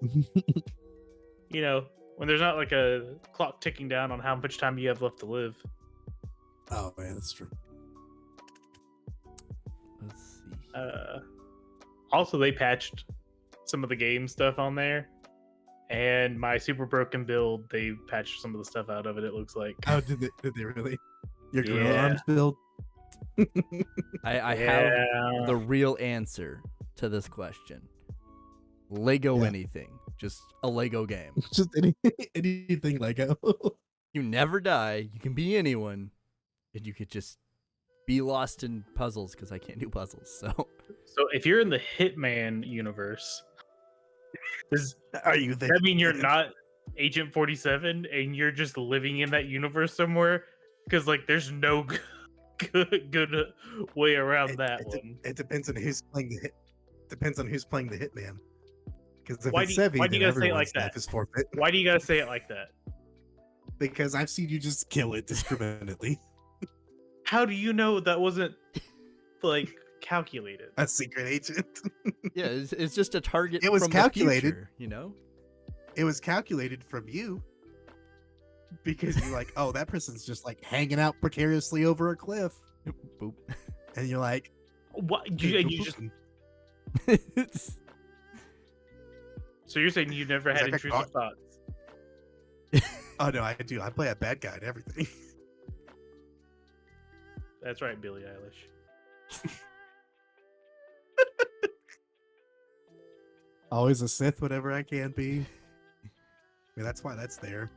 C: you know, when there's not like a clock ticking down on how much time you have left to live.
D: Oh man, that's true.
A: let's see.
C: Also, they patched some of the game stuff on there, and my super broken build, they patched some of the stuff out of it. It looks like,
B: Oh, did they really?
D: Your gorilla
C: Yeah.
D: arms build.
A: I
C: Yeah.
A: have the real answer to this question. Lego
D: Yeah.
A: anything. Just a Lego game.
D: Just anything Lego.
A: You never die. You can be anyone. And you could just be lost in puzzles because I can't do puzzles. So
C: So if you're in the Hitman universe, does
B: Are you there?
C: that mean you're not Agent 47 and you're just living in that universe somewhere? Because like there's no good way around that one.
B: It depends on who's playing the hit. Depends on who's playing the hitman. Because if
C: Why
B: it's
C: do you-
B: Seve,
C: why do
B: then
C: you gotta say it
B: everyone's
C: like
B: life
C: that?
B: is forfeit.
C: Why do you gotta say it like that?
D: Because I've seen you just kill it discriminately.
C: How do you know that wasn't like calculated?
B: A secret agent.
A: yeah, it's just a target.
B: It was
A: from
B: calculated.
A: The future, you know.
B: It was calculated from you. Because you're like, oh, that person's just like hanging out precariously over a cliff.
A: Boop.
B: And you're like,
C: What
B: "Boop,
C: you
B: boop,
C: just
B: boop."
C: so you're saying you never
B: Is
C: had
B: that like
C: intrusive thoughts?
B: Oh no, I do. I play a bad guy and everything.
C: That's right, Billie Eilish.
B: Always a Sith, whatever I can be. I mean, that's why that's there.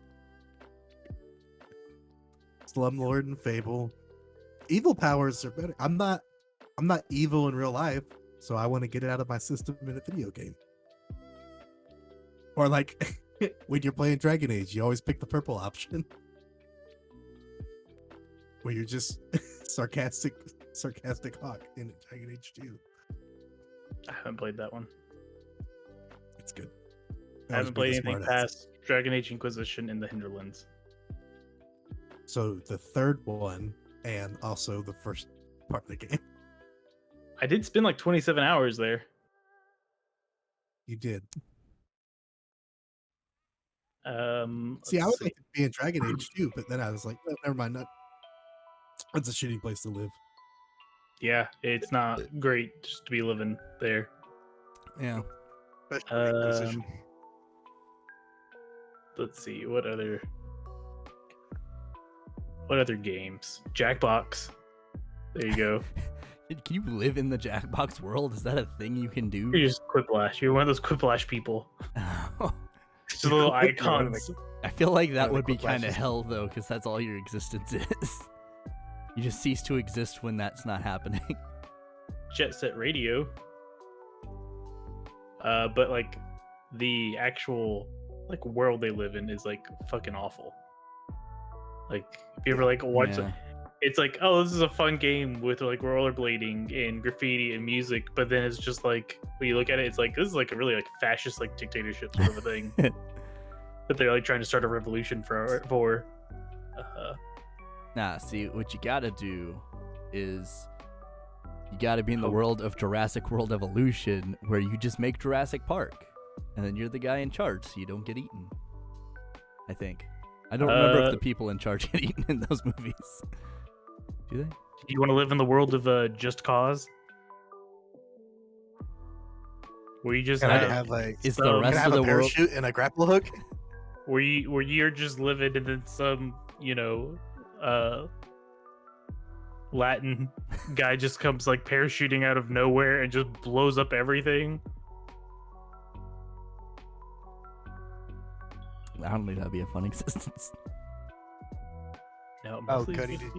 B: Slumlord and Fable. Evil powers are better. I'm not evil in real life, so I want to get it out of my system in a video game. Or like when you're playing Dragon Age, you always pick the purple option. Where you're just sarcastic hawk in Dragon Age 2.
C: I haven't played that one.
B: It's good.
C: I haven't played anything past Dragon Age Inquisition in the Hinterlands.
B: So the third one and also the first part of the game.
C: I did spend like 27 hours there.
B: You did.
C: Let's
B: See, I would
C: see.
B: like to be in Dragon Age too, but then I was like, no, never mind. That's a shitty place to live.
C: Yeah, it's not great just to be living there.
A: Yeah.
B: Especially in Inquisition.
C: Let's see what other games. Jackbox. There you go.
A: Can you live in the Jackbox world? Is that a thing you can do?
C: You're just Quiplash. You're one of those Quiplash people. Just little icons.
A: I feel like that
B: One of the
A: would be
B: quick
A: kind of
B: flashes.
A: hell though, because that's all your existence is. You just cease to exist when that's not happening.
C: Jet Set Radio. But like the actual like world they live in is like fucking awful. Like if you ever like watch
A: Yeah.
C: it's like, oh, this is a fun game with like rollerblading and graffiti and music, but then it's just like when you look at it, it's like this is like a really like fascist like dictatorship sort of a thing. That they're like trying to start a revolution for.
A: Nah, see, what you gotta do is you gotta be in the world of Jurassic World Evolution, where you just make Jurassic Park, and then you're the guy in charge, so you don't get eaten. I think. I don't remember if the people in charge get eaten in those movies. Do they?
C: Do you want to live in the world of Just Cause? Where you just
B: Can I
C: have,
B: have like
A: Is
C: So,
A: the
C: can
A: rest
B: can I have
A: of
B: a
A: the world?
B: parachute and a grapple hook?
C: where you're just living and then some, Latin guy just comes like parachuting out of nowhere and just blows up everything.
A: I don't think that'd be a fun existence.
C: No,
B: Oh,
C: mostly
B: Cody,
C: just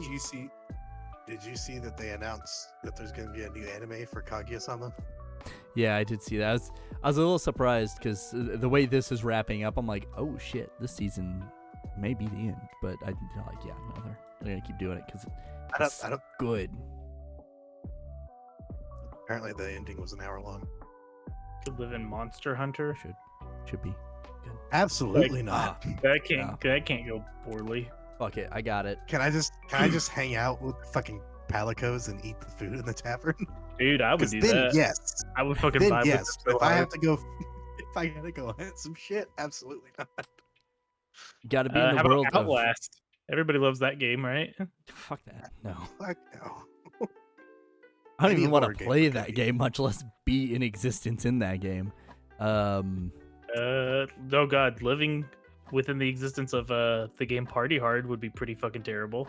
B: did you see that they announced that there's going to be a new anime for Kaguya-sama?
A: Yeah, I did see that. I was a little surprised because the way this is wrapping up, I'm like, oh shit, this season may be the end. But I like, yeah, no, they're gonna keep doing it because it's
B: I don't.
A: good.
B: Apparently, the ending was an hour long.
C: could live in Monster Hunter.
A: Should be.
B: Absolutely
C: Like,
B: not.
C: That can't go poorly.
A: Fuck it, I got it.
B: Can I just hang out with fucking palicos and eat the food in the tavern?
C: Dude, I would
B: 'Cause
C: do
B: then
C: that.
B: yes,
C: I would fucking
B: then
C: vibe
B: yes.
C: with this
B: But
C: so
B: if I
C: hard.
B: have to go, if I gotta go hunt some shit, absolutely not.
A: You got to be in the
C: How
A: world
C: about
A: of.
C: Outlast? Everybody loves that game, right?
A: Fuck that. No,
B: Fuck no.
A: I don't
B: Any
A: even want
B: horror
A: to
B: game
A: play
B: for
A: that
B: Cody.
A: game, much less be in existence in that game.
C: Oh god, living within the existence of the game Party Hard would be pretty fucking terrible.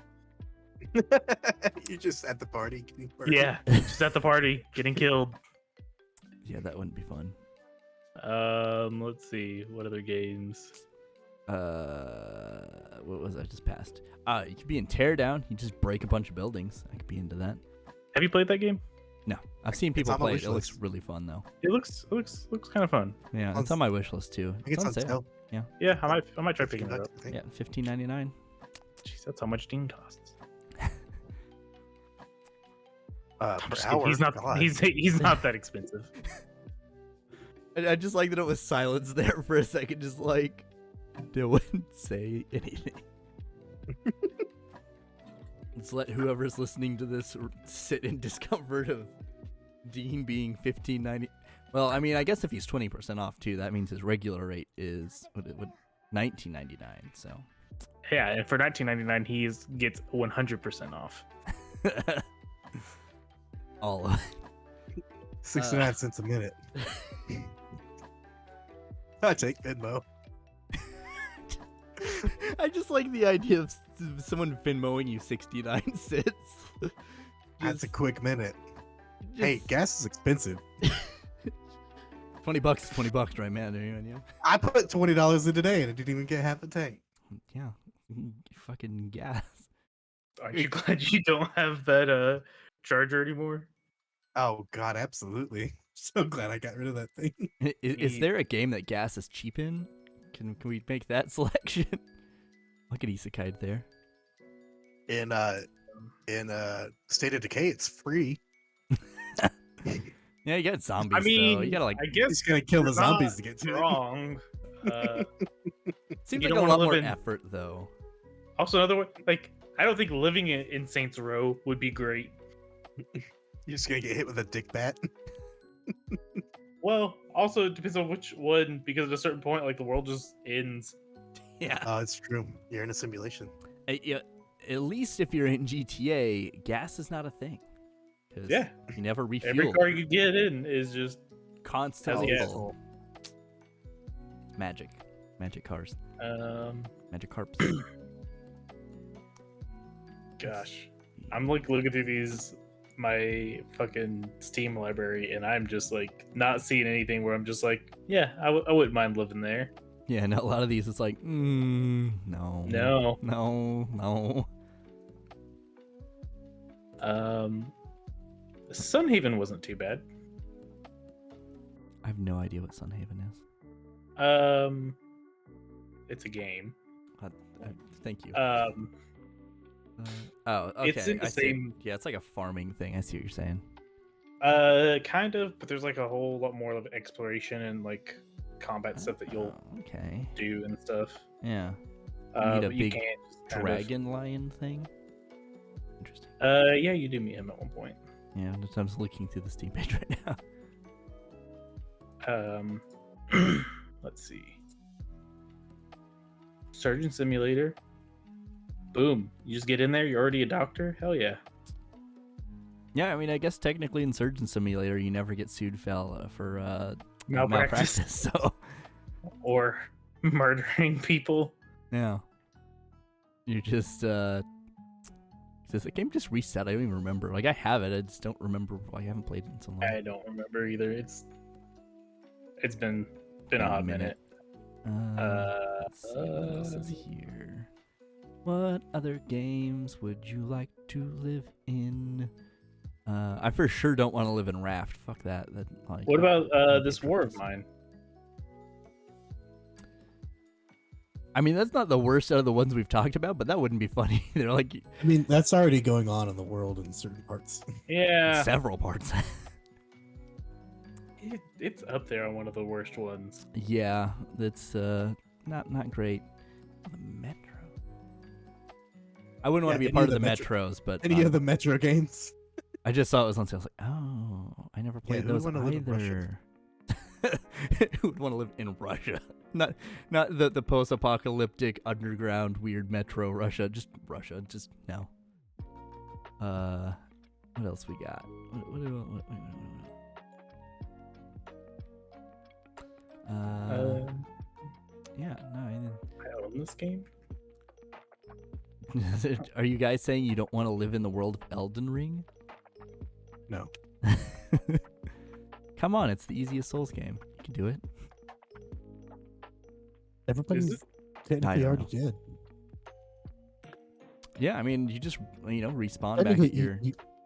B: You're just at the party getting murdered.
C: Yeah, just at the party, getting killed.
A: Yeah, that wouldn't be fun.
C: Let's see, what other games?
A: What was I just passed? You could be in Teardown. You just break a bunch of buildings. I could be into that.
C: Have you played that game?
A: No, I've seen people
B: on my
A: play it.
B: wish
A: It looks
B: list.
A: really fun though.
C: It looks kind of fun.
A: Yeah,
B: On
A: it's on my wish list too.
B: I think it's on sale.
C: Yeah, I might try picking it
B: $15,
C: up.
B: I think.
A: Yeah, $15.99.
C: Jeez, that's how much Dean costs.
B: Per
C: Just kidding,
B: hour.
C: he's not.
B: God.
C: He's not that expensive.
A: I just like that it was silence there for a second, just like they wouldn't say anything. Let's let whoever's listening to this sit in discomfort of Dean being $15.90. Well, I mean, I guess if he's 20% off too, that means his regular rate is $19.99. So
C: Yeah, and for $19.99, he gets 100% off.
A: all of it.
B: 69 cents a minute. I take Venmo.
A: I just like the idea of someone Venmoing you 69 cents.
B: That's a quick minute.
A: Just-
B: Hey, gas is expensive.
A: $20 is $20, right, man? Yeah.
B: I put $20 in today and it didn't even get half a tank.
A: Yeah. Fucking gas.
C: Aren't you glad you don't have that charger anymore?
B: Oh God, absolutely. So glad I got rid of that thing.
A: Is there a game that gas is cheap in? Can we make that selection? Look at Isekai'd there.
B: In State of Decay, it's free.
A: Yeah, you got zombies.
C: I mean,
A: though. You gotta like.
C: I guess
B: He's gonna kill the
C: you're
B: zombies
C: not
B: to get to it.
C: wrong.
A: Seems
C: you
A: like a
C: don't
A: lot
C: wanna
A: more
C: live in-
A: effort though.
C: Also, another one, like, I don't think living in Saints Row would be great.
B: You're just gonna get hit with a dick bat.
C: Well, also it depends on which one, because at a certain point, like, the world just ends.
A: Yeah.
B: Oh, it's true. You're in a simulation.
A: Yeah. At least if you're in GTA, gas is not a thing. 'Cause
C: Yeah.
A: You never refuel.
C: Every car you get in is just
A: Constantly
C: has gas.
A: full. Magic cars. Magic carps.
C: Gosh, I'm like looking through my fucking Steam library, and I'm just like not seeing anything where I'm just like, yeah, I wouldn't mind living there.
A: Yeah, and a lot of these, it's like, no.
C: No. Sunhaven wasn't too bad.
A: I have no idea what Sunhaven is.
C: It's a game.
A: Thank you.
C: Um,
A: oh, okay.
C: it's in the
A: I see.
C: same-
A: Yeah, it's like a farming thing. I see what you're saying.
C: kind of, but there's like a whole lot more of exploration and like combat stuff that you'll
A: Oh, okay.
C: do and stuff.
A: Yeah. You need a
C: But you
A: big
C: can't just kind of-
A: Dragon lion thing. Interesting.
C: Yeah, you do meet him at one point.
A: Yeah, I'm just looking through the Steam page right now.
C: Let's see. Surgeon Simulator. Boom. You just get in there, you're already a doctor? Hell yeah.
A: Yeah, I mean, I guess technically in Surgeon Simulator, you never get sued for
C: Malpractice.
A: So,
C: Or murdering people.
A: yeah. You just, does the game just reset? I don't even remember. Like, I have it, I just don't remember. I haven't played it in so long.
C: I don't remember either. It's been a hot minute.
A: Let's see what else is here. What other games would you like to live in? I for sure don't want to live in Raft. Fuck that. Like,
C: What about
A: that'd be
C: this war of
A: depressing.
C: mine?
A: I mean, that's not the worst out of the ones we've talked about, but that wouldn't be funny. They're like
D: I mean, that's already going on in the world in certain parts.
C: Yeah,
A: several parts.
C: it's up there on one of the worst ones.
A: Yeah, that's not great. The Metro. I wouldn't want to be a
D: any
A: part
D: of
A: of the
D: the
A: Metros, but
D: Any of the Metro games?
A: I just saw it was on sale. I was like, oh, I never played
B: who
A: those
B: would wanna live in Russia?
A: either. Who would want to live in Russia? Not the post-apocalyptic underground weird Metro Russia. Just Russia. Just no. What else we got? Yeah, no, I didn't.
C: I own this game.
A: Are you guys saying you don't want to live in the world of Elden Ring?
D: No.
A: Come on, it's the easiest Souls game. You can do it.
D: Everybody's
C: it?
D: technically
A: don't
D: already
A: know.
D: dead.
A: Yeah, I mean, you just respawn back
D: Technically,
A: at your.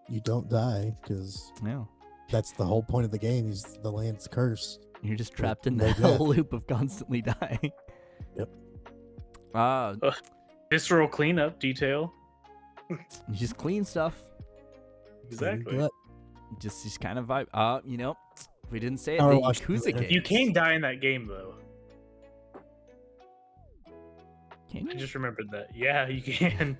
D: you don't die because
A: Yeah,
D: that's the whole point of the game. Is the land's cursed.
A: you're just trapped in
D: no
A: the
D: death.
A: hell loop of constantly dying.
D: Yep.
C: Visceral cleanup detail.
A: You just clean stuff.
C: Exactly.
D: Gut.
A: Just kind of vibe. We didn't say it.
D: Power
A: The
D: wash
A: Yakuza
D: later.
A: games.
C: You can die in that game though.
A: Can
C: I
A: you?
C: just remembered that. Yeah, you can.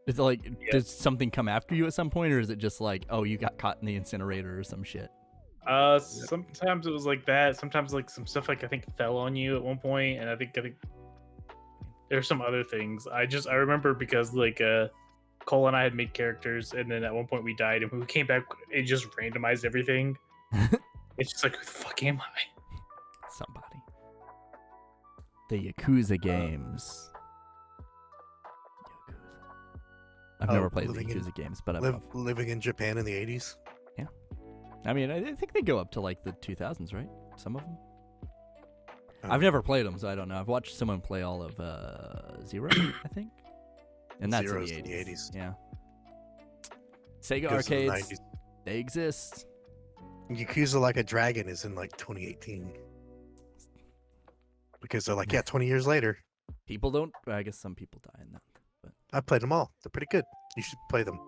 A: Is it like,
C: Yeah.
A: does something come after you at some point, or is it just like, oh, you got caught in the incinerator or some shit?
C: Sometimes it was like that. Sometimes like some stuff like I think fell on you at one point, and I think there's some other things. I remember because like Cole and I had made characters, and then at one point we died, and when we came back, it just randomized everything. It's just like, who the fuck am I?
A: Somebody. The Yakuza games. Yakuza. I've
B: Oh,
A: never played the
B: living in-
A: Yakuza games, but
B: Living in Japan in the 80s.
A: I mean, I think they go up to like the 2000s, right? Some of them.
B: Oh.
A: I've never played them, so I don't know. I've watched someone play all of Zero, I think, and that's
B: Zero's
A: in the 80s.
B: 80s.
A: Yeah. Sega
B: Goes to the
A: arcades,
B: 90s.
A: they exist.
B: Yakuza Like a Dragon is in like 2018. Because they're like, yeah, 20 years later.
A: People don't. I guess some people die in that. But
B: I played them all. They're pretty good. You should play them.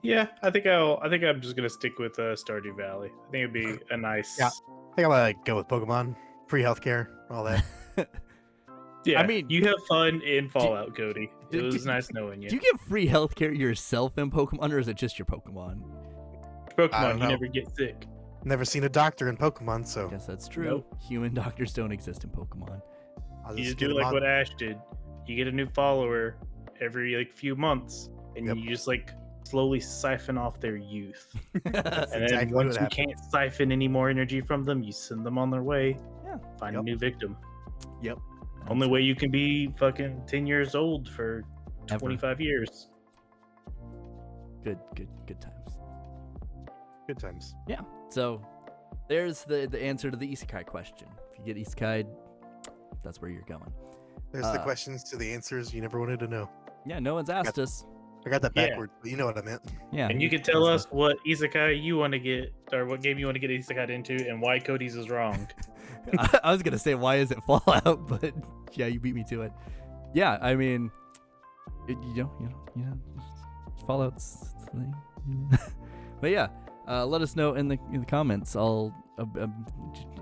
C: Yeah, I think I'm just gonna stick with Stardew Valley. I think it'd be a nice.
B: Yeah. I think I'm gonna go with Pokemon, free healthcare, all that.
C: Yeah,
A: I mean,
C: you have fun in Fallout, Cody. It
A: do-
C: was nice knowing you.
A: do you get free healthcare yourself in Pokemon, or is it just your Pokemon?
B: I
C: Pokemon,
B: don't
C: you
B: know.
C: never get sick.
B: Never seen a doctor in Pokemon, so
A: Yes, that's true.
C: Nope.
A: Human doctors don't exist in Pokemon.
B: I'll
C: You
B: just
C: do
B: get 'em
C: like
B: on.
C: what Ash did. You get a new follower every like few months, and
B: Yep.
C: you just like slowly siphon off their youth.
B: That's
C: And then
B: exactly
C: once
B: what
C: you
B: happened.
C: can't siphon any more energy from them, you send them on their way.
A: Yeah.
C: Find
B: Yep.
C: a new victim.
A: Yep.
C: Only way you can be fucking 10 years old for
A: Ever.
C: 25 years.
A: Good times.
B: Good times.
A: Yeah. So there's the answer to the Isekai question. If you get Isekai'd, that's where you're going.
B: There's the questions to the answers you never wanted to know.
A: Yeah, no one's asked us.
B: I got that
C: Yeah.
B: backwards, but you know what I meant.
A: Yeah.
C: And you can tell us what isekai you want to get, or what game you want to get isekai into, and why Cody's is wrong.
A: I was gonna say, why is it Fallout? But yeah, you beat me to it. Yeah, I mean, Fallout's the thing. But yeah, let us know in the comments.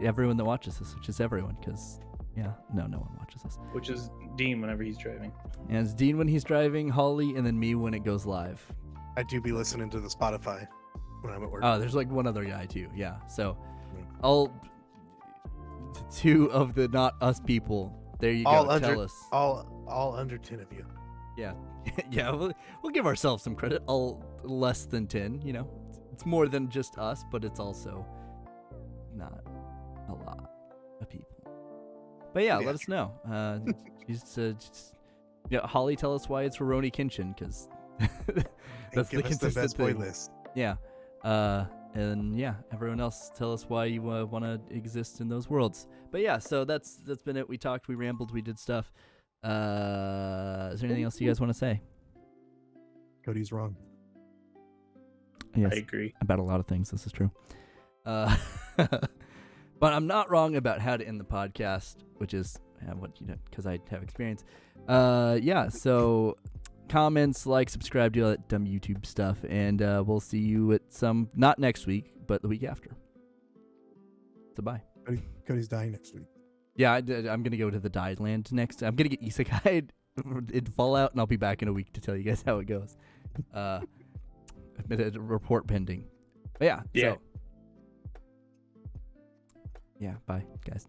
A: Everyone that watches this, which is everyone, because no one watches this.
C: Which is Dean whenever he's driving.
A: And it's Dean when he's driving, Holly, and then me when it goes live.
B: I do be listening to the Spotify when I'm at work.
A: Oh, there's like one other guy too. Yeah, so
B: Mm.
A: all two of the not us people. There you
B: all
A: go.
B: under,
A: Tell us.
B: all under 10 of you.
A: Yeah, yeah. We'll give ourselves some credit. All less than 10. It's more than just us, but it's also not a lot of people. But yeah,
B: Yeah.
A: let us know. Holly, tell us why it's Rurouni Kenshin, because that's the
B: Give us the
A: consistent
B: best boy
A: thing.
B: list.
A: Yeah. And yeah, everyone else, tell us why you want to exist in those worlds. But yeah, so that's been it. We talked, we rambled, we did stuff. Is there anything else you guys want to say?
D: Cody's wrong.
A: Yes,
C: I agree.
A: about a lot of things. This is true. But I'm not wrong about how to end the podcast, which is because I have experience. Yeah, so comments, like, subscribe, do all that dumb YouTube stuff, and we'll see you at not next week, but the week after. So bye.
D: Cody's dying next week.
A: Yeah, I'm gonna go to the Died Land next. I'm gonna get Isekai'd in Fallout, and I'll be back in a week to tell you guys how it goes. I've been a report pending. But yeah.
C: Yeah.
A: So, yeah. Bye, guys.